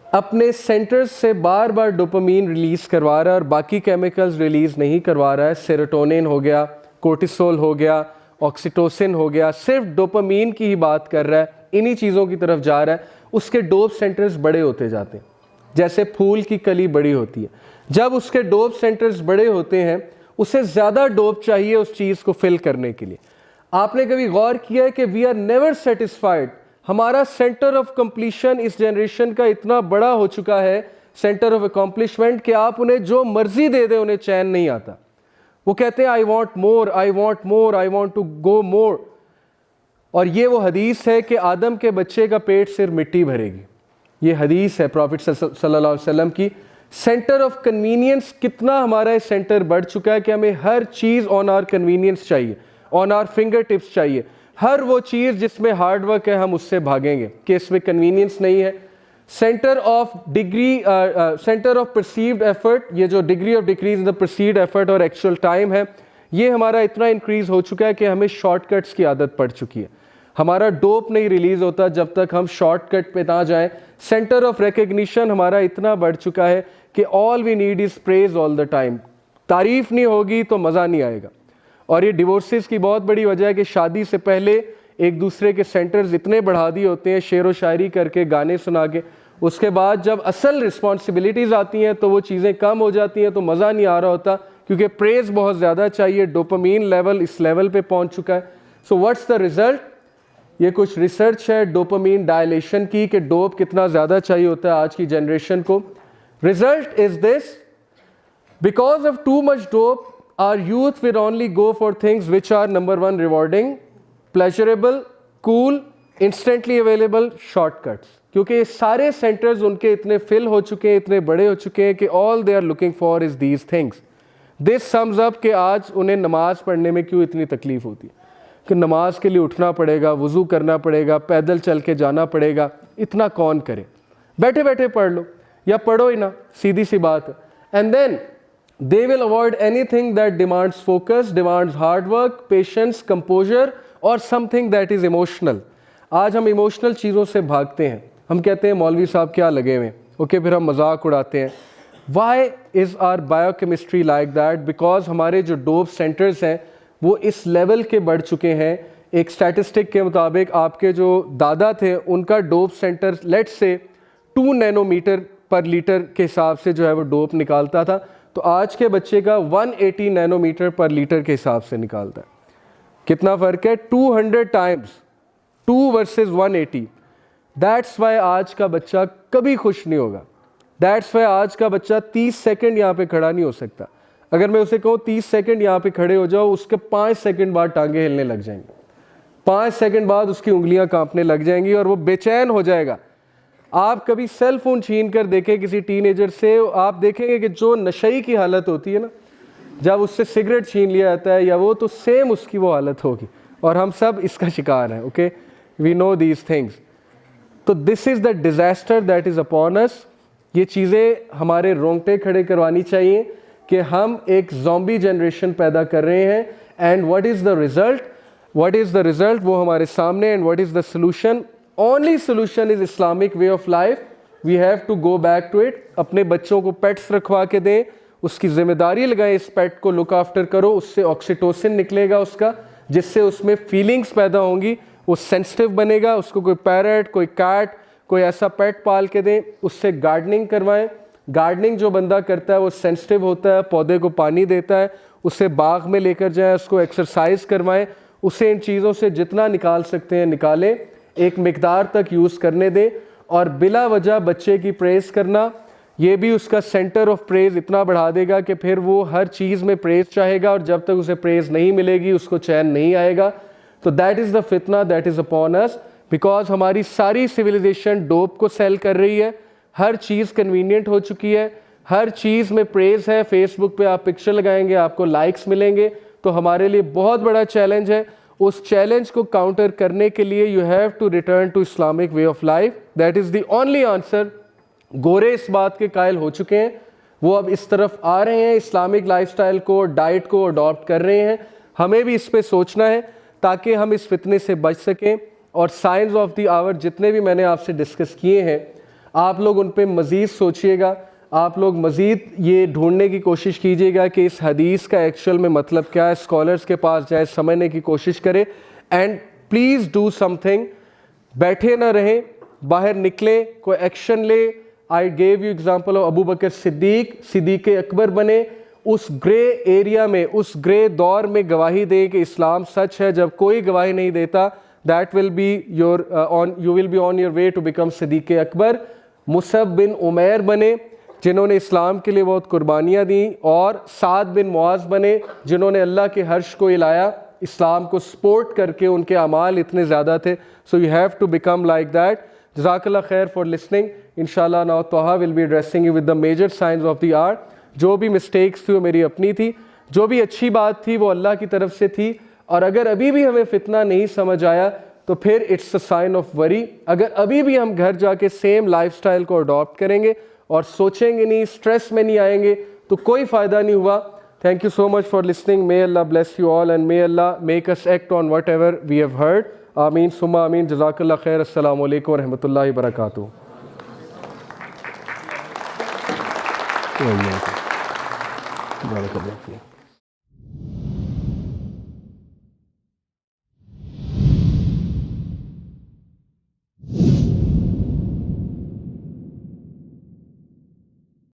अपने सेंटर्स से बार बार डोपामीन रिलीज़ करवा रहा है और बाकी केमिकल्स रिलीज़ नहीं करवा रहा है, सेरोटोनिन हो गया, कोर्टिसोल हो गया, ऑक्सीटोसिन हो गया, सिर्फ डोपामीन की ही बात कर रहा है, इन्हीं चीज़ों की तरफ जा रहा है, उसके डोप सेंटर्स बड़े होते जाते हैं, जैसे फूल की कली बड़ी होती है। जब उसके डोप सेंटर्स बड़े होते हैं उसे ज़्यादा डोप चाहिए उस चीज़ को फिल करने के लिए। आपने कभी गौर किया है कि वी आर नेवर सेटिस्फाइड। हमारा सेंटर ऑफ कंप्लीशन इस जनरेशन का इतना बड़ा हो चुका है, सेंटर ऑफ अकॉम्प्लिशमेंट, कि आप उन्हें जो मर्जी दे दें उन्हें चैन नहीं आता। वो कहते हैं I want more, I want more, I want to go more. और ये वो हदीस है कि आदम के बच्चे का पेट सिर्फ मिट्टी भरेगी। ये हदीस है प्रॉफिट सल्लल्लाहु अलैहि वसल्लम की। सेंटर ऑफ कन्वीनियंस कितना हमारा सेंटर बढ़ चुका है कि हमें हर चीज़ ऑन आवर कन्वीनियंस चाहिए, ऑन आवर फिंगर टिप्स चाहिए। हर वो चीज़ जिसमें हार्ड वर्क है हम उससे भागेंगे कि इसमें कन्वीनियंस नहीं है। Centre of centre of perceived effort, ये जो degree of decrease in the perceived effort और एक्चुअल टाइम है, ये हमारा इतना इंक्रीज हो चुका है कि हमें शॉर्टकट्स की आदत पड़ चुकी है। हमारा डोप नहीं रिलीज होता जब तक हम शॉर्टकट पे ना जाएं। सेंटर ऑफ रिकग्निशन हमारा इतना बढ़ चुका है कि all we need is praise all the time. तारीफ नहीं होगी तो मज़ा नहीं आएगा। और ये डिवोर्सेस की बहुत बड़ी वजह है कि शादी से पहले एक दूसरे के सेंटर्स इतने बढ़ा दिए होते हैं, शेर व शायरी करके, गाने सुना के। उसके बाद जब असल रिस्पॉन्सिबिलिटीज़ आती हैं तो वो चीज़ें कम हो जाती हैं, तो मज़ा नहीं आ रहा होता, क्योंकि प्रेज बहुत ज़्यादा चाहिए। डोपामीन लेवल इस लेवल पे पहुंच चुका है। So what's the result? ये कुछ रिसर्च है डोपामीन डायलेशन की, कि डोप कितना ज़्यादा चाहिए होता है आज की जनरेशन को। Result is this: because of too much dope our youth will only go for things which are number one rewarding, pleasurable, cool, instantly available, shortcuts। क्योंकि ये सारे सेंटर्स उनके इतने फिल हो चुके हैं, इतने बड़े हो चुके हैं कि all they are looking for is these things। This sums up कि आज उन्हें नमाज पढ़ने में क्यों इतनी तकलीफ होती है, कि नमाज के लिए उठना पड़ेगा, वज़ू करना पड़ेगा, पैदल चल के जाना पड़ेगा, इतना कौन करे, बैठे बैठे पढ़ लो या पढ़ो ही ना, सीधी सी बात है। And then they will avoid anything that demands focus, demands hard work, patience, composure or something that is emotional। आज हम इमोशनल चीज़ों से भागते हैं। हम कहते हैं मौलवी साहब क्या लगे हुए, ओके, फिर हम मजाक उड़ाते हैं। Why is our biochemistry like that? Because हमारे जो डोप सेंटर्स हैं वो इस लेवल के बढ़ चुके हैं। एक स्टैटिस्टिक के मुताबिक आपके जो दादा थे उनका dope centre let's say 2 nanometre पर लीटर के हिसाब से जो है वो डोप निकालता था, तो आज के बच्चे का 180 नैनोमीटर पर लीटर के हिसाब से निकालता है। कितना फ़र्क है? 200 टाइम्स, 2 वर्सेस 180। दैट्स वाई आज का बच्चा कभी खुश नहीं होगा। दैट्स वाई आज का बच्चा 30 सेकंड यहाँ पे खड़ा नहीं हो सकता। अगर मैं उसे कहूँ 30 सेकंड यहाँ पे खड़े हो जाओ, उसके 5 सेकंड बाद टांगे हिलने लग जाएंगी, 5 सेकंड बाद उसकी उंगलियाँ कांपने लग जाएंगी और वो बेचैन हो जाएगा। आप कभी सेल फोन छीन कर देखें किसी टीनेजर से, आप देखेंगे कि जो नशई की हालत होती है ना, जब उससे सिगरेट छीन लिया जाता है या वो, तो सेम उसकी वो हालत होगी। और हम सब इसका शिकार हैं। Okay, we know these things. तो this is the disaster that is upon us. ये चीज़ें हमारे रोंगटे खड़े करवानी चाहिए कि हम एक ज़ॉम्बी जनरेशन पैदा कर रहे हैं। And what is the result? What is the result? वो हमारे सामने। And what is the solution? Only solution is Islamic way of life. We have to go back to it। अपने बच्चों को पेट्स रखवा के दें, उसकी जिम्मेदारी लगाएं, इस पेट को लुक आफ्टर करो, उससे ऑक्सीटोसिन निकलेगा उसका, जिससे उसमें फीलिंग्स पैदा होंगी, वो सेंसिटिव बनेगा। उसको कोई पैरट, कोई कैट, कोई ऐसा पेट पाल के दें। उससे गार्डनिंग करवाएं। गार्डनिंग जो बंदा करता है वो सेंसिटिव होता है, पौधे को पानी देता है, उसे बाग में लेकर जाएं, उसको एक्सरसाइज करवाएं, उसे इन चीज़ों से जितना निकाल सकते हैं निकालें, एक मिकदार तक यूज़ करने दें। और बिला वजह बच्चे की प्रेज़ करना, ये भी उसका सेंटर ऑफ प्रेज़ इतना बढ़ा देगा कि फिर वो हर चीज़ में प्रेज़ चाहेगा, और जब तक उसे प्रेज़ नहीं मिलेगी उसको चैन नहीं आएगा। तो दैट इज़ द फितना that is upon us, because हमारी सारी सिविलाइजेशन डोप को सेल कर रही है। हर चीज़ कन्वीनियंट हो चुकी है, हर चीज़ में प्रेज़ है। फेसबुक पे आप पिक्चर लगाएंगे, आपको लाइक्स मिलेंगे। तो हमारे लिए बहुत बड़ा चैलेंज है। उस चैलेंज को काउंटर करने के लिए you have to return to Islamic way of life. That is the only answer. गोरे इस बात के कायल हो चुके हैं, वो अब इस तरफ आ रहे हैं, इस्लामिक लाइफस्टाइल को, डाइट को अडॉप्ट कर रहे हैं। हमें भी इस पे सोचना है ताकि हम इस फितने से बच सकें। और साइंस ऑफ द आवर जितने भी मैंने आपसे डिस्कस किए हैं, आप लोग उन पे मज़ीद सोचिएगा। आप लोग मज़ीद ये ढूंढने की कोशिश कीजिएगा कि इस हदीस का एक्चुअल में मतलब क्या है। स्कॉलर्स के पास जाए, समझने की कोशिश करें। And please do something. बैठे ना रहें, बाहर निकलें, कोई एक्शन ले। I gave you example of Abu Bakr Siddiq Akbar बने। उस ग्रे एरिया में, उस ग्रे दौर में गवाही दें कि इस्लाम सच है। जब कोई गवाही नहीं देता, that will be your you will be on your way to become Siddiq Akbar. Musab bin Umair बने, जिन्होंने इस्लाम के लिए बहुत कुर्बानियाँ दी। और साद बिन मुआज़ बने, जिन्होंने अल्लाह के हर्श को हिलाया, इस्लाम को सपोर्ट करके उनके अमाल इतने ज़्यादा थे। So you have to become like that. जज़ाकल्लाह खैर फॉर लिसनिंग। इंशाल्लाह now Taha will be addressing you with the major science of the art. जो भी मिस्टेक्स थी वो मेरी अपनी थी, जो भी अच्छी बात थी वो अल्लाह की तरफ से थी। और अगर अभी भी हमें फितना नहीं समझ आया तो फिर it's a sign of worry. अगर अभी भी हम घर जाके सेम लाइफस्टाइल को अडॉप्ट करेंगे और सोचेंगे नहीं, स्ट्रेस में नहीं आएंगे, तो कोई फ़ायदा नहीं हुआ। Thank you so much for listening. May Allah bless you all and may Allah make us act on whatever we have heard. Ameen summa ameen. Jazakallah khair. Assalamu alaikum wa rahmatullahi wa barakatuh. Barakallahu feek.